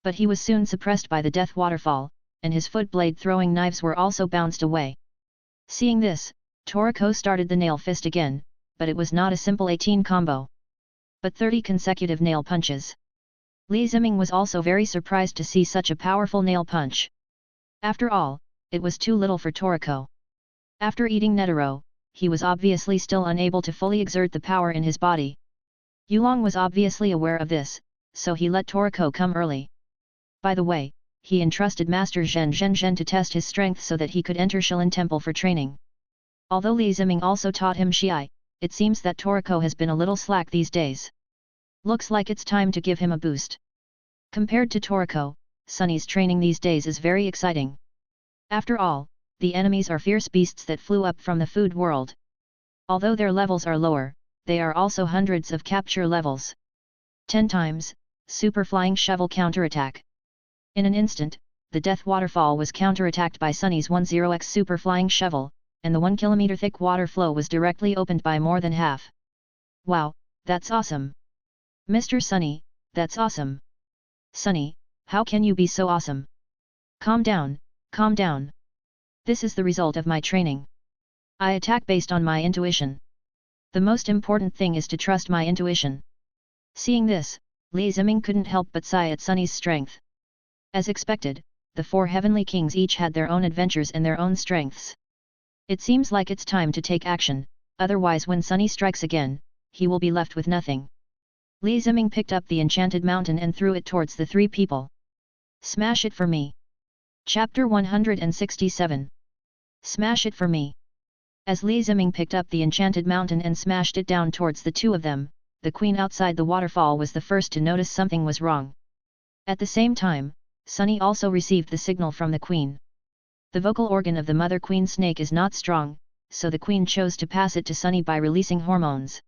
But he was soon suppressed by the death waterfall, and his foot blade throwing knives were also bounced away. Seeing this, Toriko started the nail fist again, but it was not a simple 18 combo, but 30 consecutive nail punches. Li Ziming was also very surprised to see such a powerful nail punch. After all, it was too little for Toriko. After eating Netero, he was obviously still unable to fully exert the power in his body. Yulong was obviously aware of this, so he let Toriko come early. By the way, he entrusted Master Zhen Zhen to test his strength so that he could enter Shilin Temple for training. Although Li Ziming also taught him Shiai, it seems that Toriko has been a little slack these days. Looks like it's time to give him a boost. Compared to Toriko, Sunny's training these days is very exciting. After all, the enemies are fierce beasts that flew up from the food world. Although their levels are lower, they are also hundreds of capture levels. 10 times, Super Flying Shovel counterattack. In an instant, the Death Waterfall was counterattacked by Sunny's 10x Super Flying Shovel, and the 1 kilometer thick water flow was directly opened by more than half. Wow, that's awesome! Mr. Sunny, that's awesome! Sunny, how can you be so awesome? Calm down, calm down. This is the result of my training. I attack based on my intuition. The most important thing is to trust my intuition. Seeing this, Li Ziming couldn't help but sigh at Sunny's strength. As expected, the 4 heavenly kings each had their own adventures and their own strengths. It seems like it's time to take action, otherwise when Sunny strikes again, he will be left with nothing. Li Ziming picked up the enchanted mountain and threw it towards the 3 people. Smash it for me! Chapter 167. Smash it for me! As Li Ziming picked up the enchanted mountain and smashed it down towards the 2 of them, the queen outside the waterfall was the first to notice something was wrong. At the same time, Sunny also received the signal from the queen. The vocal organ of the mother queen snake is not strong, so the queen chose to pass it to Sunny by releasing hormones.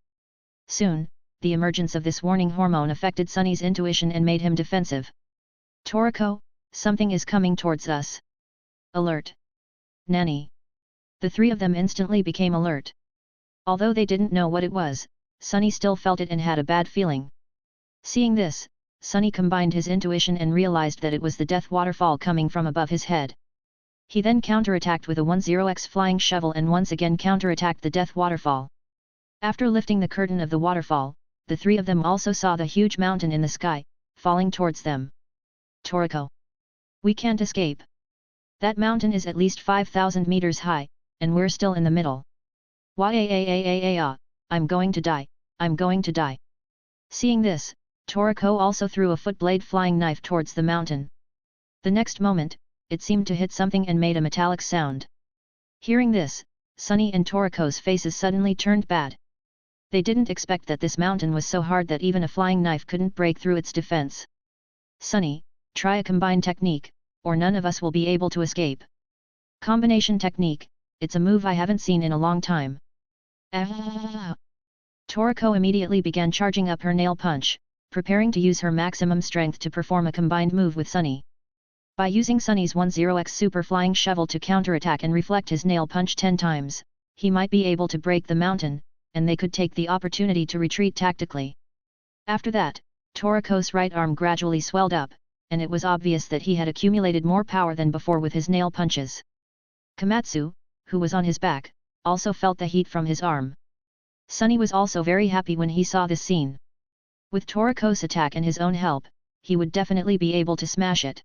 Soon, the emergence of this warning hormone affected Sunny's intuition and made him defensive. Toriko, something is coming towards us. Alert! Nanny! The 3 of them instantly became alert. Although they didn't know what it was, Sunny still felt it and had a bad feeling. Seeing this, Sunny combined his intuition and realized that it was the death waterfall coming from above his head. He then counterattacked with a 10x flying shovel and once again counterattacked the death waterfall. After lifting the curtain of the waterfall, the 3 of them also saw the huge mountain in the sky, falling towards them. Toriko! We can't escape. That mountain is at least 5,000 meters high, and we're still in the middle. I'm going to die, I'm going to die. Seeing this, Toriko also threw a foot blade flying knife towards the mountain. The next moment, it seemed to hit something and made a metallic sound. Hearing this, Sunny and Toriko's faces suddenly turned bad. They didn't expect that this mountain was so hard that even a flying knife couldn't break through its defense. Sunny, try a combined technique, or none of us will be able to escape. Combination technique, it's a move I haven't seen in a long time. Toriko immediately began charging up her nail punch, preparing to use her maximum strength to perform a combined move with Sunny. By using Sunny's 10x super flying shovel to counterattack and reflect his nail punch 10 times, he might be able to break the mountain, and they could take the opportunity to retreat tactically. After that, Toriko's right arm gradually swelled up, and it was obvious that he had accumulated more power than before with his nail punches. Komatsu, who was on his back, also felt the heat from his arm. Sunny was also very happy when he saw this scene. With Toriko's attack and his own help, he would definitely be able to smash it.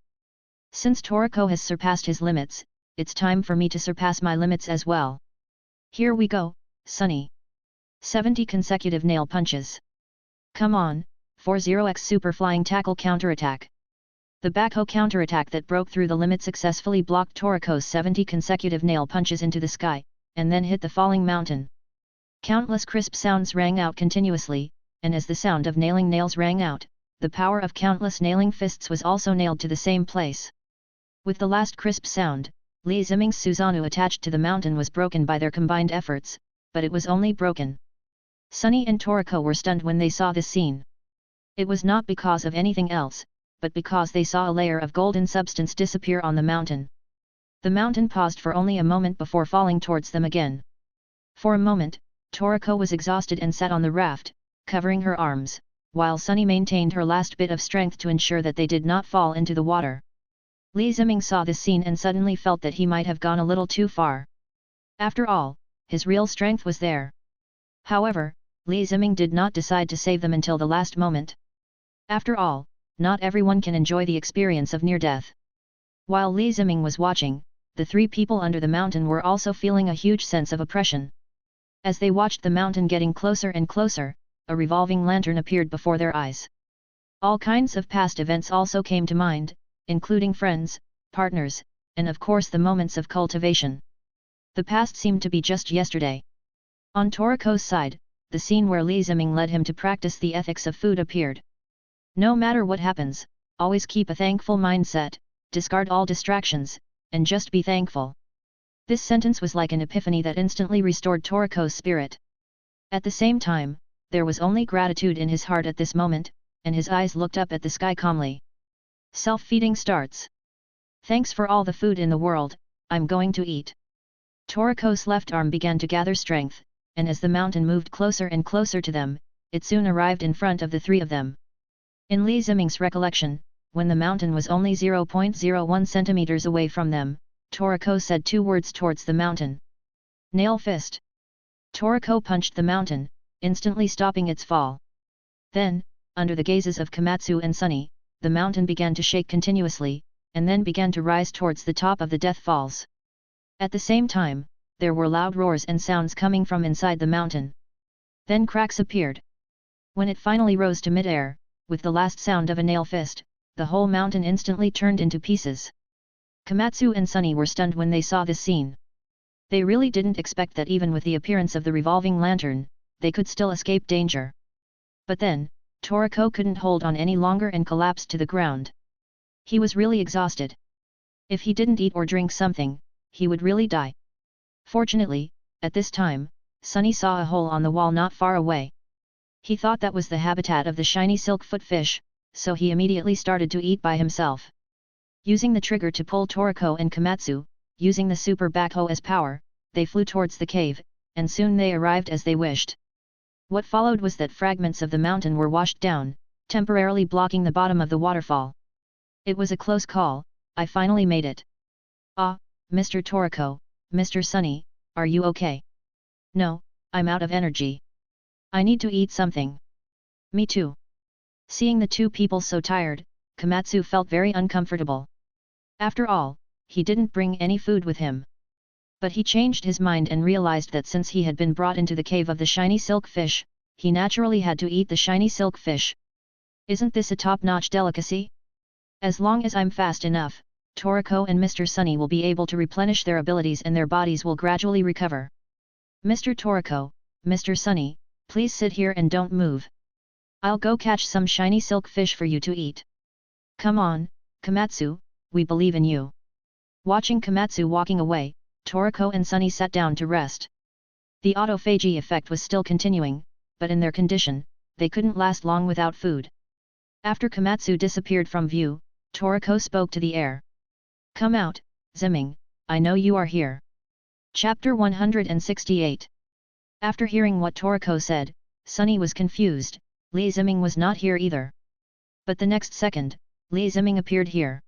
Since Toriko has surpassed his limits, it's time for me to surpass my limits as well. Here we go, Sunny. 70 consecutive nail punches. Come on, 40x super flying tackle counterattack. The backhoe counterattack that broke through the limit successfully blocked Toriko's 70 consecutive nail punches into the sky, and then hit the falling mountain. Countless crisp sounds rang out continuously, and as the sound of nailing nails rang out, the power of countless nailing fists was also nailed to the same place. With the last crisp sound, Li Ziming's Susanoo attached to the mountain was broken by their combined efforts, but it was only broken. Sunny and Toriko were stunned when they saw this scene. It was not because of anything else, but because they saw a layer of golden substance disappear on the mountain. The mountain paused for only a moment before falling towards them again. For a moment, Toriko was exhausted and sat on the raft, covering her arms, while Sunny maintained her last bit of strength to ensure that they did not fall into the water. Li Ziming saw this scene and suddenly felt that he might have gone a little too far. After all, his real strength was there. However, Li Ziming did not decide to save them until the last moment. After all, not everyone can enjoy the experience of near-death. While Li Ziming was watching, the three people under the mountain were also feeling a huge sense of oppression. As they watched the mountain getting closer and closer, a revolving lantern appeared before their eyes. All kinds of past events also came to mind, including friends, partners, and of course the moments of cultivation. The past seemed to be just yesterday. On Toriko's side, the scene where Li Ziming led him to practice the ethics of food appeared. No matter what happens, always keep a thankful mindset, discard all distractions, and just be thankful. This sentence was like an epiphany that instantly restored Toriko's spirit. At the same time, there was only gratitude in his heart at this moment, and his eyes looked up at the sky calmly. Self-feeding starts. Thanks for all the food in the world, I'm going to eat. Toriko's left arm began to gather strength, and as the mountain moved closer and closer to them, it soon arrived in front of the three of them. In Li Ziming's recollection, when the mountain was only 0.01 centimeters away from them, Toriko said two words towards the mountain. Nail fist. Toriko punched the mountain, instantly stopping its fall. Then, under the gazes of Komatsu and Sunny, the mountain began to shake continuously, and then began to rise towards the top of the Death Falls. At the same time, there were loud roars and sounds coming from inside the mountain. Then cracks appeared. When it finally rose to mid-air, with the last sound of a nail fist, the whole mountain instantly turned into pieces. Komatsu and Sunny were stunned when they saw this scene. They really didn't expect that even with the appearance of the revolving lantern, they could still escape danger. But then, Toriko couldn't hold on any longer and collapsed to the ground. He was really exhausted. If he didn't eat or drink something, he would really die. Fortunately, at this time, Sunny saw a hole on the wall not far away. He thought that was the habitat of the shiny silkfoot fish, so he immediately started to eat by himself. Using the trigger to pull Toriko and Komatsu, using the super backhoe as power, they flew towards the cave, and soon they arrived as they wished. What followed was that fragments of the mountain were washed down, temporarily blocking the bottom of the waterfall. It was a close call, I finally made it. Ah, Mr. Toriko, Mr. Sunny, are you okay? No, I'm out of energy. I need to eat something. Me too. Seeing the two people so tired, Komatsu felt very uncomfortable. After all, he didn't bring any food with him. But he changed his mind and realized that since he had been brought into the cave of the shiny silk fish, he naturally had to eat the shiny silk fish. Isn't this a top-notch delicacy? As long as I'm fast enough, Toriko and Mr. Sunny will be able to replenish their abilities and their bodies will gradually recover. Mr. Toriko, Mr. Sunny, please sit here and don't move. I'll go catch some shiny silk fish for you to eat. Come on, Komatsu, we believe in you. Watching Komatsu walking away, Toriko and Sunny sat down to rest. The autophagy effect was still continuing, but in their condition, they couldn't last long without food. After Komatsu disappeared from view, Toriko spoke to the air. Come out, Ziming, I know you are here. Chapter 168. After hearing what Toriko said, Sunny was confused, Li Ziming was not here either. But the next second, Li Ziming appeared here.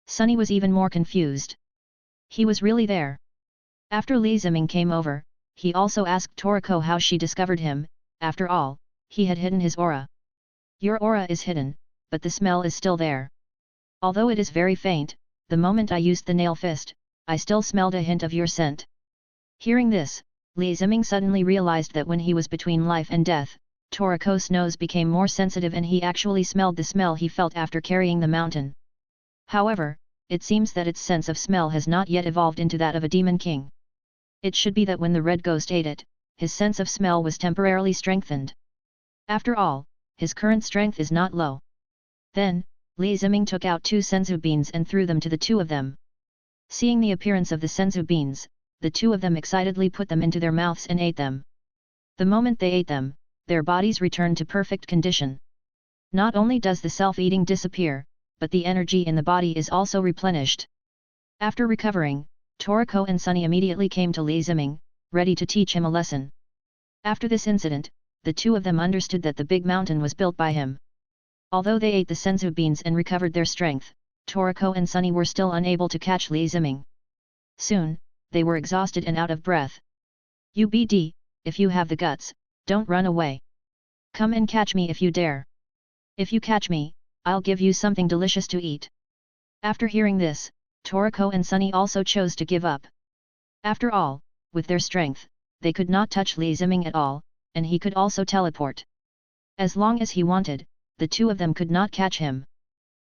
Sunny was even more confused. He was really there. After Li Ziming came over, he also asked Toriko how she discovered him. After all, he had hidden his aura. Your aura is hidden, but the smell is still there. Although it is very faint, the moment I used the nail fist, I still smelled a hint of your scent. Hearing this, Li Ziming suddenly realized that when he was between life and death, Toriko's nose became more sensitive and he actually smelled the smell he felt after carrying the mountain. However, it seems that its sense of smell has not yet evolved into that of a demon king. It should be that when the red ghost ate it, his sense of smell was temporarily strengthened. After all, his current strength is not low. Then, Li Ziming took out 2 senzu beans and threw them to the two of them. Seeing the appearance of the senzu beans, the two of them excitedly put them into their mouths and ate them. The moment they ate them, their bodies returned to perfect condition. Not only does the self-eating disappear, but the energy in the body is also replenished. After recovering, Toriko and Sunny immediately came to Li Ziming, ready to teach him a lesson. After this incident, the two of them understood that the big mountain was built by him. Although they ate the senzu beans and recovered their strength, Toriko and Sunny were still unable to catch Li Ziming. Soon, they were exhausted and out of breath. "UBD, if you have the guts, don't run away. Come and catch me if you dare. If you catch me, I'll give you something delicious to eat." After hearing this, Toriko and Sunny also chose to give up. After all, with their strength, they could not touch Li Ziming at all, and he could also teleport. As long as he wanted, the two of them could not catch him.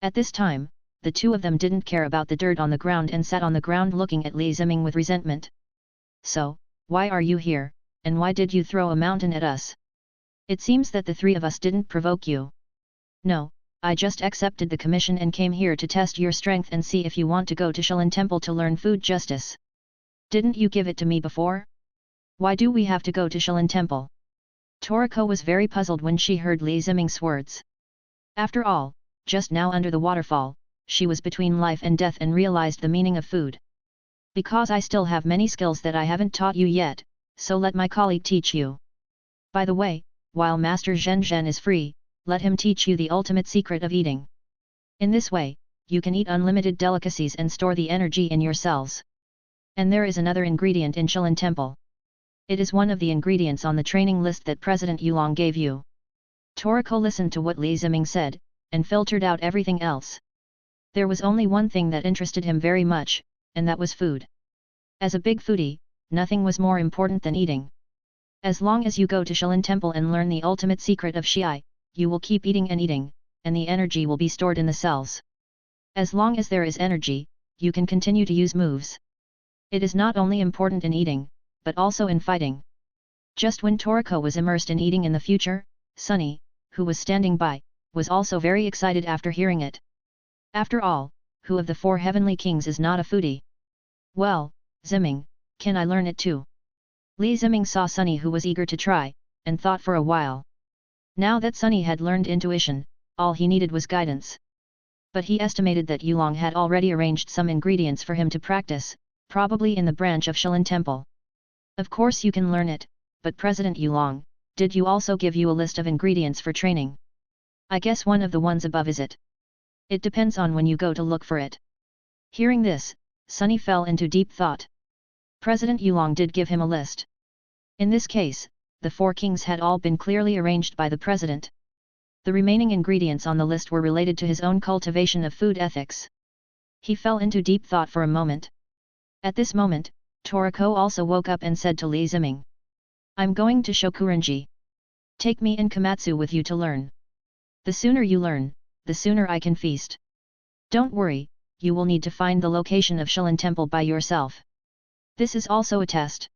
At this time, the two of them didn't care about the dirt on the ground and sat on the ground looking at Li Ziming with resentment. "So, why are you here, and why did you throw a mountain at us? It seems that the three of us didn't provoke you." "No, I just accepted the commission and came here to test your strength and see if you want to go to Shilin Temple to learn food justice. Didn't you give it to me before? Why do we have to go to Shilin Temple?" Toriko was very puzzled when she heard Li Ziming's words. After all, just now under the waterfall, she was between life and death and realized the meaning of food. "Because I still have many skills that I haven't taught you yet, so let my colleague teach you. By the way, while Master Zhen Zhen is free, let him teach you the ultimate secret of eating. In this way, you can eat unlimited delicacies and store the energy in your cells. And there is another ingredient in Shilin Temple. It is one of the ingredients on the training list that President Yulong gave you." Toriko listened to what Li Ziming said, and filtered out everything else. There was only one thing that interested him very much, and that was food. As a big foodie, nothing was more important than eating. As long as you go to Shilin Temple and learn the ultimate secret of Shi'ai, you will keep eating and eating, and the energy will be stored in the cells. As long as there is energy, you can continue to use moves. It is not only important in eating, but also in fighting. Just when Toriko was immersed in eating in the future, Sunny, who was standing by, was also very excited after hearing it. After all, who of the four heavenly kings is not a foodie? "Well, Ziming, can I learn it too?" Li Ziming saw Sunny who was eager to try, and thought for a while. Now that Sunny had learned intuition, all he needed was guidance. But he estimated that Yulong had already arranged some ingredients for him to practice, probably in the branch of Shilin Temple. "Of course you can learn it, but President Yulong, did you also give you a list of ingredients for training? I guess one of the ones above is it. It depends on when you go to look for it." Hearing this, Sunny fell into deep thought. President Yulong did give him a list. In this case, the four kings had all been clearly arranged by the president. The remaining ingredients on the list were related to his own cultivation of food ethics. He fell into deep thought for a moment. At this moment, Toriko also woke up and said to Li Ziming, "I'm going to Shokurenji. Take me and Komatsu with you to learn. The sooner you learn, the sooner I can feast. Don't worry, you will need to find the location of Shilin Temple by yourself. This is also a test."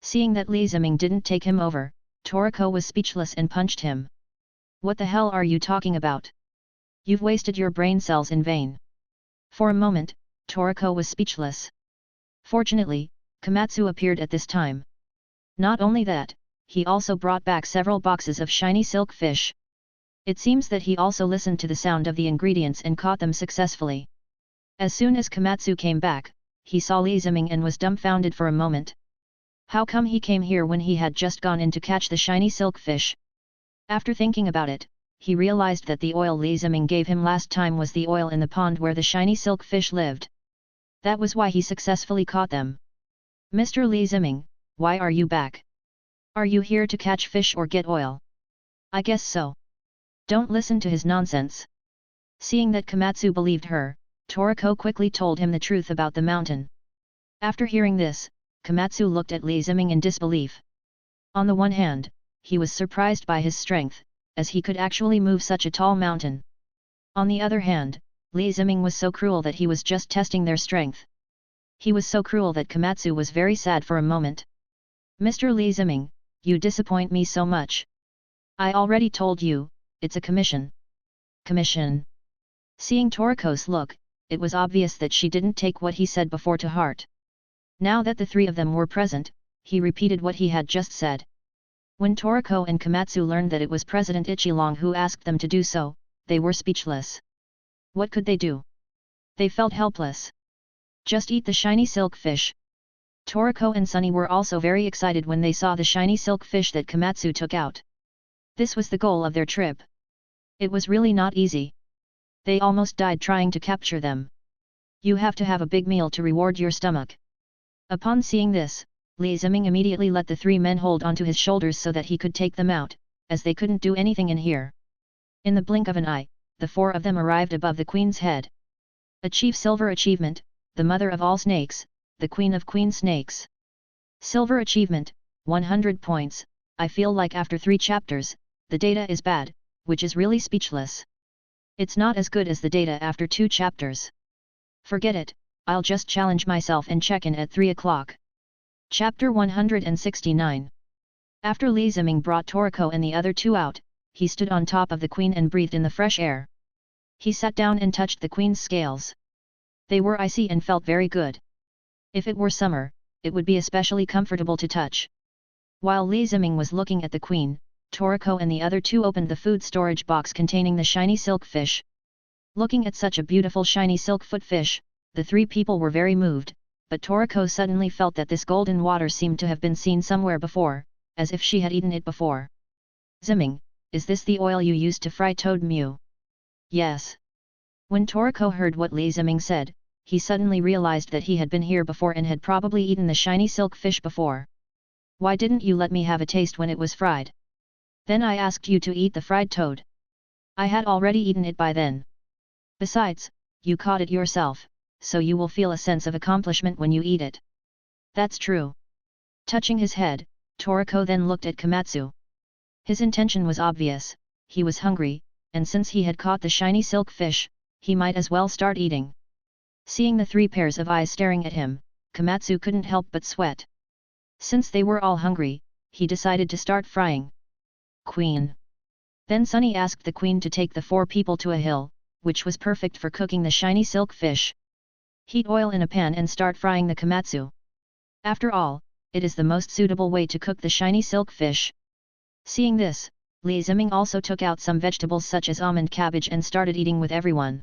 Seeing that Li Ziming didn't take him over, Toriko was speechless and punched him. "What the hell are you talking about? You've wasted your brain cells in vain." For a moment, Toriko was speechless. Fortunately, Komatsu appeared at this time. Not only that, he also brought back several boxes of shiny silk fish. It seems that he also listened to the sound of the ingredients and caught them successfully. As soon as Komatsu came back, he saw Li Ziming and was dumbfounded for a moment. How come he came here when he had just gone in to catch the shiny silk fish? After thinking about it, he realized that the oil Li Ziming gave him last time was the oil in the pond where the shiny silk fish lived. That was why he successfully caught them. "Mr. Li Ziming, why are you back? Are you here to catch fish or get oil?" "I guess so." "Don't listen to his nonsense." Seeing that Komatsu believed her, Toriko quickly told him the truth about the mountain. After hearing this, Komatsu looked at Li Ziming in disbelief. On the one hand, he was surprised by his strength, as he could actually move such a tall mountain. On the other hand, Li Ziming was so cruel that he was just testing their strength. He was so cruel that Komatsu was very sad for a moment. "Mr. Li Ziming, you disappoint me so much. I already told you, it's a commission." "Commission?" Seeing Toriko's look, it was obvious that she didn't take what he said before to heart. Now that the three of them were present, he repeated what he had just said. When Toriko and Komatsu learned that it was President Ichilong who asked them to do so, they were speechless. What could they do? They felt helpless. Just eat the shiny silk fish. Toriko and Sunny were also very excited when they saw the shiny silk fish that Komatsu took out. This was the goal of their trip. It was really not easy. They almost died trying to capture them. You have to have a big meal to reward your stomach. Upon seeing this, Ziming immediately let the three men hold onto his shoulders so that he could take them out, as they couldn't do anything in here. In the blink of an eye, the four of them arrived above the queen's head. Achieve silver achievement, the mother of all snakes, the queen of queen snakes. Silver achievement, 100 points. I feel like after 3 chapters, the data is bad, which is really speechless. It's not as good as the data after 2 chapters. Forget it, I'll just challenge myself and check in at 3 o'clock. Chapter 169. After Ziming brought Toriko and the other two out, he stood on top of the queen and breathed in the fresh air. He sat down and touched the queen's scales. They were icy and felt very good. If it were summer, it would be especially comfortable to touch. While Ziming was looking at the queen, Toriko and the other two opened the food storage box containing the shiny silk fish. Looking at such a beautiful shiny silk foot fish, the 3 people were very moved, but Toriko suddenly felt that this golden water seemed to have been seen somewhere before, as if she had eaten it before. Ziming, is this the oil you used to fry toad mew? Yes. When Toriko heard what Ziming said, he suddenly realized that he had been here before and had probably eaten the shiny silk fish before. Why didn't you let me have a taste when it was fried? Then I asked you to eat the fried toad. I had already eaten it by then. Besides, you caught it yourself, so you will feel a sense of accomplishment when you eat it. That's true. Touching his head, Toriko then looked at Komatsu. His intention was obvious, he was hungry, and since he had caught the shiny silk fish, he might as well start eating. Seeing the 3 pairs of eyes staring at him, Komatsu couldn't help but sweat. Since they were all hungry, he decided to start frying. Queen. Then Sunny asked the queen to take the 4 people to a hill, which was perfect for cooking the shiny silk fish. Heat oil in a pan and start frying the Komatsu. After all, it is the most suitable way to cook the shiny silk fish. Seeing this, Ziming also took out some vegetables such as almond cabbage and started eating with everyone.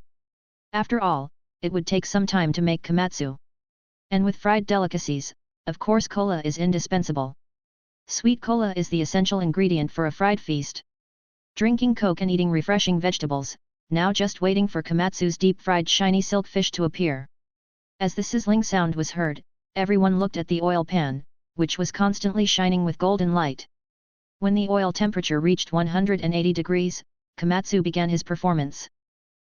After all, it would take some time to make Komatsu. And with fried delicacies, of course cola is indispensable. Sweet cola is the essential ingredient for a fried feast. Drinking Coke and eating refreshing vegetables, now just waiting for Komatsu's deep-fried shiny silk fish to appear. As the sizzling sound was heard, everyone looked at the oil pan, which was constantly shining with golden light. When the oil temperature reached 180 degrees, Komatsu began his performance.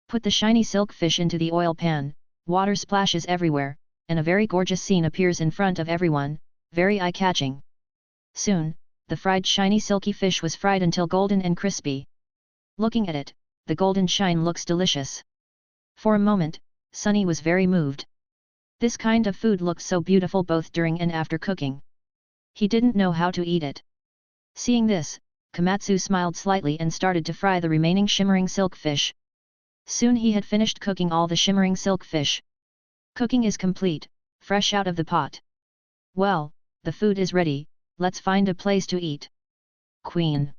Put the shiny silk fish into the oil pan, water splashes everywhere, and a very gorgeous scene appears in front of everyone, very eye-catching. Soon, the fried shiny silky fish was fried until golden and crispy. Looking at it, the golden shine looks delicious. For a moment, Sunny was very moved. This kind of food looked so beautiful both during and after cooking. He didn't know how to eat it. Seeing this, Komatsu smiled slightly and started to fry the remaining shimmering silk fish. Soon he had finished cooking all the shimmering silk fish. Cooking is complete, fresh out of the pot. Well, the food is ready, let's find a place to eat. Queen.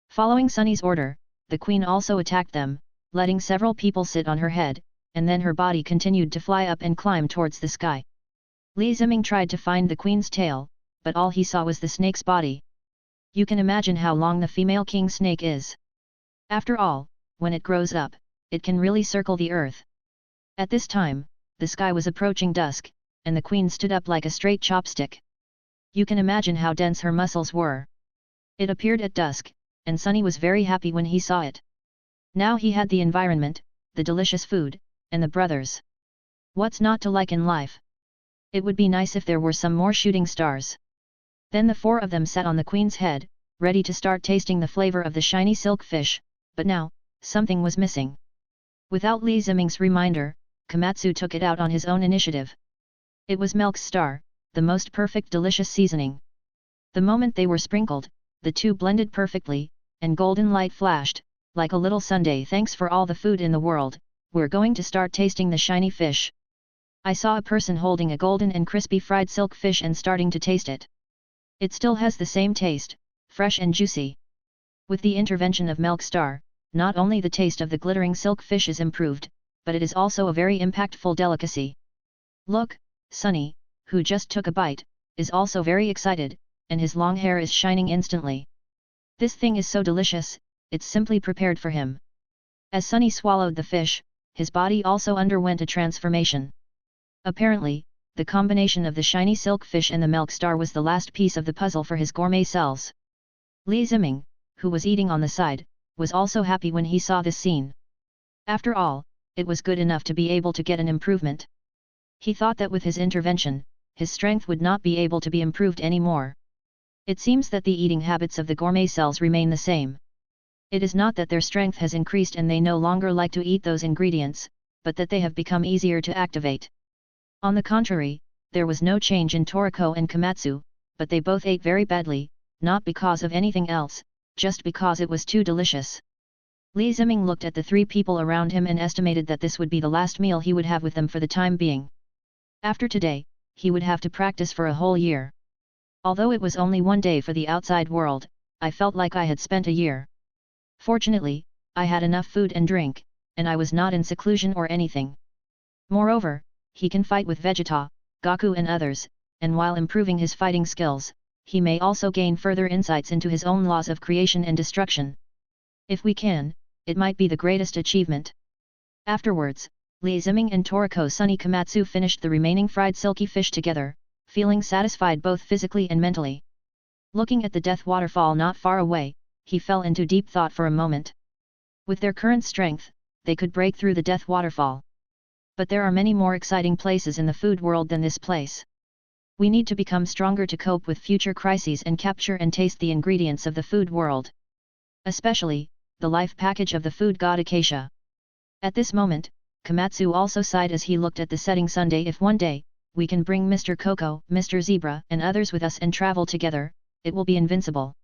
Following Sunny's order, the queen also attacked them, letting several people sit on her head, and then her body continued to fly up and climb towards the sky. Ziming tried to find the queen's tail, but all he saw was the snake's body. You can imagine how long the female king snake is. After all, when it grows up, it can really circle the earth. At this time, the sky was approaching dusk, and the queen stood up like a straight chopstick. You can imagine how dense her muscles were. It appeared at dusk, and Sunny was very happy when he saw it. Now he had the environment, the delicious food, and the brothers. What's not to like in life? It would be nice if there were some more shooting stars. Then the 4 of them sat on the queen's head, ready to start tasting the flavor of the shiny silk fish, but now, something was missing. Without Ziming's reminder, Komatsu took it out on his own initiative. It was milk star, the most perfect delicious seasoning. The moment they were sprinkled, the 2 blended perfectly, and golden light flashed, like a little sundae. Thanks for all the food in the world, we're going to start tasting the shiny fish. I saw a person holding a golden and crispy fried silk fish and starting to taste it. It still has the same taste, fresh and juicy. With the intervention of Milk Star, not only the taste of the glittering silk fish is improved, but it is also a very impactful delicacy. Look, Sunny, who just took a bite, is also very excited, and his long hair is shining instantly. This thing is so delicious, it's simply prepared for him. As Sunny swallowed the fish, his body also underwent a transformation. Apparently, the combination of the shiny silk fish and the milk star was the last piece of the puzzle for his gourmet cells. Li Ziming, who was eating on the side, was also happy when he saw this scene. After all, it was good enough to be able to get an improvement. He thought that with his intervention, his strength would not be able to be improved anymore. It seems that the eating habits of the gourmet cells remain the same. It is not that their strength has increased and they no longer like to eat those ingredients, but that they have become easier to activate. On the contrary, there was no change in Toriko and Komatsu, but they both ate very badly, not because of anything else, just because it was too delicious. Li Ziming looked at the three people around him and estimated that this would be the last meal he would have with them for the time being. After today, he would have to practice for a whole year. Although it was only one day for the outside world, I felt like I had spent a year. Fortunately, I had enough food and drink, and I was not in seclusion or anything. Moreover, he can fight with Vegeta, Goku and others, and while improving his fighting skills, he may also gain further insights into his own laws of creation and destruction. If we can, it might be the greatest achievement. Afterwards, Li Ziming and Toriko Sunny Komatsu finished the remaining fried silky fish together, feeling satisfied both physically and mentally. Looking at the death waterfall not far away, he fell into deep thought for a moment. With their current strength, they could break through the death waterfall. But there are many more exciting places in the food world than this place. We need to become stronger to cope with future crises and capture and taste the ingredients of the food world. Especially, the life package of the food god Acacia. At this moment, Komatsu also sighed as he looked at the setting sun. If one day, we can bring Mr. Coco, Mr. Zebra and others with us and travel together, it will be invincible.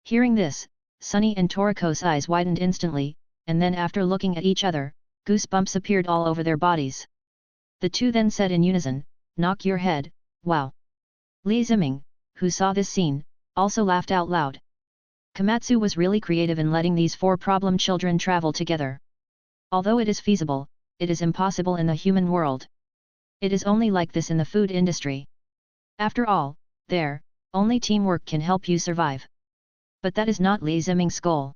Hearing this, Sunny and Toriko's eyes widened instantly, and then after looking at each other, goosebumps appeared all over their bodies. The two then said in unison, "Knock your head, wow." Li Ziming, who saw this scene, also laughed out loud. Komatsu was really creative in letting these four problem children travel together. Although it is feasible, it is impossible in the human world. It is only like this in the food industry. After all, only teamwork can help you survive. But that is not Li Ziming's goal.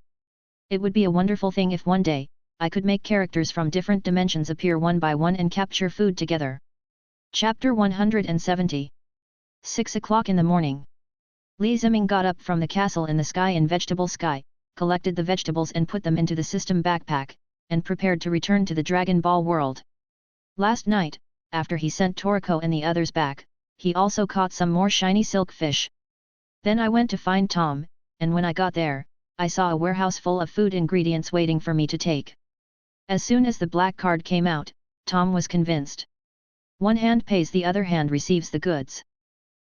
It would be a wonderful thing if one day, I could make characters from different dimensions appear one by one and capture food together. Chapter 170. 6 o'clock in the morning. Li Ziming got up from the castle in the sky in Vegetable Sky, collected the vegetables and put them into the system backpack, and prepared to return to the Dragon Ball world. Last night, after he sent Toriko and the others back, he also caught some more shiny silk fish. Then I went to find Tom, and when I got there, I saw a warehouse full of food ingredients waiting for me to take. As soon as the black card came out, Tom was convinced. One hand pays, the other hand receives the goods.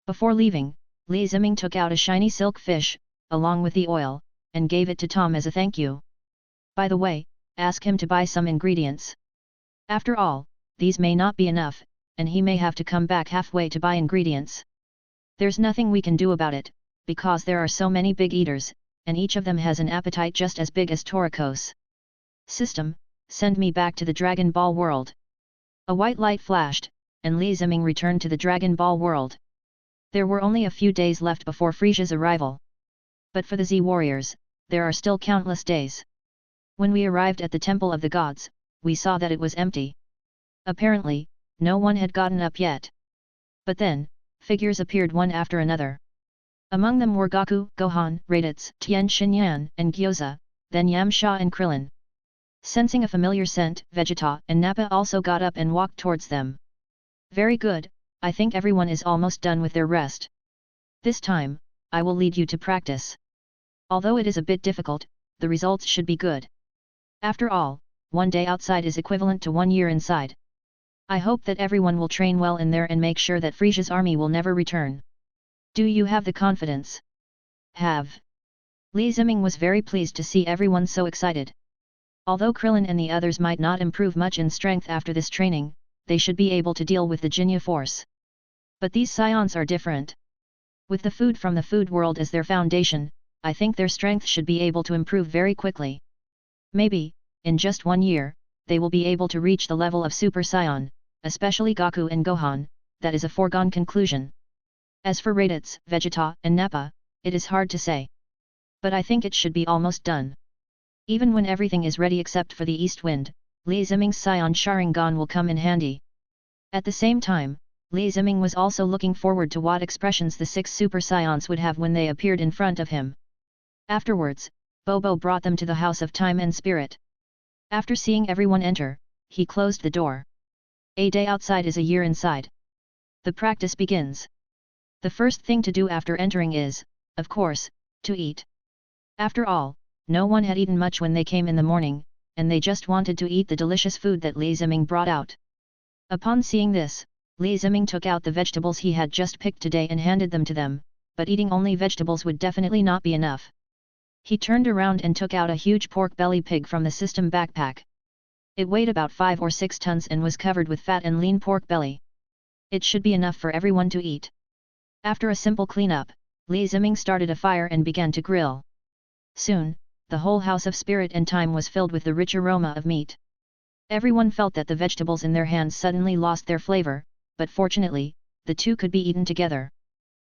Before leaving, Li Ziming took out a shiny silk fish, along with the oil, and gave it to Tom as a thank you. By the way, ask him to buy some ingredients. After all, these may not be enough, and he may have to come back halfway to buy ingredients. There's nothing we can do about it, because there are so many big eaters, and each of them has an appetite just as big as Toriko's. System, send me back to the Dragon Ball world. A white light flashed, and Li Ziming returned to the Dragon Ball world. There were only a few days left before Frieza's arrival. But for the Z warriors, there are still countless days. When we arrived at the Temple of the Gods, we saw that it was empty. Apparently, no one had gotten up yet. But then, figures appeared one after another. Among them were Goku, Gohan, Raditz, Tien Shinyan, and Gyoza, then Yamcha and Krillin. Sensing a familiar scent, Vegeta and Nappa also got up and walked towards them. Very good, I think everyone is almost done with their rest. This time, I will lead you to practice. Although it is a bit difficult, the results should be good. After all, one day outside is equivalent to 1 year inside. I hope that everyone will train well in there and make sure that Frieza's army will never return. Do you have the confidence? Have. Li Ziming was very pleased to see everyone so excited. Although Krillin and the others might not improve much in strength after this training, they should be able to deal with the Jinya force. But these Saiyans are different. With the food from the food world as their foundation, I think their strength should be able to improve very quickly. Maybe, in just 1 year, they will be able to reach the level of Super Saiyan. especially Goku and Gohan, that is a foregone conclusion. As for Raditz, Vegeta, and Nappa, it is hard to say. But I think it should be almost done. Even when everything is ready except for the East Wind, Li Ziming's Saiyan Sharingan will come in handy. At the same time, Li Ziming was also looking forward to what expressions the 6 Super Saiyans would have when they appeared in front of him. Afterwards, Bobo brought them to the House of Time and Spirit. After seeing everyone enter, he closed the door. A day outside is a year inside. The practice begins. The first thing to do after entering is, of course, to eat. After all, no one had eaten much when they came in the morning, and they just wanted to eat the delicious food that Li Ziming brought out. Upon seeing this, Li Ziming took out the vegetables he had just picked today and handed them to them, but eating only vegetables would definitely not be enough. He turned around and took out a huge pork belly pig from the system backpack. It weighed about 5 or 6 tons and was covered with fat and lean pork belly. It should be enough for everyone to eat. After a simple cleanup, Li Ziming started a fire and began to grill. Soon, the whole House of Spirit and Time was filled with the rich aroma of meat. Everyone felt that the vegetables in their hands suddenly lost their flavor, but fortunately, the two could be eaten together.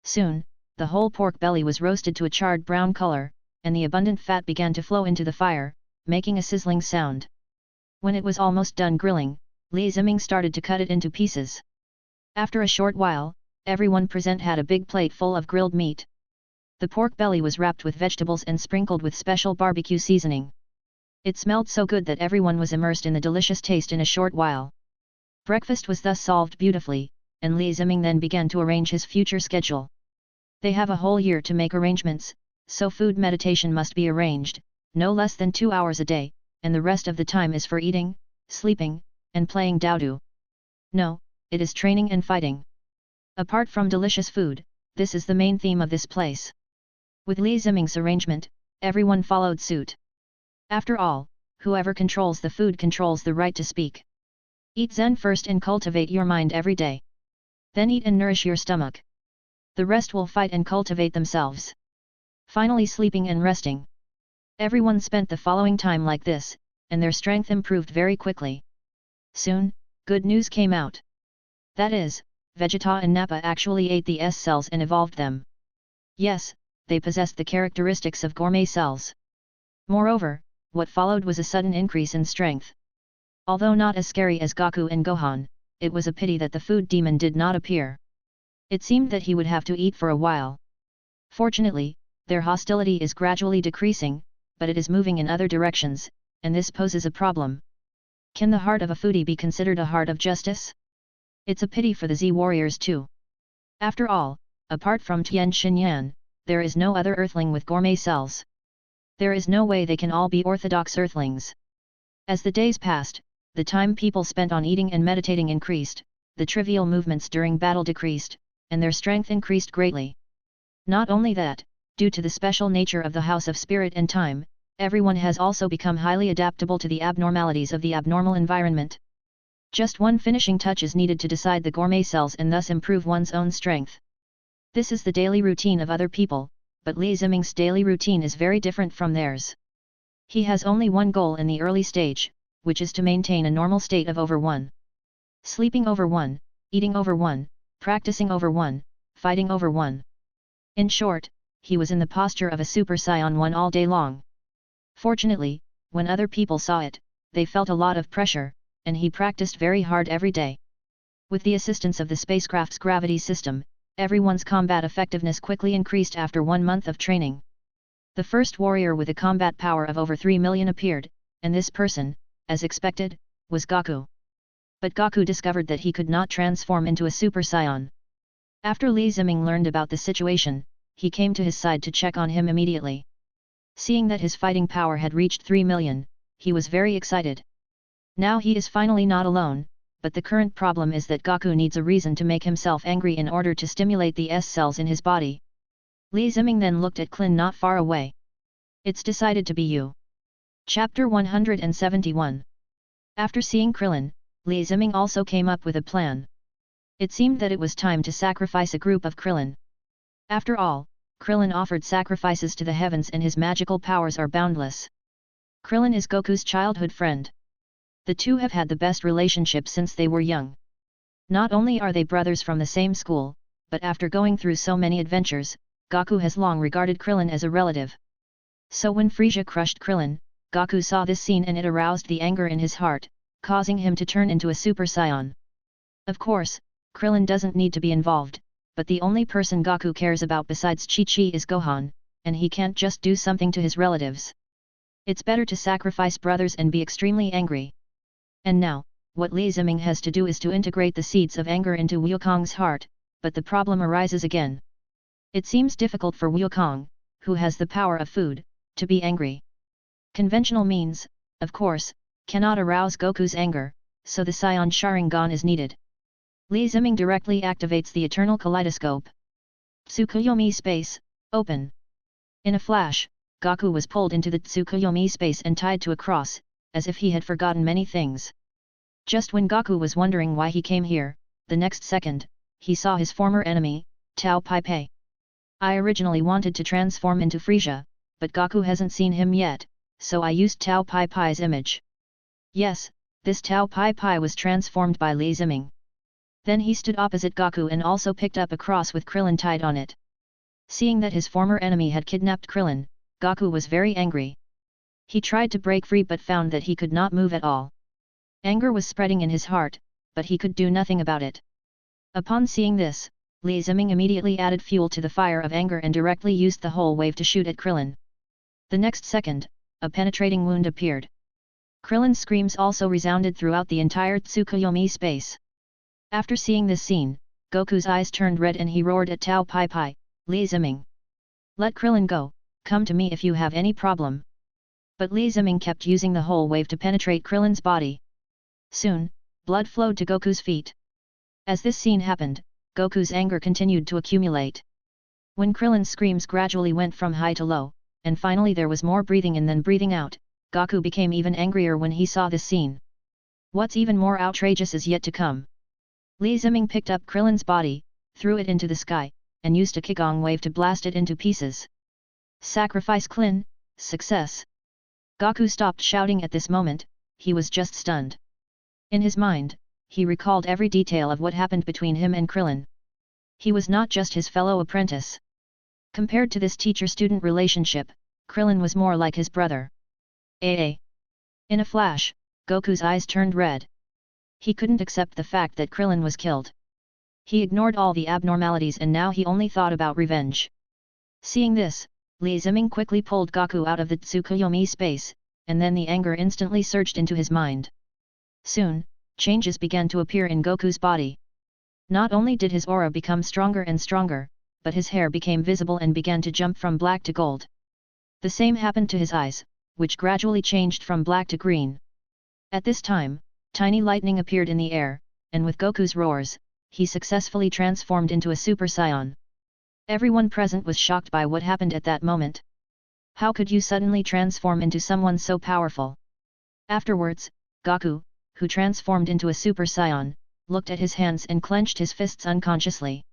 Soon, the whole pork belly was roasted to a charred brown color, and the abundant fat began to flow into the fire, making a sizzling sound. When it was almost done grilling, Li Ziming started to cut it into pieces. After a short while, everyone present had a big plate full of grilled meat. The pork belly was wrapped with vegetables and sprinkled with special barbecue seasoning. It smelled so good that everyone was immersed in the delicious taste in a short while. Breakfast was thus solved beautifully, and Li Ziming then began to arrange his future schedule. They have a whole year to make arrangements, so food meditation must be arranged, no less than 2 hours a day, and the rest of the time is for eating, sleeping, and playing Dowdu. No, it is training and fighting. Apart from delicious food, this is the main theme of this place. With Li Ziming's arrangement, everyone followed suit. After all, whoever controls the food controls the right to speak. Eat Zen first and cultivate your mind every day. Then eat and nourish your stomach. The rest will fight and cultivate themselves. Finally sleeping and resting. Everyone spent the following time like this, and their strength improved very quickly. Soon, good news came out. That is, Vegeta and Nappa actually ate the S cells and evolved them. Yes, they possessed the characteristics of gourmet cells. Moreover, what followed was a sudden increase in strength. Although not as scary as Goku and Gohan, it was a pity that the food demon did not appear. It seemed that he would have to eat for a while. Fortunately, their hostility is gradually decreasing, but it is moving in other directions, and this poses a problem. Can the heart of a foodie be considered a heart of justice? It's a pity for the Z warriors too. After all, apart from Tian Xinyan, there is no other earthling with gourmet cells. There is no way they can all be orthodox earthlings. As the days passed, the time people spent on eating and meditating increased, the trivial movements during battle decreased, and their strength increased greatly. Not only that, due to the special nature of the House of Spirit and Time, everyone has also become highly adaptable to the abnormalities of the abnormal environment. Just one finishing touch is needed to decide the gourmet cells and thus improve one's own strength. This is the daily routine of other people, but Li Ziming's daily routine is very different from theirs. He has only one goal in the early stage, which is to maintain a normal state of over 1. Sleeping over 1, eating over 1, practicing over 1, fighting over 1. In short, he was in the posture of a Super Saiyan 1 all day long. Fortunately, when other people saw it, they felt a lot of pressure, and he practiced very hard every day. With the assistance of the spacecraft's gravity system, everyone's combat effectiveness quickly increased after 1 month of training. The first warrior with a combat power of over 3 million appeared, and this person, as expected, was Goku. But Goku discovered that he could not transform into a Super Saiyan. After Li Ziming learned about the situation, he came to his side to check on him immediately. Seeing that his fighting power had reached 3 million, he was very excited. Now he is finally not alone, but the current problem is that Goku needs a reason to make himself angry in order to stimulate the S cells in his body. Li Ziming then looked at Klin not far away. It's decided to be you. Chapter 171. After seeing Krillin, Li Ziming also came up with a plan. It seemed that it was time to sacrifice a group of Krillin. After all, Krillin offered sacrifices to the heavens and his magical powers are boundless. Krillin is Goku's childhood friend. The two have had the best relationship since they were young. Not only are they brothers from the same school, but after going through so many adventures, Goku has long regarded Krillin as a relative. So when Frieza crushed Krillin, Goku saw this scene and it aroused the anger in his heart, causing him to turn into a Super Saiyan. Of course, Krillin doesn't need to be involved, but the only person Goku cares about besides Chi-Chi is Gohan, and he can't just do something to his relatives. It's better to sacrifice brothers and be extremely angry. And now, what Li Ziming has to do is to integrate the seeds of anger into Wukong's heart, but the problem arises again. It seems difficult for Wukong, who has the power of food, to be angry. Conventional means, of course, cannot arouse Goku's anger, so the Saiyan Sharingan is needed. Li Ziming directly activates the eternal kaleidoscope. Tsukuyomi space, open. In a flash, Goku was pulled into the Tsukuyomi space and tied to a cross, as if he had forgotten many things. Just when Goku was wondering why he came here, the next second, he saw his former enemy, Tao Pai Pai. I originally wanted to transform into Frieza, but Goku hasn't seen him yet, so I used Tao Pai Pai's image. Yes, this Tao Pai Pai was transformed by Li Ziming. Then he stood opposite Goku and also picked up a cross with Krillin tied on it. Seeing that his former enemy had kidnapped Krillin, Goku was very angry. He tried to break free but found that he could not move at all. Anger was spreading in his heart, but he could do nothing about it. Upon seeing this, Li Ziming immediately added fuel to the fire of anger and directly used the whole wave to shoot at Krillin. The next second, a penetrating wound appeared. Krillin's screams also resounded throughout the entire Tsukuyomi space. After seeing this scene, Goku's eyes turned red and he roared at Tao Pai Pai, Li Ziming. Let Krillin go, come to me if you have any problem. But Li Ziming kept using the whole wave to penetrate Krillin's body. Soon, blood flowed to Goku's feet. As this scene happened, Goku's anger continued to accumulate. When Krillin's screams gradually went from high to low, and finally there was more breathing in than breathing out, Goku became even angrier when he saw this scene. What's even more outrageous is yet to come. Li Ziming picked up Krillin's body, threw it into the sky, and used a Kigong wave to blast it into pieces. Sacrifice Klin, success! Goku stopped shouting at this moment, he was just stunned. In his mind, he recalled every detail of what happened between him and Krillin. He was not just his fellow apprentice. Compared to this teacher-student relationship, Krillin was more like his brother. In a flash, Goku's eyes turned red. He couldn't accept the fact that Krillin was killed. He ignored all the abnormalities and now he only thought about revenge. Seeing this, Li Ziming quickly pulled Goku out of the Tsukuyomi space, and then the anger instantly surged into his mind. Soon, changes began to appear in Goku's body. Not only did his aura become stronger and stronger, but his hair became visible and began to jump from black to gold. The same happened to his eyes, which gradually changed from black to green. At this time, tiny lightning appeared in the air, and with Goku's roars, he successfully transformed into a Super Saiyan. Everyone present was shocked by what happened at that moment. How could you suddenly transform into someone so powerful? Afterwards, Goku, who transformed into a Super Saiyan, looked at his hands and clenched his fists unconsciously.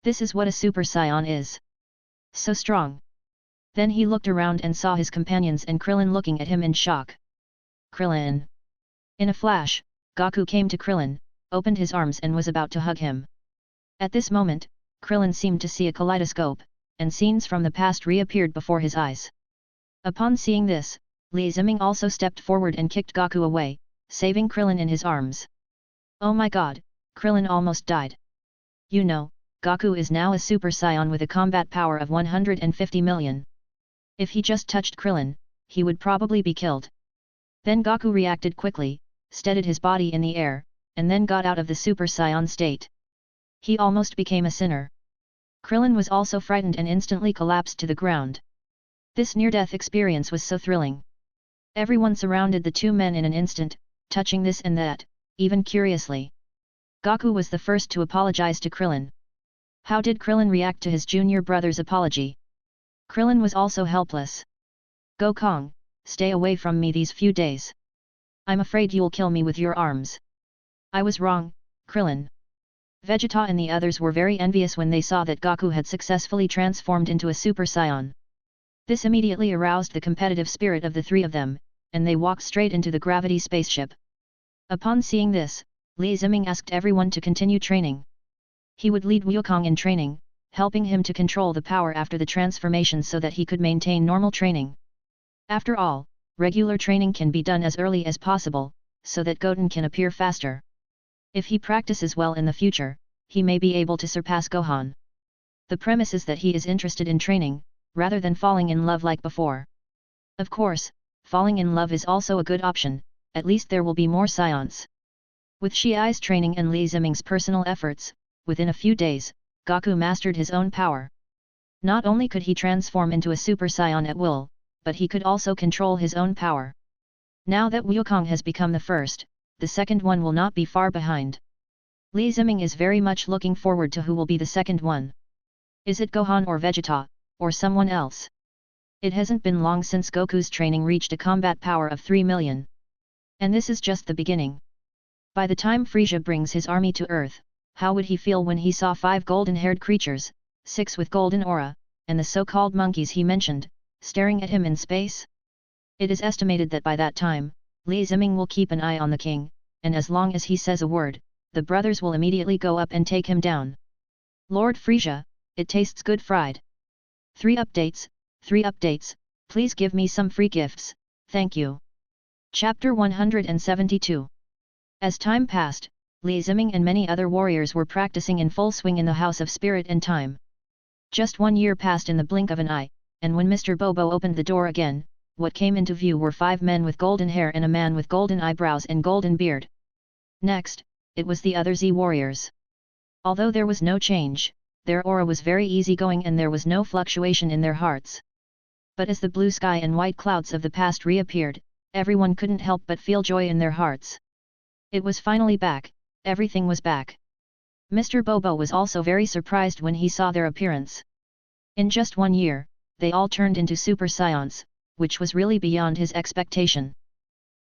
This is what a Super Saiyan is. So strong. Then he looked around and saw his companions and Krillin looking at him in shock. Krillin! In a flash, Goku came to Krillin, opened his arms and was about to hug him. At this moment, Krillin seemed to see a kaleidoscope, and scenes from the past reappeared before his eyes. Upon seeing this, Li Ziming also stepped forward and kicked Goku away, saving Krillin in his arms. Oh my god, Krillin almost died. You know, Goku is now a Super Saiyan with a combat power of 150 million. If he just touched Krillin, he would probably be killed. Then Goku reacted quickly, steadied his body in the air, and then got out of the Super Saiyan state. He almost became a sinner. Krillin was also frightened and instantly collapsed to the ground. This near-death experience was so thrilling. Everyone surrounded the two men in an instant, touching this and that, even curiously. Goku was the first to apologize to Krillin. How did Krillin react to his junior brother's apology? Krillin was also helpless. Gokong, stay away from me these few days. I'm afraid you'll kill me with your arms. I was wrong, Krillin. Vegeta and the others were very envious when they saw that Goku had successfully transformed into a Super Saiyan. This immediately aroused the competitive spirit of the three of them, and they walked straight into the gravity spaceship. Upon seeing this, Li Ziming asked everyone to continue training. He would lead Wukong in training, helping him to control the power after the transformation so that he could maintain normal training. After all, regular training can be done as early as possible, so that Goten can appear faster. If he practices well in the future, he may be able to surpass Gohan. The premise is that he is interested in training, rather than falling in love like before. Of course, falling in love is also a good option, at least there will be more Saiyans. With Shiai's training and Li Ziming's personal efforts, within a few days, Goku mastered his own power. Not only could he transform into a Super Saiyan at will, but he could also control his own power. Now that Wukong has become the first, the second one will not be far behind. Li Ziming is very much looking forward to who will be the second one. Is it Gohan or Vegeta, or someone else? It hasn't been long since Goku's training reached a combat power of 3 million. And this is just the beginning. By the time Frieza brings his army to Earth, how would he feel when he saw 5 golden-haired creatures, 6 with golden aura, and the so-called monkeys he mentioned, staring at him in space? It is estimated that by that time, Li Ziming will keep an eye on the king, and as long as he says a word, the brothers will immediately go up and take him down. Lord Frieza, it tastes good fried. 3 updates, please give me some free gifts, thank you. Chapter 172. As time passed, Li Ziming and many other warriors were practicing in full swing in the House of Spirit and Time. Just 1 year passed in the blink of an eye, and when Mr. Bobo opened the door again, what came into view were 5 men with golden hair and a man with golden eyebrows and golden beard. Next, it was the other Z warriors. Although there was no change, their aura was very easygoing and there was no fluctuation in their hearts. But as the blue sky and white clouds of the past reappeared, everyone couldn't help but feel joy in their hearts. It was finally back, everything was back. Mr. Bobo was also very surprised when he saw their appearance. In just 1 year, they all turned into Super Saiyans, which was really beyond his expectation.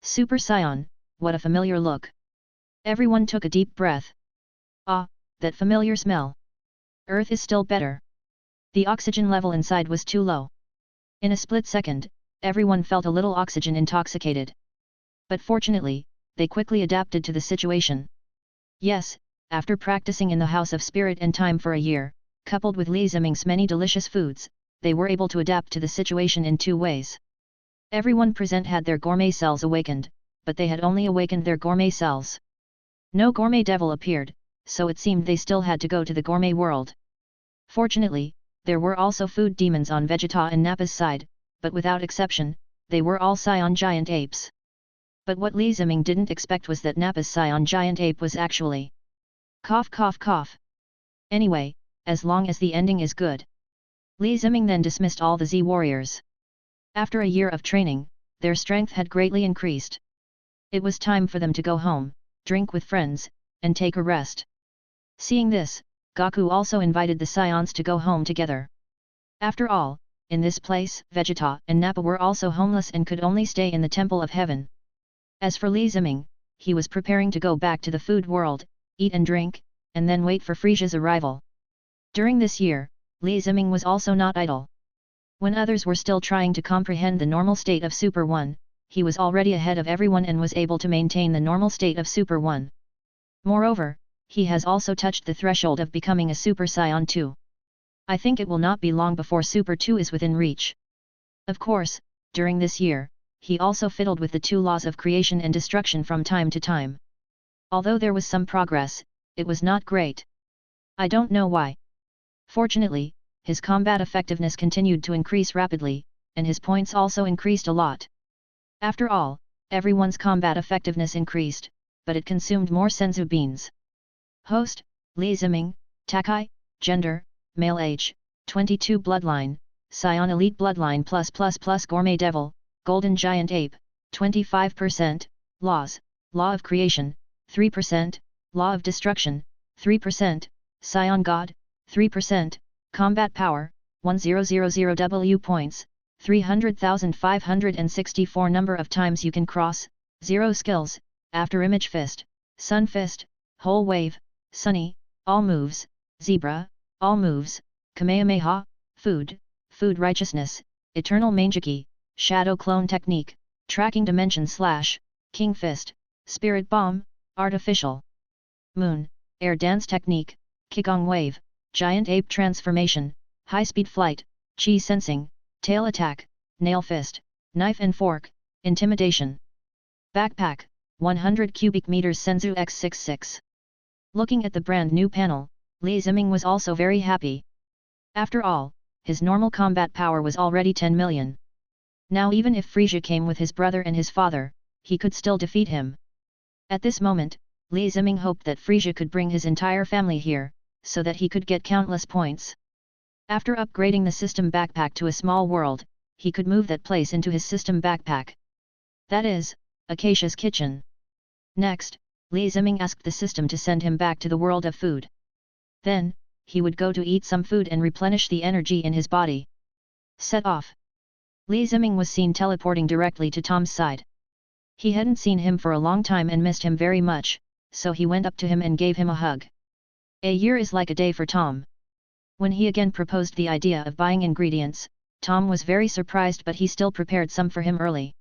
Super Saiyan, what a familiar look. Everyone took a deep breath. Ah, that familiar smell. Earth is still better. The oxygen level inside was too low. In a split second, everyone felt a little oxygen intoxicated. But fortunately, they quickly adapted to the situation. Yes, after practicing in the House of Spirit and Time for a year, coupled with Li Ziming's many delicious foods, they were able to adapt to the situation in 2 ways. Everyone present had their gourmet cells awakened, but they had only awakened their gourmet cells. No gourmet devil appeared, so it seemed they still had to go to the gourmet world. Fortunately, there were also food demons on Vegeta and Nappa's side, but without exception, they were all Saiyan giant apes. But what Li Ziming didn't expect was that Nappa's Saiyan giant ape was actually cough cough cough. Anyway, as long as the ending is good. Li Ziming then dismissed all the Z warriors. After a year of training, their strength had greatly increased. It was time for them to go home, drink with friends, and take a rest. Seeing this, Goku also invited the Saiyans to go home together. After all, in this place, Vegeta and Nappa were also homeless and could only stay in the Temple of Heaven. As for Li Ziming, he was preparing to go back to the food world, eat and drink, and then wait for Frieza's arrival. During this year, Li Ziming was also not idle. When others were still trying to comprehend the normal state of Super 1, he was already ahead of everyone and was able to maintain the normal state of Super 1. Moreover, he has also touched the threshold of becoming a Super Saiyan 2. I think it will not be long before Super 2 is within reach. Of course, during this year, he also fiddled with the 2 laws of creation and destruction from time to time. Although there was some progress, it was not great. I don't know why. Fortunately, his combat effectiveness continued to increase rapidly, and his points also increased a lot. After all, everyone's combat effectiveness increased, but it consumed more senzu beans. Host, Li Ziming, Takai, gender, male age, 22 bloodline, Saiyan elite bloodline +++ gourmet devil, golden giant ape, 25%, laws, law of creation, 3%, law of destruction, 3%, Saiyan god, 3%, combat power, 1000 W points, 300,564 number of times you can cross, 0 skills, after image fist, sun fist, whole wave, sunny, all moves, zebra, all moves, Kamehameha, food righteousness, eternal Mangeki, shadow clone technique, tracking dimension / king fist, spirit bomb, artificial, moon, air dance technique, Qigong wave, giant ape transformation, high-speed flight, chi sensing, tail attack, nail fist, knife and fork, intimidation. Backpack, 100 cubic meters Senzu X66. Looking at the brand new panel, Li Ziming was also very happy. After all, his normal combat power was already 10 million. Now even if Frieza came with his brother and his father, he could still defeat him. At this moment, Li Ziming hoped that Frieza could bring his entire family here, so that he could get countless points. After upgrading the system backpack to a small world, he could move that place into his system backpack. That is, Acacia's kitchen. Next, Li Ziming asked the system to send him back to the world of food. Then, he would go to eat some food and replenish the energy in his body. Set off. Li Ziming was seen teleporting directly to Tom's side. He hadn't seen him for a long time and missed him very much, so he went up to him and gave him a hug. A year is like a day for Tom. When he again proposed the idea of buying ingredients, Tom was very surprised, but he still prepared some for him early.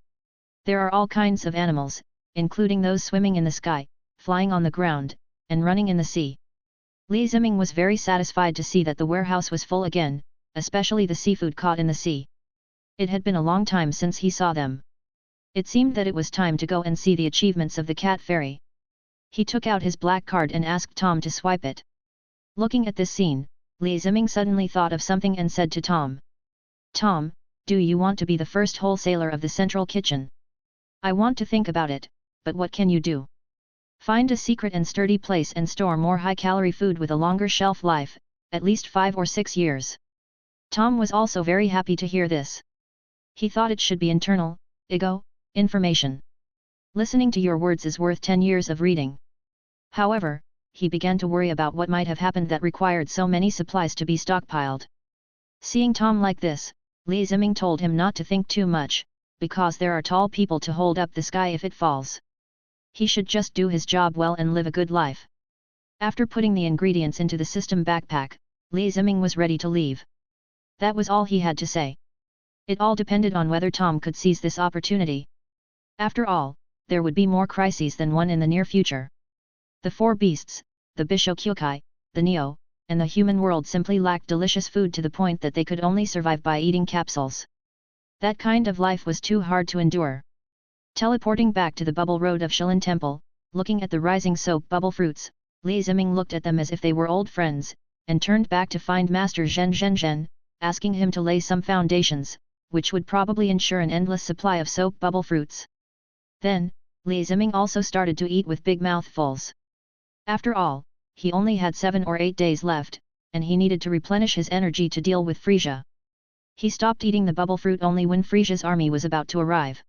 There are all kinds of animals, including those swimming in the sky, flying on the ground, and running in the sea. Li Ziming was very satisfied to see that the warehouse was full again, especially the seafood caught in the sea. It had been a long time since he saw them. It seemed that it was time to go and see the achievements of the cat fairy. He took out his black card and asked Tom to swipe it. Looking at this scene, Li Ziming suddenly thought of something and said to Tom. Tom, do you want to be the first wholesaler of the central kitchen? I want to think about it, but what can you do? Find a secret and sturdy place and store more high-calorie food with a longer shelf life, at least 5 or 6 years. Tom was also very happy to hear this. He thought it should be internal, ego, information. Listening to your words is worth 10 years of reading. However, he began to worry about what might have happened that required so many supplies to be stockpiled. Seeing Tom like this, Li Ziming told him not to think too much, because there are tall people to hold up the sky if it falls. He should just do his job well and live a good life. After putting the ingredients into the system backpack, Li Ziming was ready to leave. That was all he had to say. It all depended on whether Tom could seize this opportunity. After all, there would be more crises than one in the near future. The 4 beasts, the Bishokyokai, the Neo, and the human world simply lacked delicious food to the point that they could only survive by eating capsules. That kind of life was too hard to endure. Teleporting back to the bubble road of Shilin Temple, looking at the rising soap bubble fruits, Li Ziming looked at them as if they were old friends, and turned back to find Master Zhen, asking him to lay some foundations, which would probably ensure an endless supply of soap bubble fruits. Then, Li Ziming also started to eat with big mouthfuls. After all, he only had 7 or 8 days left, and he needed to replenish his energy to deal with Frieza. He stopped eating the bubble fruit only when Frieza's army was about to arrive.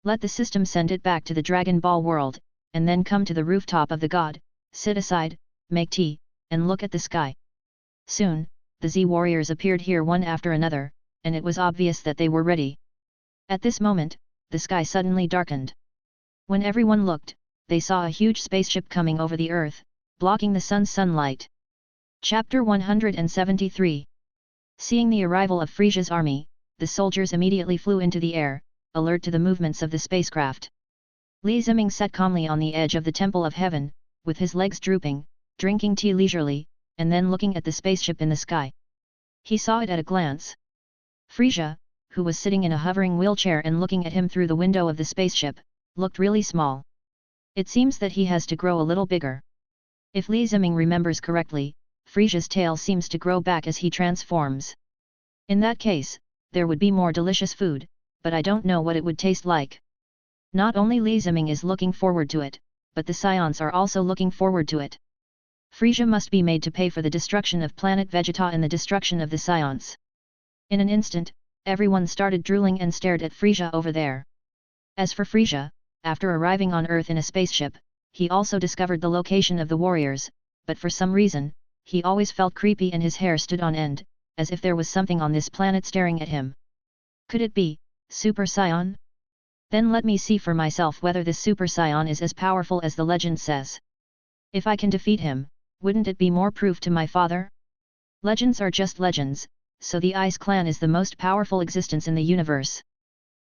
Let the system send it back to the Dragon Ball world, and then come to the rooftop of the god, sit aside, make tea, and look at the sky. Soon, the Z warriors appeared here one after another, and it was obvious that they were ready. At this moment, the sky suddenly darkened. When everyone looked, they saw a huge spaceship coming over the earth, blocking the sun's sunlight. Chapter 173. Seeing the arrival of Frieza's army, the soldiers immediately flew into the air, alert to the movements of the spacecraft. Li Ziming sat calmly on the edge of the Temple of Heaven, with his legs drooping, drinking tea leisurely, and then looking at the spaceship in the sky. He saw it at a glance. Frieza, who was sitting in a hovering wheelchair and looking at him through the window of the spaceship, looked really small. It seems that he has to grow a little bigger. If Li Ziming remembers correctly, Frieza's tail seems to grow back as he transforms. In that case, there would be more delicious food, but I don't know what it would taste like. Not only Li Ziming is looking forward to it, but the Saiyans are also looking forward to it. Frieza must be made to pay for the destruction of planet Vegeta and the destruction of the Saiyans. In an instant, everyone started drooling and stared at Frieza over there. As for Frieza, after arriving on Earth in a spaceship, he also discovered the location of the warriors, but for some reason, he always felt creepy and his hair stood on end, as if there was something on this planet staring at him. Could it be Super Saiyan? Then let me see for myself whether this Super Saiyan is as powerful as the legend says. If I can defeat him, wouldn't it be more proof to my father? Legends are just legends, so the Ice Clan is the most powerful existence in the universe.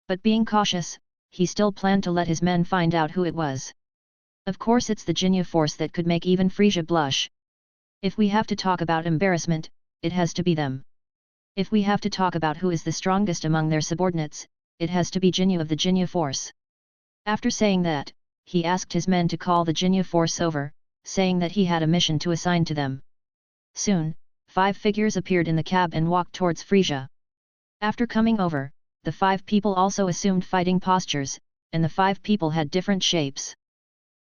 But being cautious, he still planned to let his men find out who it was. Of course it's the Jinyu force that could make even Frieza blush. If we have to talk about embarrassment, it has to be them. If we have to talk about who is the strongest among their subordinates, it has to be Jinyu of the Jinyu force. After saying that, he asked his men to call the Jinyu force over, saying that he had a mission to assign to them. Soon, 5 figures appeared in the cab and walked towards Frieza. After coming over, the 5 people also assumed fighting postures, and the 5 people had different shapes.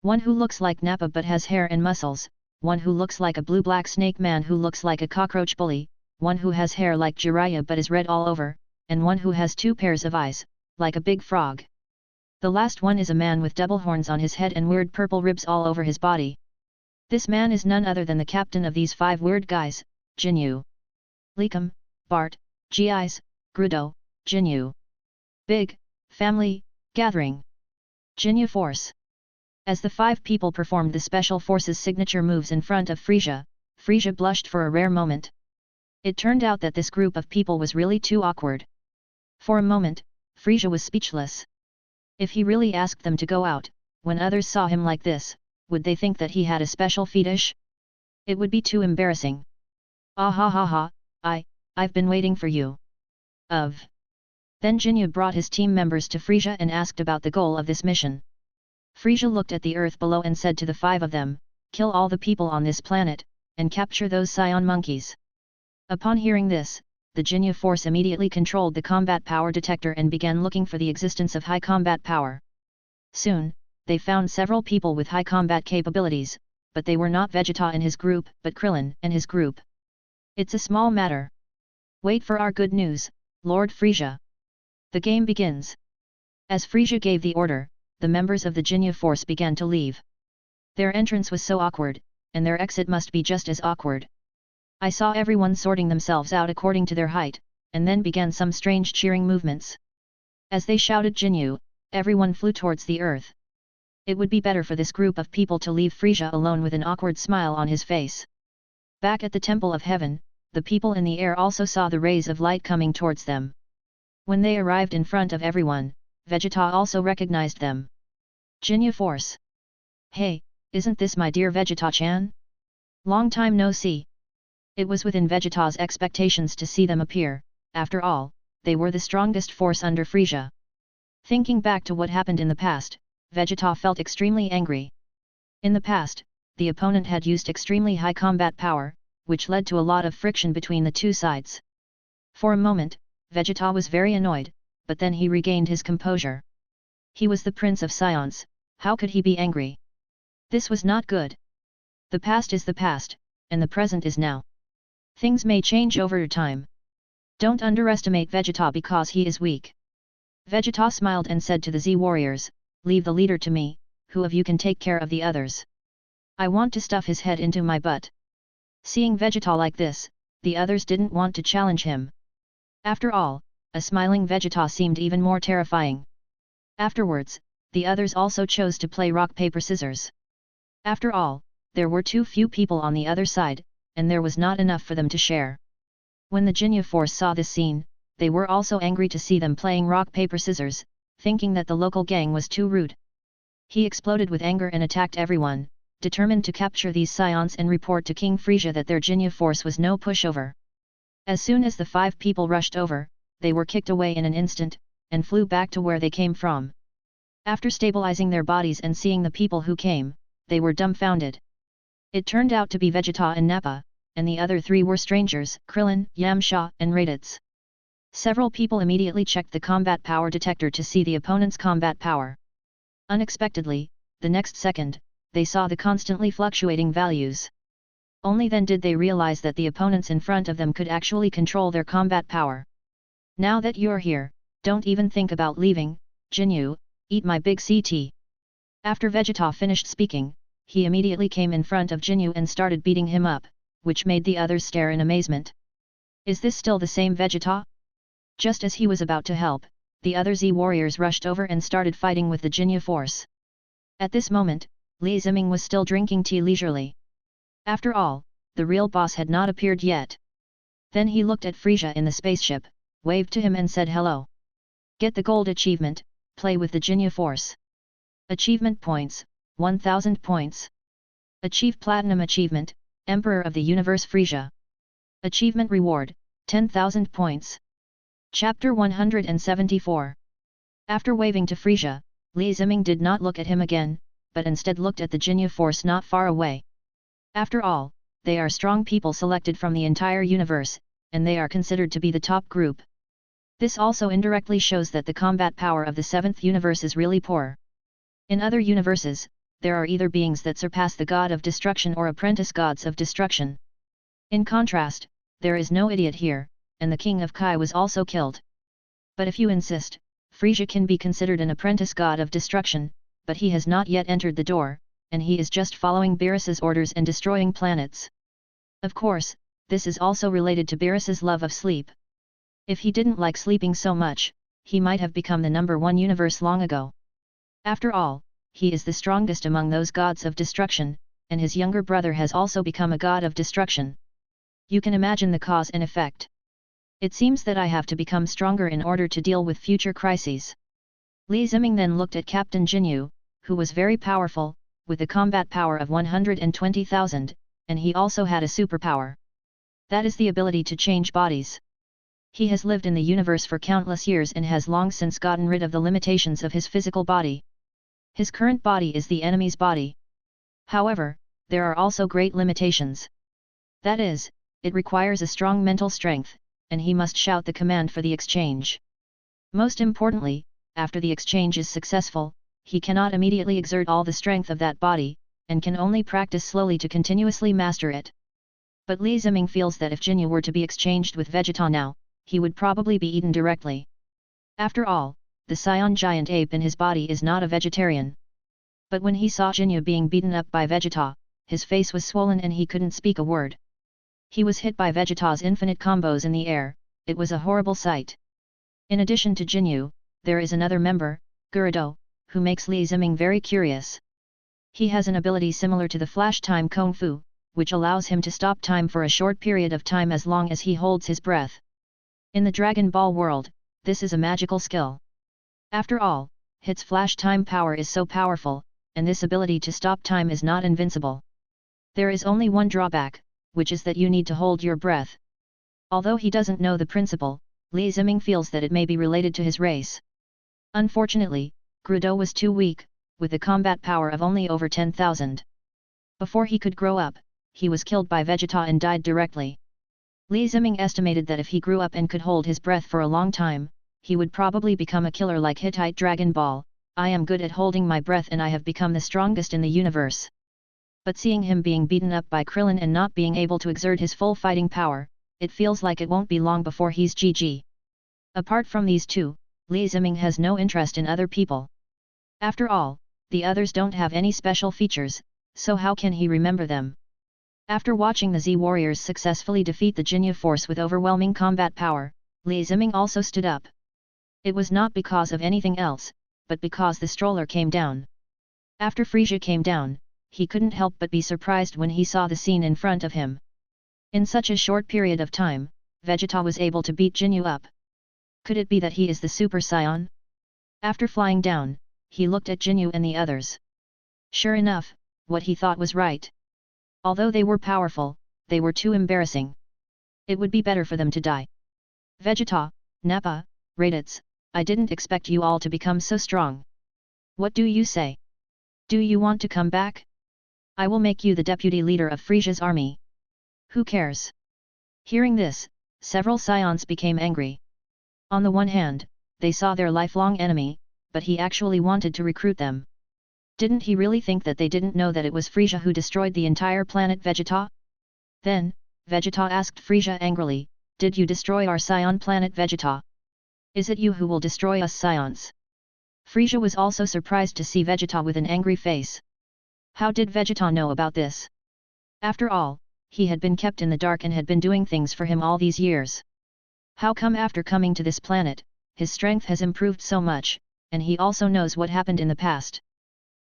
One who looks like Nappa but has hair and muscles, one who looks like a blue-black snake man who looks like a cockroach bully, one who has hair like Jiraiya but is red all over, and one who has 2 pairs of eyes, like a big frog. The last one is a man with double horns on his head and weird purple ribs all over his body. This man is none other than the captain of these 5 weird guys, Jinyu. Likum, Bart, Gis, Grudo, Jinyu. Big, family, gathering. Jinyu force. As the 5 people performed the special force's signature moves in front of Frieza, Frieza blushed for a rare moment. It turned out that this group of people was really too awkward. For a moment, Frieza was speechless. If he really asked them to go out, when others saw him like this, would they think that he had a special fetish? It would be too embarrassing. Ah ha ha ha, I've been waiting for you. Then Jinyu brought his team members to Frieza and asked about the goal of this mission. Frieza looked at the earth below and said to the 5 of them, kill all the people on this planet, and capture those Saiyan monkeys. Upon hearing this, the Jinyu force immediately controlled the combat power detector and began looking for the existence of high combat power. Soon, they found several people with high combat capabilities, but they were not Vegeta and his group, but Krillin and his group. It's a small matter. Wait for our good news, Lord Frieza. The game begins. As Frieza gave the order, the members of the Jinyu force began to leave. Their entrance was so awkward, and their exit must be just as awkward. I saw everyone sorting themselves out according to their height, and then began some strange cheering movements. As they shouted Jinyu, everyone flew towards the earth. It would be better for this group of people to leave Frieza alone with an awkward smile on his face. Back at the Temple of Heaven, the people in the air also saw the rays of light coming towards them. When they arrived in front of everyone, Vegeta also recognized them. Jinyu force. Hey, isn't this my dear Vegeta-chan? Long time no see. It was within Vegeta's expectations to see them appear, after all, they were the strongest force under Frieza. Thinking back to what happened in the past, Vegeta felt extremely angry. In the past, the opponent had used extremely high combat power, which led to a lot of friction between the two sides. For a moment, Vegeta was very annoyed, but then he regained his composure. He was the Prince of Saiyans, how could he be angry? This was not good. The past is the past, and the present is now. Things may change over time. Don't underestimate Vegeta because he is weak. Vegeta smiled and said to the Z warriors, leave the leader to me, who of you can take care of the others? I want to stuff his head into my butt. Seeing Vegeta like this, the others didn't want to challenge him. After all, a smiling Vegeta seemed even more terrifying. Afterwards, the others also chose to play rock paper scissors. After all, there were too few people on the other side, and there was not enough for them to share. When the Jinyu force saw this scene, they were also angry to see them playing rock paper scissors, thinking that the local gang was too rude. He exploded with anger and attacked everyone, determined to capture these Saiyans and report to King Frieza that their Jinyu force was no pushover. As soon as the 5 people rushed over, they were kicked away in an instant, and flew back to where they came from. After stabilizing their bodies and seeing the people who came, they were dumbfounded. It turned out to be Vegeta and Nappa, and the other 3 were strangers, Krillin, Yamcha, and Raditz. Several people immediately checked the combat power detector to see the opponent's combat power. Unexpectedly, the next second, they saw the constantly fluctuating values. Only then did they realize that the opponents in front of them could actually control their combat power. Now that you're here, don't even think about leaving, Jinyu, eat my big CT. After Vegeta finished speaking, he immediately came in front of Jinyu and started beating him up, which made the others stare in amazement. Is this still the same Vegeta? Just as he was about to help, the other Z warriors rushed over and started fighting with the Jinyu force. At this moment, Ziming was still drinking tea leisurely. After all, the real boss had not appeared yet. Then he looked at Frieza in the spaceship, waved to him and said hello. Get the gold achievement, play with the Jinyu force. Achievement points, 1000 points. Achieve Platinum Achievement, Emperor of the Universe Frieza. Achievement Reward, 10,000 points. Chapter 174. After waving to Frieza, Li Ziming did not look at him again, but instead looked at the Jinyu force not far away. After all, they are strong people selected from the entire universe, and they are considered to be the top group. This also indirectly shows that the combat power of the 7th universe is really poor. In other universes, there are either beings that surpass the god of destruction or apprentice gods of destruction. In contrast, there is no idiot here, and the king of Kai was also killed. But if you insist, Frieza can be considered an apprentice god of destruction, but he has not yet entered the door, and he is just following Beerus's orders and destroying planets. Of course, this is also related to Beerus's love of sleep. If he didn't like sleeping so much, he might have become the #1 universe long ago. After all, he is the strongest among those gods of destruction, and his younger brother has also become a god of destruction. You can imagine the cause and effect. It seems that I have to become stronger in order to deal with future crises. Li Ziming then looked at Captain Jinyu, who was very powerful, with a combat power of 120,000, and he also had a superpower. That is the ability to change bodies. He has lived in the universe for countless years and has long since gotten rid of the limitations of his physical body. His current body is the enemy's body. However, there are also great limitations. That is, it requires a strong mental strength, and he must shout the command for the exchange. Most importantly, after the exchange is successful, he cannot immediately exert all the strength of that body, and can only practice slowly to continuously master it. But Li Ziming feels that if Jinyu were to be exchanged with Vegeta now, he would probably be eaten directly. After all, the Saiyan giant ape in his body is not a vegetarian. But when he saw Jinyu being beaten up by Vegeta, his face was swollen and he couldn't speak a word. He was hit by Vegeta's infinite combos in the air. It was a horrible sight. In addition to Jinyu, there is another member, Gerudo, who makes Li Ziming very curious. He has an ability similar to the Flash Time Kung Fu, which allows him to stop time for a short period of time as long as he holds his breath. In the Dragon Ball world, this is a magical skill. After all, its flash time power is so powerful, and this ability to stop time is not invincible. There is only one drawback, which is that you need to hold your breath. Although he doesn't know the principle, Li Ziming feels that it may be related to his race. Unfortunately, Gerudo was too weak, with a combat power of only over 10,000. Before he could grow up, he was killed by Vegeta and died directly. Li Ziming estimated that if he grew up and could hold his breath for a long time, he would probably become a killer like Hittite Dragon Ball. I am good at holding my breath and I have become the strongest in the universe. But seeing him being beaten up by Krillin and not being able to exert his full fighting power, it feels like it won't be long before he's GG. Apart from these two, Li Ziming has no interest in other people. After all, the others don't have any special features, so how can he remember them? After watching the Z warriors successfully defeat the Jinyu force with overwhelming combat power, Li Ziming also stood up. It was not because of anything else, but because the stroller came down. After Frieza came down, he couldn't help but be surprised when he saw the scene in front of him. In such a short period of time, Vegeta was able to beat Jinyu up. Could it be that he is the Super Saiyan? After flying down, he looked at Jinyu and the others. Sure enough, what he thought was right. Although they were powerful, they were too embarrassing. It would be better for them to die. Vegeta, Nappa, Raditz, I didn't expect you all to become so strong. What do you say? Do you want to come back? I will make you the deputy leader of Frieza's army. Who cares? Hearing this, several Saiyans became angry. On the one hand, they saw their lifelong enemy, but he actually wanted to recruit them. Didn't he really think that they didn't know that it was Frieza who destroyed the entire planet Vegeta? Then, Vegeta asked Frieza angrily, did you destroy our Saiyan planet Vegeta? Is it you who will destroy us Saiyans? Frieza was also surprised to see Vegeta with an angry face. How did Vegeta know about this? After all, he had been kept in the dark and had been doing things for him all these years. How come after coming to this planet, his strength has improved so much, and he also knows what happened in the past?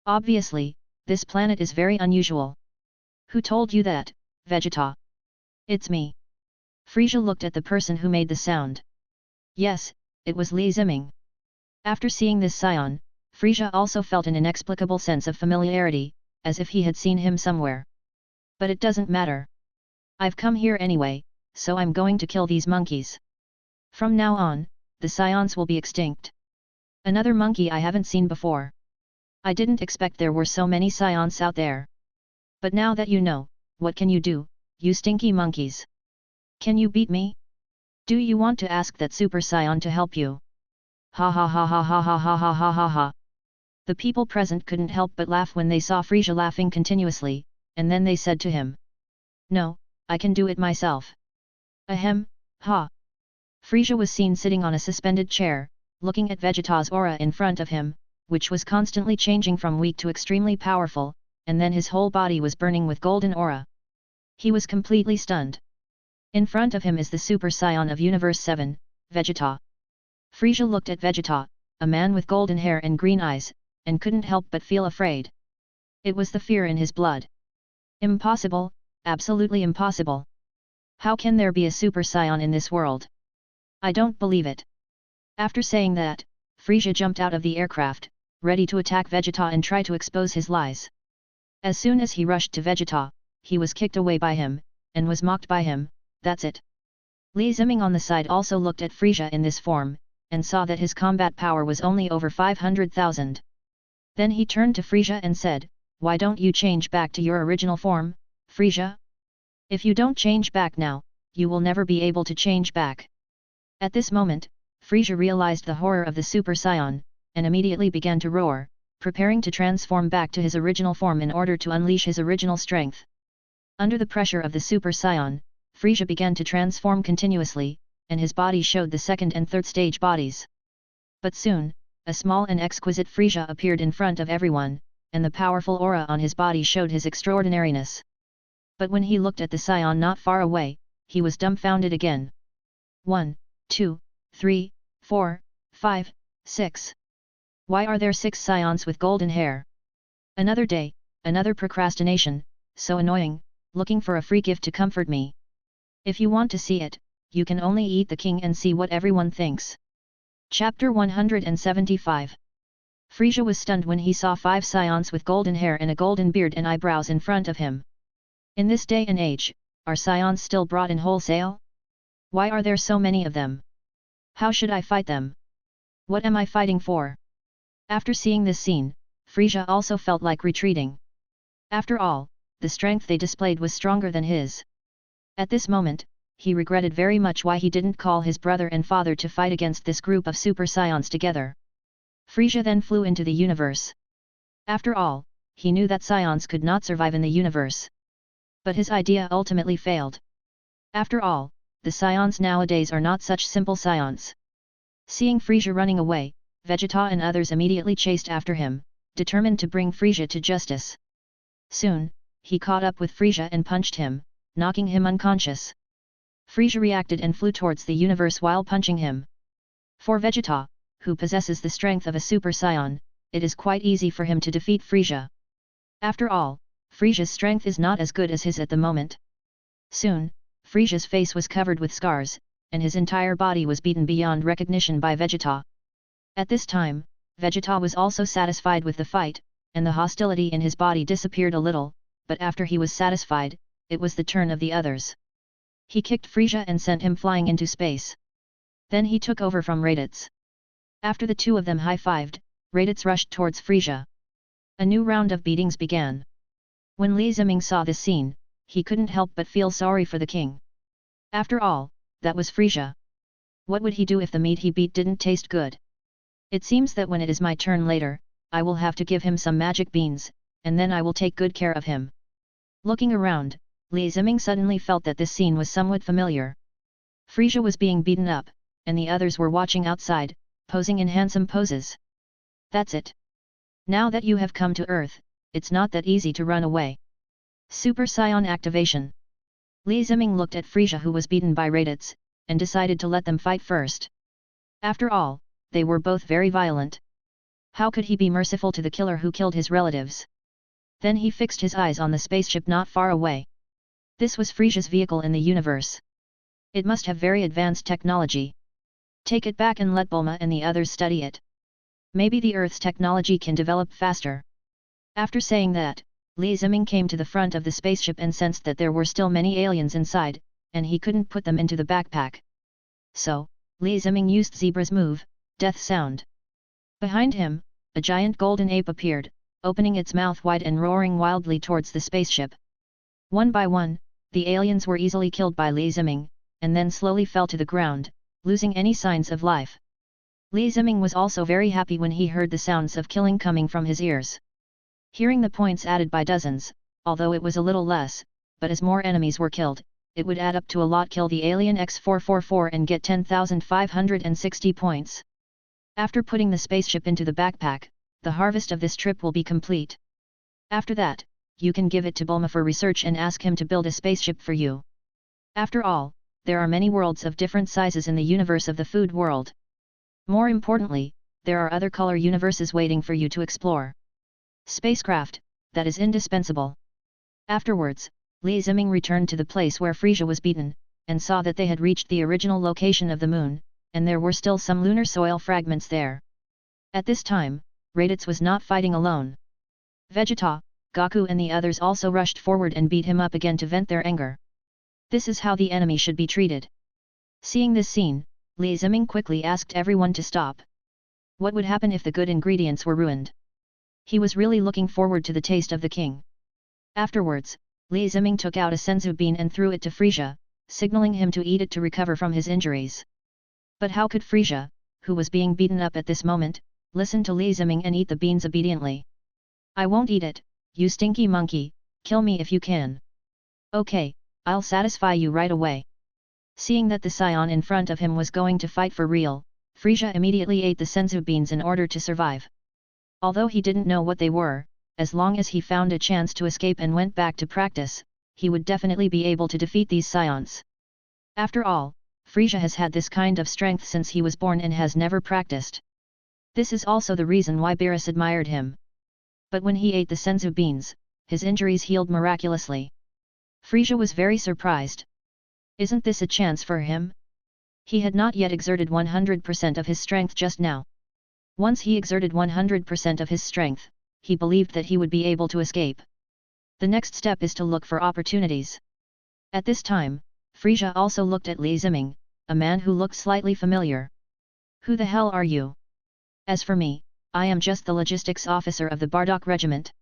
Obviously, this planet is very unusual. Who told you that, Vegeta? It's me. Frieza looked at the person who made the sound. Yes, it was Li Ziming. After seeing this Saiyan, Frieza also felt an inexplicable sense of familiarity, as if he had seen him somewhere. But it doesn't matter. I've come here anyway, so I'm going to kill these monkeys. From now on, the Saiyans will be extinct. Another monkey I haven't seen before. I didn't expect there were so many Saiyans out there. But now that you know, what can you do, you stinky monkeys? Can you beat me? Do you want to ask that Super Saiyan to help you? Ha ha ha ha ha ha ha ha ha ha ha. The people present couldn't help but laugh when they saw Frieza laughing continuously, and then they said to him. No, I can do it myself. Ahem, ha. Frieza was seen sitting on a suspended chair, looking at Vegeta's aura in front of him, which was constantly changing from weak to extremely powerful, and then his whole body was burning with golden aura. He was completely stunned. In front of him is the Super Saiyan of Universe 7, Vegeta. Frieza looked at Vegeta, a man with golden hair and green eyes, and couldn't help but feel afraid. It was the fear in his blood. Impossible, absolutely impossible. How can there be a Super Saiyan in this world? I don't believe it. After saying that, Frieza jumped out of the aircraft, ready to attack Vegeta and try to expose his lies. As soon as he rushed to Vegeta, he was kicked away by him, and was mocked by him. That's it. Li Ziming on the side also looked at Frieza in this form, and saw that his combat power was only over 500,000. Then he turned to Frieza and said, why don't you change back to your original form, Frieza? If you don't change back now, you will never be able to change back. At this moment, Frieza realized the horror of the Super Saiyan, and immediately began to roar, preparing to transform back to his original form in order to unleash his original strength. Under the pressure of the Super Saiyan, Frieza began to transform continuously, and his body showed the second and third stage bodies. But soon, a small and exquisite Frieza appeared in front of everyone, and the powerful aura on his body showed his extraordinariness. But when he looked at the Saiyan not far away, he was dumbfounded again. 1, 2, 3, 4, 5, 6. Why are there 6 Saiyans with golden hair? Another day, another procrastination, so annoying, looking for a free gift to comfort me. If you want to see it, you can only eat the king and see what everyone thinks. Chapter 175. Frieza was stunned when he saw 5 Saiyans with golden hair and a golden beard and eyebrows in front of him. In this day and age, are Saiyans still brought in wholesale? Why are there so many of them? How should I fight them? What am I fighting for? After seeing this scene, Frieza also felt like retreating. After all, the strength they displayed was stronger than his. At this moment, he regretted very much why he didn't call his brother and father to fight against this group of Super Saiyans together. Frieza then flew into the universe. After all, he knew that Saiyans could not survive in the universe. But his idea ultimately failed. After all, the Saiyans nowadays are not such simple Saiyans. Seeing Frieza running away, Vegeta and others immediately chased after him, determined to bring Frieza to justice. Soon, he caught up with Frieza and punched him, knocking him unconscious. Frieza reacted and flew towards the universe while punching him. For Vegeta, who possesses the strength of a Super Saiyan, it is quite easy for him to defeat Frieza. After all, Frieza's strength is not as good as his at the moment. Soon, Frieza's face was covered with scars, and his entire body was beaten beyond recognition by Vegeta. At this time, Vegeta was also satisfied with the fight, and the hostility in his body disappeared a little, but after he was satisfied, it was the turn of the others. He kicked Frieza and sent him flying into space. Then he took over from Raditz. After the two of them high-fived, Raditz rushed towards Frieza. A new round of beatings began. When Li Ziming saw this scene, he couldn't help but feel sorry for the king. After all, that was Frieza. What would he do if the meat he beat didn't taste good? It seems that when it is my turn later, I will have to give him some magic beans, and then I will take good care of him. Looking around, Li Ziming suddenly felt that this scene was somewhat familiar. Frieza was being beaten up, and the others were watching outside, posing in handsome poses. That's it. Now that you have come to Earth, it's not that easy to run away. Super Saiyan activation. Li Ziming looked at Frieza who was beaten by Raditz, and decided to let them fight first. After all, they were both very violent. How could he be merciful to the killer who killed his relatives? Then he fixed his eyes on the spaceship not far away. This was Frieza's vehicle in the universe. It must have very advanced technology. Take it back and let Bulma and the others study it. Maybe the Earth's technology can develop faster. After saying that, Li Ziming came to the front of the spaceship and sensed that there were still many aliens inside, and he couldn't put them into the backpack. So, Li Ziming used Zebra's move, Death Sound. Behind him, a giant golden ape appeared, opening its mouth wide and roaring wildly towards the spaceship. One by one, the aliens were easily killed by Li Ziming, and then slowly fell to the ground, losing any signs of life. Li Ziming was also very happy when he heard the sounds of killing coming from his ears. Hearing the points added by dozens, although it was a little less, but as more enemies were killed, it would add up to a lot. Kill the alien X444 and get 10,560 points. After putting the spaceship into the backpack, the harvest of this trip will be complete. After that, you can give it to Bulma for research and ask him to build a spaceship for you. After all, there are many worlds of different sizes in the universe of the food world. More importantly, there are other color universes waiting for you to explore. Spacecraft, that is indispensable. Afterwards, Li Ziming returned to the place where Frieza was beaten, and saw that they had reached the original location of the moon, and there were still some lunar soil fragments there. At this time, Raditz was not fighting alone. Vegeta, Goku and the others also rushed forward and beat him up again to vent their anger. This is how the enemy should be treated. Seeing this scene, Li Ziming quickly asked everyone to stop. What would happen if the good ingredients were ruined? He was really looking forward to the taste of the king. Afterwards, Li Ziming took out a senzu bean and threw it to Frieza, signaling him to eat it to recover from his injuries. But how could Frieza, who was being beaten up at this moment, listen to Li Ziming and eat the beans obediently? I won't eat it, you stinky monkey, kill me if you can. Okay, I'll satisfy you right away. Seeing that the Saiyan in front of him was going to fight for real, Frieza immediately ate the senzu beans in order to survive. Although he didn't know what they were, as long as he found a chance to escape and went back to practice, he would definitely be able to defeat these Saiyans. After all, Frieza has had this kind of strength since he was born and has never practiced. This is also the reason why Beerus admired him. But when he ate the senzu beans, his injuries healed miraculously. Frieza was very surprised. Isn't this a chance for him? He had not yet exerted 100% of his strength just now. Once he exerted 100% of his strength, he believed that he would be able to escape. The next step is to look for opportunities. At this time, Frieza also looked at Li Ziming, a man who looked slightly familiar. Who the hell are you? As for me, I am just the logistics officer of the Bardock Regiment.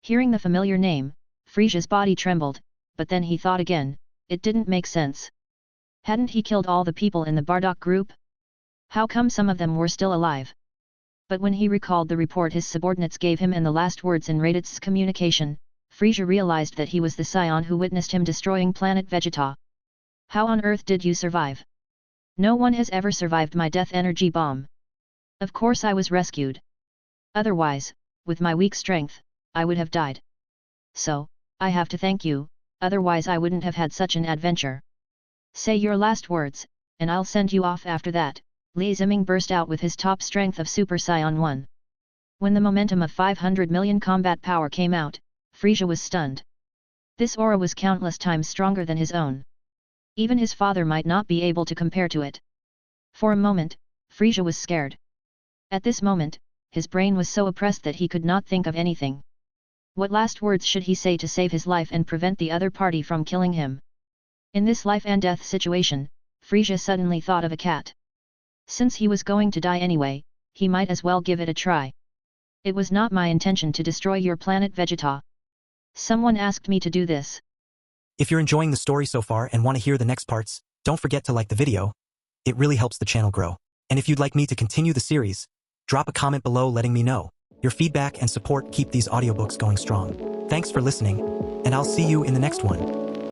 Hearing the familiar name, Frieza's body trembled, but then he thought again, it didn't make sense. Hadn't he killed all the people in the Bardock group? How come some of them were still alive? But when he recalled the report his subordinates gave him and the last words in Raditz's communication, Frieza realized that he was the Saiyan who witnessed him destroying planet Vegeta. How on earth did you survive? No one has ever survived my death energy bomb. Of course I was rescued. Otherwise, with my weak strength, I would have died. So, I have to thank you, otherwise I wouldn't have had such an adventure. Say your last words, and I'll send you off after that. Li Ziming burst out with his top strength of Super Saiyan 1. When the momentum of 500 million combat power came out, Frieza was stunned. This aura was countless times stronger than his own. Even his father might not be able to compare to it. For a moment, Frieza was scared. At this moment, his brain was so oppressed that he could not think of anything. What last words should he say to save his life and prevent the other party from killing him? In this life and death situation, Frieza suddenly thought of a cat. Since he was going to die anyway, he might as well give it a try. It was not my intention to destroy your planet Vegeta. Someone asked me to do this. If you're enjoying the story so far and want to hear the next parts, don't forget to like the video. It really helps the channel grow. And if you'd like me to continue the series, drop a comment below letting me know. Your feedback and support keep these audiobooks going strong. Thanks for listening, and I'll see you in the next one.